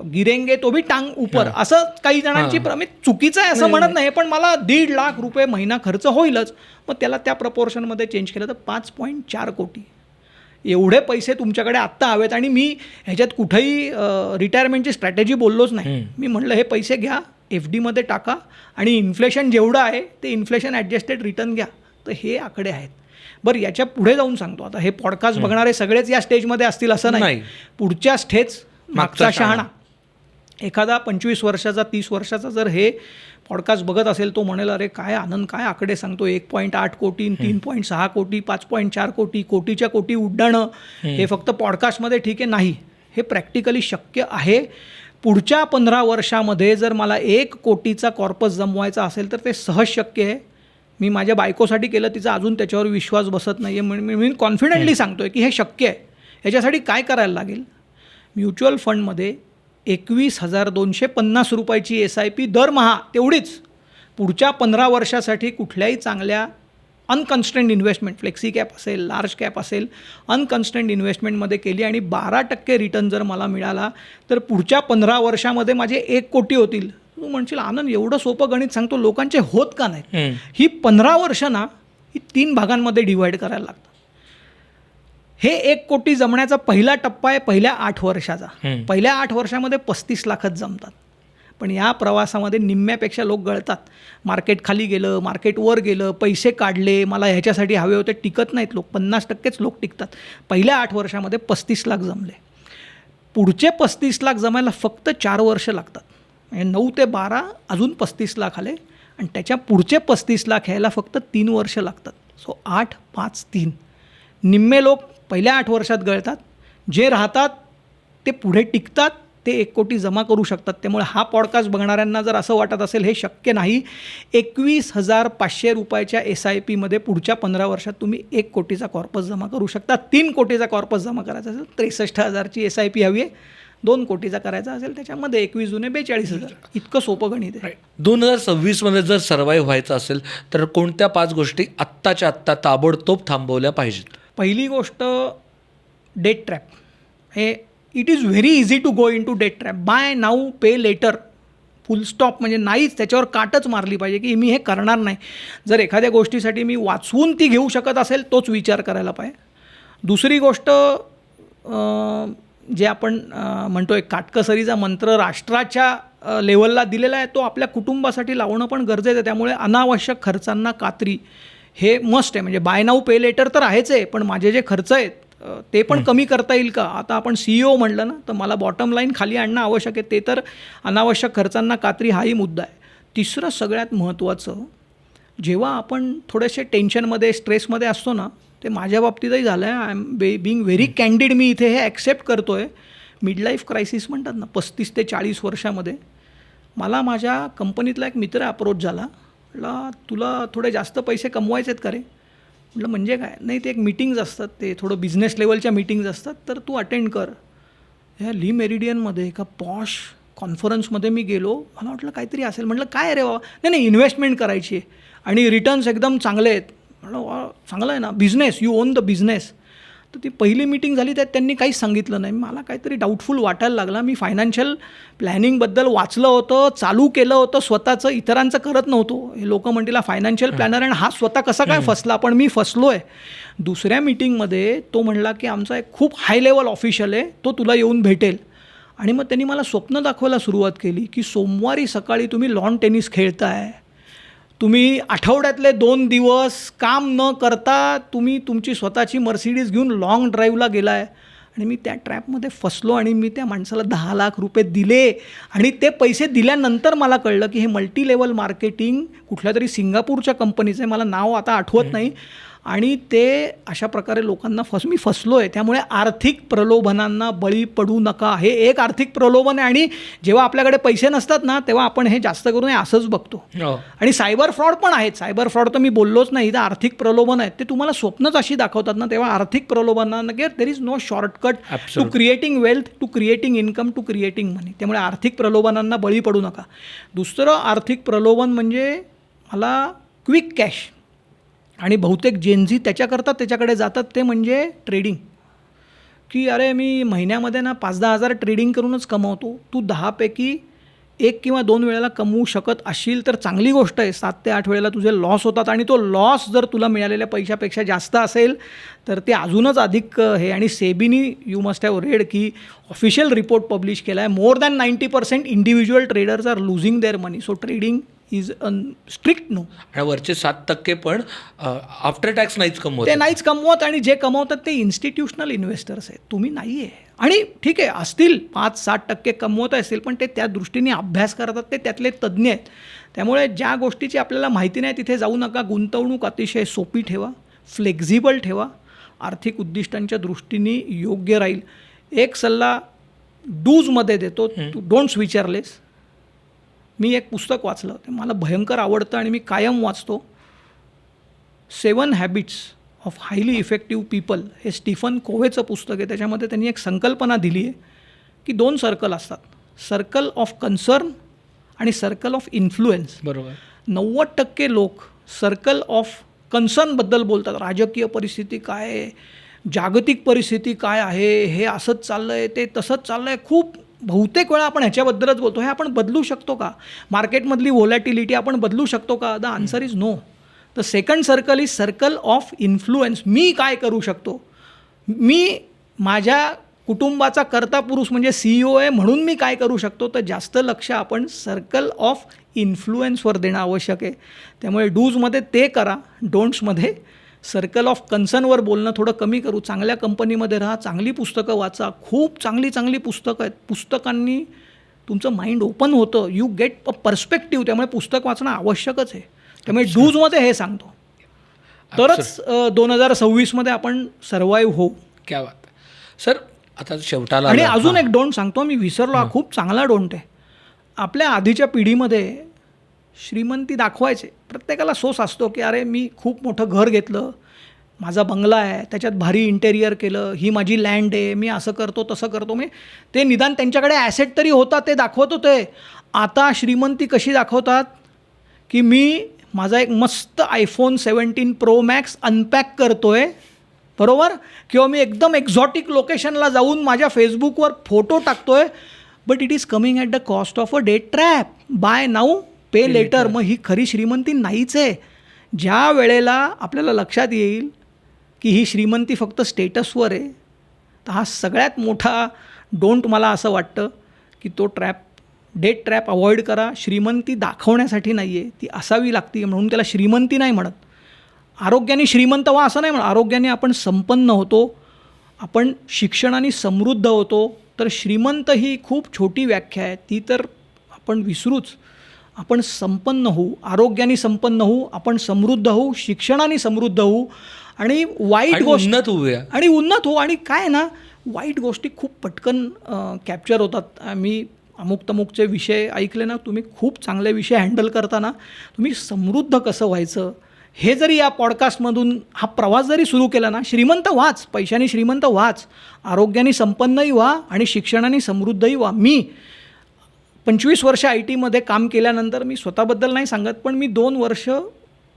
गिरेंगे तो भी टांग ऊपर, असं काही जणांची मी चुकीचं आहे असं म्हणत नाही, पण मला 1,50,000 रुपये महिना खर्च होईलच. मग त्याला त्या प्रपोर्शनमध्ये चेंज केलं तर 5.4 कोटी एवढे पैसे तुमच्याकडे आत्ता हवेत. आणि मी ह्याच्यात कुठेही रिटायरमेंटची स्ट्रॅटेजी बोललोच नाही. मी म्हणलं हे पैसे घ्या, FDमध्ये टाका आणि इन्फ्लेशन जेवढं आहे ते इन्फ्लेशन ॲडजस्टेड रिटर्न घ्या. तर हे आकडे आहेत. बरं, याच्या पुढे जाऊन सांगतो. आता हे पॉडकास्ट बघणारे सगळेच या स्टेजमध्ये असतील असं नाही. पुढच्या स्टेज मागचा शहाणा एखादा 25 वर्षाचा 30 वर्षाचा जर हे पॉडकास्ट बघत असेल तो म्हणेल अरे काय आनंद, काय आकडे सांगतो, 1.8 कोटी, 3.6 कोटी, 5.4 कोटी, कोटीच्या कोटी उड्डाणं, हे फक्त पॉडकास्टमध्ये ठीक आहे. नाही, हे प्रॅक्टिकली शक्य आहे. पुढच्या 15 वर्षामध्ये जर मला 1 कोटीचा कॉर्पस जमवायचा असेल तर ते सहज शक्य आहे. मी माझ्या बायकोसाठी केलं, तिचा अजून त्याच्यावर विश्वास बसत नाही आहे, मी कॉन्फिडेंटली सांगतो आहे की हे शक्य आहे. याच्यासाठी काय करायला लागेल, म्युच्युअल फंडमध्ये 21,250 रुपयाची SIP दरमहा तेवढीच पुढच्या 15 वर्षासाठी कुठल्याही चांगल्या अनकन्स्ट्रेंड इन्व्हेस्टमेंट, फ्लेक्सी कॅप असेल, लार्ज कॅप असेल, अनकन्स्ट्रेंड इन्व्हेस्टमेंटमध्ये केली आणि 12% रिटर्न जर मला मिळाला तर पुढच्या 15 वर्षामध्ये माझे 1 कोटी होतील. तू म्हणशील आनंद एवढं सोपं गणित सांगतो, लोकांचे होत का नाहीत? ही 15 वर्ष ना ही 3 भागांमध्ये डिवाईड करायला लागतात. हे 1 कोटी जमण्याचा पहिला टप्पा आहे पहिल्या 8 वर्षाचा. पहिल्या 8 वर्षामध्ये 35 लाखच जमतात. पण या प्रवासामध्ये निम्म्यापेक्षा लोक गळतात. मार्केट खाली गेलं, मार्केट वर गेलं, पैसे काढले, मला ह्याच्यासाठी हवे होते, टिकत नाहीत लोक. 50%च लोक टिकतात. पहिल्या 8 वर्षामध्ये 35 लाख जमले. पुढचे 35 लाख जमायला फक्त 4 वर्ष लागतात. म्हणजे 9 ते 12 अजून 35 लाख आले आणि त्याच्या पुढचे 35 लाख यायला फक्त 3 वर्ष लागतात. सो 8, 5, 3 निम्मे लोक पहिल्या 8 वर्षात गळतात. जे राहतात ते पुढे टिकतात, ते 1 कोटी जमा करू शकतात. त्यामुळे हा पॉडकास्ट बघणाऱ्यांना जर असं वाटत असेल हे शक्य नाही, 21,500 रुपयाच्या SIPमध्ये पुढच्या 15 वर्षात तुम्ही 1 कोटीचा कॉर्पस जमा करू शकता. 3 कोटीचा कॉर्पस जमा करायचा असेल 63,000ची SIP हवी आहे. 2 कोटीचा करायचा असेल त्याच्यामध्ये 21 जुने 42,000. इतकं सोपं गणित आहे. 2026मध्ये जर सर्वाईव्ह व्हायचं असेल तर कोणत्या 5 गोष्टी आत्ताच्या आत्ता ताबडतोब थांबवल्या पाहिजेत? पहिली गोष्ट डेट ट्रॅप. हे it is very easy to go in to debt trap. Buy now pay later, full stop. म्हणजे नाहीच, त्याच्यावर काटच मारली पाहिजे की मी हे करणार नाही. जर एखाद्या गोष्टीसाठी मी वाचवून ती घेऊ शकत असेल तोच विचार करायला पाहिजे. दुसरी गोष्ट, जे आपण म्हणतो एक काटकसरीचा मंत्र राष्ट्राच्या लेवलला दिलेला आहे, तो आपल्या कुटुंबासाठी लावणं पण गरजेचं आहे. त्यामुळे अनावश्यक खर्चांना कात्री हे मस्ट आहे. म्हणजे बाय नाऊ पे लेटर तर आहेच आहे, पण माझे जे खर्च आहेत ते पण कमी करता येईल का? आता आपण CEO म्हणलं ना, तर मला बॉटम लाईन खाली आणणं आवश्यक आहे. ते तर अनावश्यक खर्चांना कात्री हाही मुद्दा आहे. तिसरं सगळ्यात महत्त्वाचं, जेव्हा आपण थोडेसे टेन्शनमध्ये स्ट्रेसमध्ये असतो ना, ते माझ्या बाबतीतही झालं आहे. I am being very candid. मी इथे हे ॲक्सेप्ट करतो आहे. मिडलाईफ क्रायसिस म्हणतात ना, 35 ते 40 वर्षामध्ये मला माझ्या कंपनीतला एक मित्र अप्रोच झाला. म्हटलं तुला थोडे जास्त पैसे कमवायचे आहेत का रे? म्हटलं म्हणजे काय? नाही, ते एक मीटिंग्ज असतात, ते थोडं बिझनेस लेवलच्या मीटिंग्ज असतात, तर तू अटेंड कर. ह्या ली मेरिडियनमध्ये एका पॉश कॉन्फरन्समध्ये मी गेलो. मला वाटलं काहीतरी असेल. म्हटलं काय रे बाबा? नाही, इन्व्हेस्टमेंट करायची आहे आणि रिटर्न्स एकदम चांगले आहेत. म्हटलं वा, चांगलं आहे ना, business, you on the business. तर ती पहिली मीटिंग झाली, त्यात त्यांनी काहीच सांगितलं नाही. मला काहीतरी डाऊटफुल वाटायला लागला. मी फायनान्शियल प्लॅनिंगबद्दल वाचलं होतं, चालू केलं होतं स्वतःचं, इतरांचं करत नव्हतो. हे लोक म्हणतील फायनान्शियल प्लॅनर आणि हा स्वतः कसा काय फसला, पण मी फसलो आहे. दुसऱ्या मीटिंगमध्ये तो म्हणला की आमचा एक खूप हाय लेवल ऑफिशियल आहे, तो तुला येऊन भेटेल. आणि मग त्यांनी मला स्वप्न दाखवायला सुरुवात केली की सोमवारी सकाळी तुम्ही लॉन टेनिस खेळताय, तुम्ही आठवड्यातले 2 दिवस काम न करता तुम्ही तुमची स्वतःची मर्सिडीज घेऊन लाँग ड्राईव्हला गेला आहे. आणि मी त्या ट्रॅपमध्ये फसलो आणि मी त्या माणसाला 10 लाख रुपये दिले. आणि ते पैसे दिल्यानंतर मला कळलं की हे मल्टी लेवल मार्केटिंग कुठल्या तरी सिंगापूरच्या कंपनीचं आहे, मला नाव आता आठवत नाही. आणि ते अशा प्रकारे लोकांना मी फसलो आहे. त्यामुळे आर्थिक प्रलोभनांना बळी पडू नका. हे एक आर्थिक प्रलोभन आहे. आणि जेव्हा आपल्याकडे पैसे नसतात ना, तेव्हा आपण हे जास्त करून असंच बघतो. आणि सायबर फ्रॉड पण आहेत. सायबर फ्रॉड तर मी बोललोच नाही, तर आर्थिक प्रलोभन आहेत. ते तुम्हाला स्वप्नच अशी दाखवतात ना, तेव्हा आर्थिक प्रलोभनांना there is no shortcut to creating wealth, to creating income, to creating money. त्यामुळे आर्थिक प्रलोभनांना बळी पडू नका. दुसरं आर्थिक प्रलोभन म्हणजे मला क्विक कॅश. आणि बहुतेक जेनझी त्याच्याकडे जातात, ते म्हणजे ट्रेडिंग. की अरे मी महिन्यामध्ये ना 5-10 हजार ट्रेडिंग करूनच कमवतो. तू 10 पैकी 1 किंवा 2 वेळेला कमवू शकत असशील तर चांगली गोष्ट आहे. 7 ते 8 वेळेला तुझे लॉस होतात आणि तो लॉस जर तुला मिळालेल्या पैशापेक्षा जास्त असेल तर ते अजूनच अधिक हे. आणि सेबीनी यू मस्ट हॅव रेड की ऑफिशियल रिपोर्ट पब्लिश केला आहे, more than 90% individual traders are losing their money. So trading is a strict no. आणि वरचे 7% पण आफ्टर टॅक्स नाहीच कमवत. ते नाहीच कमवत. आणि जे कमवतात ते इन्स्टिट्यूशनल इन्व्हेस्टर्स आहेत, तुम्ही नाही आहे. आणि ठीक आहे, असतील 5-7% कमवत असतील, पण ते त्या दृष्टीने अभ्यास करतात, ते त्यातले तज्ज्ञ आहेत. त्यामुळे ज्या गोष्टीची आपल्याला माहिती नाही तिथे जाऊ नका. गुंतवणूक अतिशय सोपी ठेवा, फ्लेक्झिबल ठेवा, आर्थिक उद्दिष्टांच्या दृष्टीने योग्य राहील. एक सल्ला डूजमध्ये देतो, टू डोंट स्विच लेस. मी एक पुस्तक वाचलं, ते मला भयंकर आवडतं आणि मी कायम वाचतो. 7 habits of highly effective people, हे स्टीफन कोव्हेचं पुस्तक आहे. त्याच्यामध्ये त्यांनी एक संकल्पना दिली आहे की 2 सर्कल असतात, सर्कल ऑफ कन्सर्न आणि सर्कल ऑफ इन्फ्लुएन्स. बरोबर. 90% लोक सर्कल ऑफ कन्सर्नबद्दल बोलतात. राजकीय परिस्थिती काय आहे, जागतिक परिस्थिती काय आहे, हे असंच चाललं आहे, ते तसंच चाललं आहे. खूप बहुतेक वेळा आपण ह्याच्याबद्दलच बोलतो. हे आपण बदलू शकतो का? मार्केटमधली व्होलॅटिलिटी आपण बदलू शकतो का? The answer is no. The second circle is circle of influence. मी काय करू शकतो? मी माझ्या कुटुंबाचा कर्ता पुरुष म्हणजे CEO आहे, म्हणून मी काय करू शकतो? तर जास्त लक्ष आपण सर्कल ऑफ इन्फ्लुएन्सवर देणं आवश्यक आहे. त्यामुळे डूजमध्ये ते करा, डोंट्समध्ये सर्कल ऑफ कन्सर्नवर बोलणं थोडं कमी करू. चांगल्या कंपनीमध्ये राहा, चांगली पुस्तकं वाचा. खूप चांगली पुस्तकं आहेत. पुस्तकांनी तुमचं माइंड ओपन होतं, यू गेट अ पर्स्पेक्टिव्ह. त्यामुळे पुस्तक वाचणं आवश्यकच आहे. त्यामुळे डूजमध्ये हे सांगतो, तरच 2026मध्ये आपण सर्वाईव्ह होऊ. क्या बात. सर आता शेवटाला आणि अजून एक डोंट सांगतो, मी विसरलो, हा खूप चांगला डोंट आहे. आपल्या आधीच्या पिढीमध्ये श्रीमंती दाखवायचे. प्रत्येकाला सोस असतो की अरे मी खूप मोठं घर घेतलं, माझा बंगला आहे, त्याच्यात भारी इंटेरियर केलं, ही माझी लँड आहे, मी असं करतो तसं करतो. मी ते निदान त्यांच्याकडे ॲसेट तरी होता, ते दाखवत होते. आता श्रीमंती कशी दाखवतात की मी माझा एक मस्त iPhone 17 Pro Max अनपॅक करतो आहे, बरोबर, किंवा मी एकदम एक्झॉटिक लोकेशनला जाऊन माझ्या फेसबुकवर फोटो टाकतोय, but it is coming at the cost of a debt trap. Buy now pay later. मग ही खरी श्रीमंती नाहीच आहे. ज्या वेळेला आपल्याला लक्षात येईल की ही श्रीमंती फक्त स्टेटसवर आहे, तर हा सगळ्यात मोठा डोंट मला असं वाटतं की तो डेट ट्रॅप अवॉइड करा. श्रीमंती दाखवण्यासाठी नाही आहे, ती असावी लागते म्हणून त्याला श्रीमंती नाही म्हणत. आरोग्याने श्रीमंत व्हा असं नाही म्हणत. आरोग्याने आपण संपन्न होतो, आपण शिक्षणाने समृद्ध होतो. तर श्रीमंत ही खूप छोटी व्याख्या आहे, ती तर आपण विसरूच. आपण संपन्न होऊ, आरोग्याने संपन्न होऊ, आपण समृद्ध होऊ, शिक्षणाने समृद्ध होऊ आणि वाईट गोष्टी उन्नत होऊया आणि उन्नत होऊ. आणि काय ना, वाईट गोष्टी खूप पटकन कॅप्चर होतात. मी अमुक तमुकचे विषय ऐकले ना, तुम्ही खूप चांगले विषय हँडल करताना तुम्ही समृद्ध कसं व्हायचं हे जरी या पॉडकास्टमधून हा प्रवास जरी सुरू केला ना, श्रीमंत व्हाच, पैशाने श्रीमंत व्हाच, आरोग्याने संपन्नही व्हा आणि शिक्षणाने समृद्धही व्हा. मी 25 वर्ष IT मध्ये काम केल्यानंतर, मी स्वतःबद्दल नाही सांगत, पण मी 2 वर्ष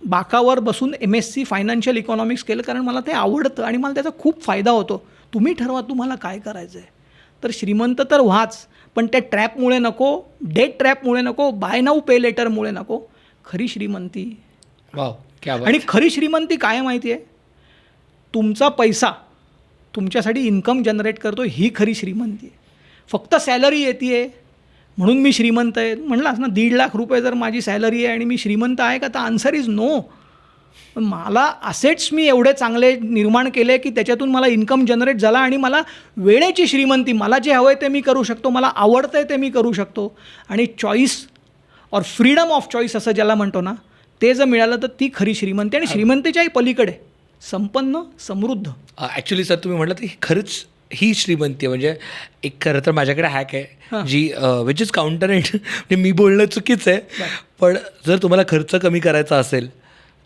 बाकावर बसून MSc फायनान्शियल इकॉनॉमिक्स केलं, कारण मला ते आवडतं आणि मला त्याचा खूप फायदा होतो. तुम्ही ठरवा तुम्हाला काय करायचं आहे. तर श्रीमंत तर व्हाच, पण त्या ट्रॅपमुळे नको, डेट ट्रॅपमुळे नको, बाय नाऊ पे लेटरमुळे नको. खरी श्रीमंती, वाव क्या बात. आणि खरी श्रीमंती काय माहिती आहे, तुमचा पैसा तुमच्यासाठी इन्कम जनरेट करतो, ही खरी श्रीमंती आहे. फक्त सॅलरी येते आहे म्हणून मी श्रीमंत आहे म्हणलास ना, 1.5 लाख रुपये जर माझी सॅलरी आहे आणि मी श्रीमंत आहे का, तर आन्सर इज नो. मला असेट्स मी एवढे चांगले निर्माण केले की त्याच्यातून मला इन्कम जनरेट झाला आणि मला वेळेची श्रीमंती, मला जे हवं आहे ते मी करू शकतो, मला आवडतं आहे ते मी करू शकतो. आणि चॉईस और फ्रीडम ऑफ चॉईस असं ज्याला म्हणतो ना, ते जर मिळालं तर ती खरी श्रीमंती. आणि श्रीमंतीच्याही पलीकडे संपन्न, समृद्ध. ॲक्च्युली सर तुम्ही म्हटलं की खरंच ही श्रीमंती म्हणजे एक, खरं तर माझ्याकडे हॅक आहे जी विच इज काउंटर म्हणजे मी बोलणं चुकीचं आहे, पण जर तुम्हाला खर्च कमी करायचा असेल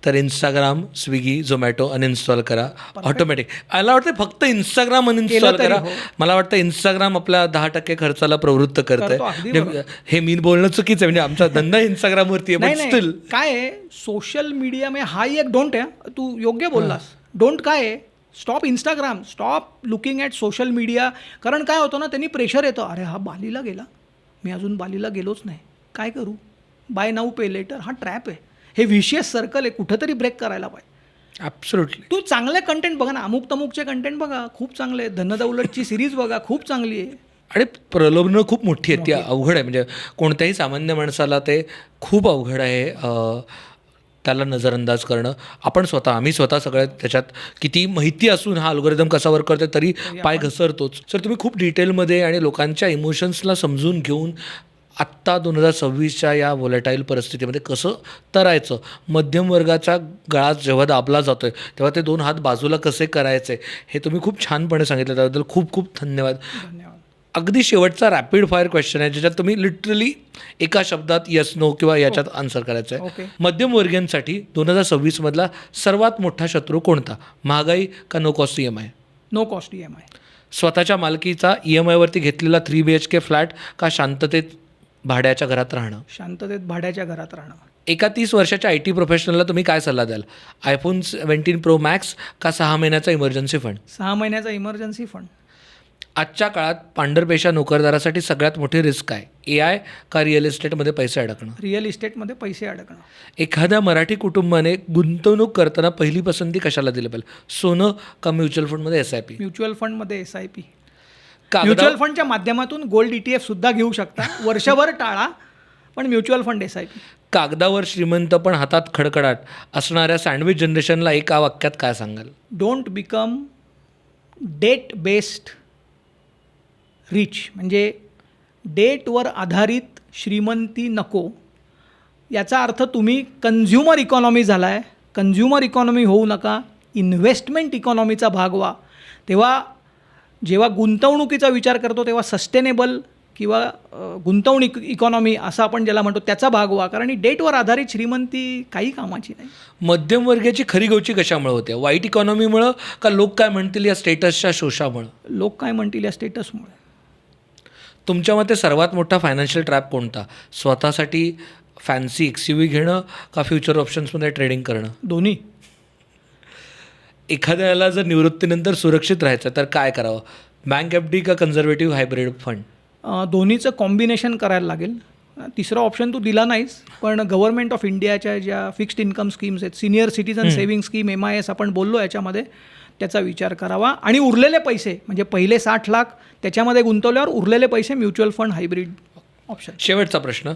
तर इंस्टाग्राम, स्विगी, झोमॅटो अनइन्स्टॉल करा ऑटोमॅटिक. मला वाटतं फक्त इंस्टाग्राम अनइन्स्टॉल करा. मला वाटतं इंस्टाग्राम आपल्या 10% खर्चाला प्रवृत्त करतंय. हे मी बोलणं चुकीचं आहे, म्हणजे आमचा धंदा इंस्टाग्रामवरती आहे, पण स्टील काय आहे, सोशल मीडिया में हा एक डोंट आहे. तू योग्य बोललास. डोंट काय आहे, stop Instagram, stop looking at social media. कारण काय होतं ना, त्यांनी प्रेशर येतं, अरे हा बालीला गेला, मी अजून बालीला गेलोच नाही, काय करू, बाय नाऊ पे लेटर. हा ट्रॅप आहे, हे व्हिशियस सर्कल आहे, कुठंतरी ब्रेक करायला पाहिजे. ॲब्सोल्युटली. तू चांगले कंटेंट बघा ना, अमुक तमुकचे कंटेंट बघा, खूप चांगले आहे. धनदौलतची सिरीज बघा, खूप चांगली आहे. आणि प्रलोभनं खूप मोठी आहेत, ती अवघड आहे. म्हणजे कोणत्याही सामान्य माणसाला ते खूप अवघड आहे त्याला नजरअंदाज करणं. आम्ही स्वतः सगळ्यात त्याच्यात किती माहिती असून हा अल्गोरिदम कसा वर्क करतो तरी पाय घसरतोच. सर तुम्ही खूप डिटेलमध्ये आणि लोकांच्या इमोशन्सला समजून घेऊन आत्ता 2026च्या या व्होलेटाईल परिस्थितीमध्ये कसं तरायचं, मध्यम वर्गाच्या गळात जेव्हा दाबला जातो आहे तेव्हा ते 2 हात बाजूला कसे करायचे, हे तुम्ही खूप छानपणे सांगितलं. त्याबद्दल खूप खूप धन्यवाद. अगदी शेवटचा रॅपिड फायर क्वेश्चन आहे, ज्याच्यात तुम्ही लिटरली एका शब्दात येस नो किंवा याच्यात आन्सर करायचं आहे. मध्यमवर्गीयांसाठी 2026मधला सर्वात मोठा शत्रू कोणता, महागाई का no cost EMI? No cost EMI. स्वतःच्या मालकीचा EMIवरती घेतलेला 3 BHK फ्लॅट का शांततेत भाड्याच्या घरात राहणं? शांततेत भाड्याच्या घरात राहणं. एका 30 वर्षाच्या IT प्रोफेशनलला तुम्ही काय सल्ला द्याल, iPhone 17 Pro Max का 6 महिन्याचा इमर्जन्सी फंड? 6 महिन्याचा इमर्जन्सी फंड. आजच्या काळात पांढरपेशा नोकरदारासाठी सगळ्यात मोठी रिस्क आहे, AI का रिअल इस्टेटमध्ये पैसे अडकणं? रिअल इस्टेटमध्ये पैसे अडकणं. एखाद्या मराठी कुटुंबाने गुंतवणूक करताना पहिली पसंती कशाला दिली पाहिजे, सोनं का म्युच्युअल फंडमध्ये SIP? म्युच्युअल फंडमध्ये SIP. म्युच्युअल फंडच्या माध्यमातून गोल्ड ETF सुद्धा घेऊ शकता, वर्षभर टाळा, पण म्युच्युअल फंड SIP. कागदावर श्रीमंत पण हातात खडखडाट असणाऱ्या सँडविच जनरेशनला एका वाक्यात काय सांगाल? Don't become debt based rich. म्हणजे डेटवर आधारित श्रीमंती नको. याचा अर्थ तुम्ही कन्झ्युमर इकॉनॉमी झाला आहे, कन्झ्युमर इकॉनॉमी होऊ नका, इन्व्हेस्टमेंट इकॉनॉमीचा भाग व्हा. तेव्हा जेव्हा गुंतवणुकीचा विचार करतो तेव्हा सस्टेनेबल किंवा गुंतवणूक इकॉनॉमी असं आपण ज्याला म्हणतो त्याचा भाग व्हा. कारण ही डेटवर आधारित श्रीमंती काही कामाची नाही. मध्यमवर्गीयाची खरी गवची कशामुळे होते, वाईट इकॉनॉमीमुळं का लोक काय म्हणतील या स्टेटसच्या शोषामुळं? लोक काय म्हणतील या स्टेटसमुळे. तुमच्या मते सर्वात मोठा फायनान्शियल ट्रॅप कोणता, स्वतःसाठी फॅन्सी XUV घेणं का फ्युचर ऑप्शन्समध्ये ट्रेडिंग करणं? दोन्ही. एखाद्याला जर निवृत्तीनंतर सुरक्षित राहायचं तर काय करावं? बँक FD का कन्झर्वेटिव्ह हायब्रिड फंड? दोन्हीचं कॉम्बिनेशन करायला लागेल. तिसरा ऑप्शन तू दिला नाहीस, पण गव्हर्नमेंट ऑफ इंडियाच्या ज्या फिक्स्ड इन्कम स्कीम्स आहेत, senior citizen saving scheme, MIS आपण बोललो याच्यामध्ये, त्याचा विचार करावा. आणि उरलेले पैसे म्हणजे पहिले 60 लाख त्याच्यामध्ये गुंतवल्यावर उरलेले पैसे म्युच्युअल फंड हायब्रिड ऑप्शन. शेवटचा प्रश्न,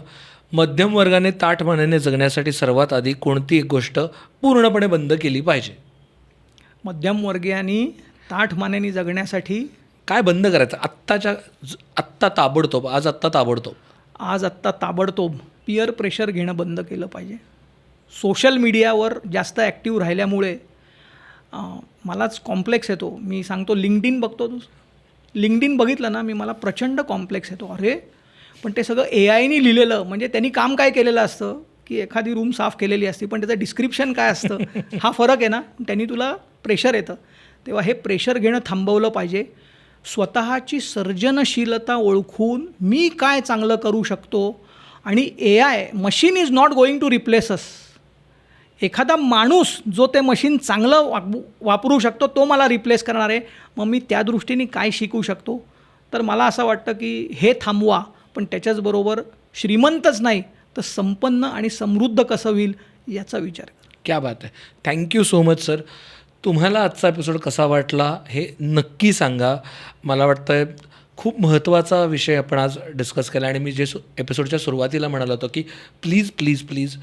मध्यम वर्गाने ताठ मानेने जगण्यासाठी सर्वात आधी कोणती एक गोष्ट पूर्णपणे बंद केली पाहिजे? मध्यमवर्गीयांनी ताठ मानेने जगण्यासाठी काय बंद करायचं आत्ता ताबडतोब, आज आत्ता ताबडतोब पिअर प्रेशर घेणं बंद केलं पाहिजे. सोशल मीडियावर जास्त ॲक्टिव्ह राहिल्यामुळे मलाच कॉम्प्लेक्स येतो. मी सांगतो, लिंक्डइन बघतो तू, लिंक्डइन बघितलं ना मी, मला प्रचंड कॉम्प्लेक्स येतो. अरे पण ते सगळं AIने लिहिलेलं, म्हणजे त्यांनी काम काय केलेलं असतं की एखादी रूम साफ केलेली असते, पण त्याचं डिस्क्रिप्शन काय असतं हा फरक आहे ना. त्यांनी तुला प्रेशर येतं. तेव्हा हे प्रेशर घेणं थांबवलं पाहिजे. स्वतःची सर्जनशीलता ओळखून मी काय चांगलं करू शकतो, आणि AI machine is not going to replace us. एखादा माणूस जो ते मशीन चांगलं वापरू शकतो तो मला रिप्लेस करणार आहे. मग मी त्या दृष्टीने काय शिकू शकतो? तर मला असं वाटतं की हे थांबवा, पण त्याच्याचबरोबर श्रीमंतच नाही तर संपन्न आणि समृद्ध कसं होईल याचा विचार करा. क्या बात आहे. Thank you so much sir. तुम्हाला आजचा एपिसोड कसा वाटला हे नक्की सांगा. मला वाटतं खूप महत्त्वाचा विषय आपण आज डिस्कस केला, आणि मी जे एपिसोडच्या सुरुवातीला म्हणालो होतो की प्लीज प्लीज प्लीज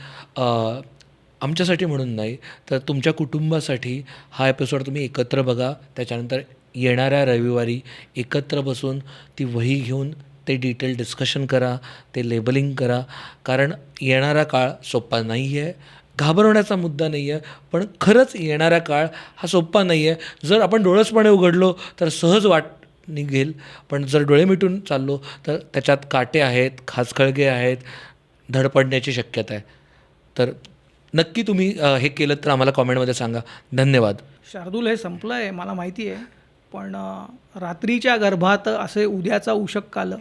आमच्यासाठी म्हणून नाही तर तुमच्या कुटुंबासाठी हा एपिसोड तुम्ही एकत्र बघा. त्याच्यानंतर येणाऱ्या रविवारी एकत्र बसून ती वही घेऊन ते डिटेल डिस्कशन करा, ते लेबलिंग करा, कारण येणारा काळ सोपा नाही आहे. घाबरवण्याचा मुद्दा नाही आहे, पण खरंच येणारा काळ हा सोपा नाही आहे. जर आपण डोळसपणे उघडलो तर सहज वाट निघेल, पण जर डोळे मिटून चाललो तर त्याच्यात काटे आहेत, खाचखळगे आहेत, धडपडण्याची शक्यता आहे. तर नक्की तुम्ही हे केलं तर आम्हाला कॉमेंटमध्ये सांगा. धन्यवाद. शार्दूल, हे संपलं आहे मला माहिती आहे, पण रात्रीच्या गर्भात असे उद्याचा उशक काल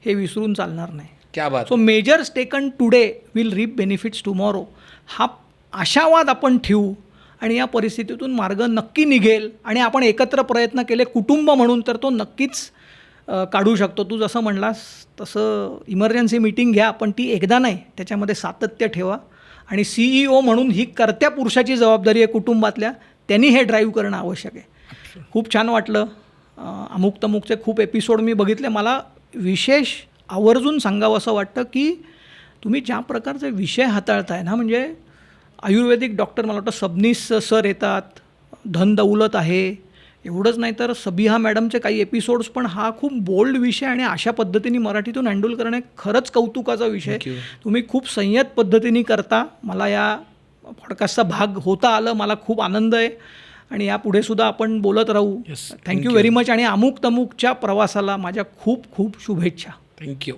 हे विसरून चालणार नाही. क्या बात. So measures taken today will reap benefits tomorrow. हा आशावाद आपण ठेवू आणि या परिस्थितीतून मार्ग नक्की निघेल, आणि आपण एकत्र प्रयत्न केले कुटुंब म्हणून तर तो नक्कीच काढू शकतो. तू जसं म्हणलास तसं इमर्जन्सी मीटिंग घ्या, पण ती एकदा नाही, त्याच्यामध्ये सातत्य ठेवा. आणि CEO म्हणून ही कर्त्या पुरुषाची जबाबदारी आहे कुटुंबातल्या, त्यांनी हे ड्राईव्ह करणं आवश्यक आहे. खूप छान वाटलं. अमुक तमुकचे खूप एपिसोड मी बघितले. मला विशेष आवर्जून सांगावं असं वाटतं की तुम्ही ज्या प्रकारचे विषय हाताळताय ना, म्हणजे आयुर्वेदिक डॉक्टर, मला वाटतं सबनीस सर येतात, धन दौलत आहे, एवढंच नाही तर सबिहा मॅडमचे काही एपिसोड्स, पण हा खूप बोल्ड विषय आणि अशा पद्धतीने मराठीतून हँडल करणे खरंच कौतुकाचा विषय. तुम्ही खूप संयत पद्धतीने करता. मला या पॉडकास्टचा भाग होता आलं, मला खूप आनंद आहे, आणि यापुढे सुद्धा आपण बोलत राहू. Thank you very much. आणि अमुक तमुकच्या प्रवासाला माझ्या खूप खूप शुभेच्छा. थँक्यू.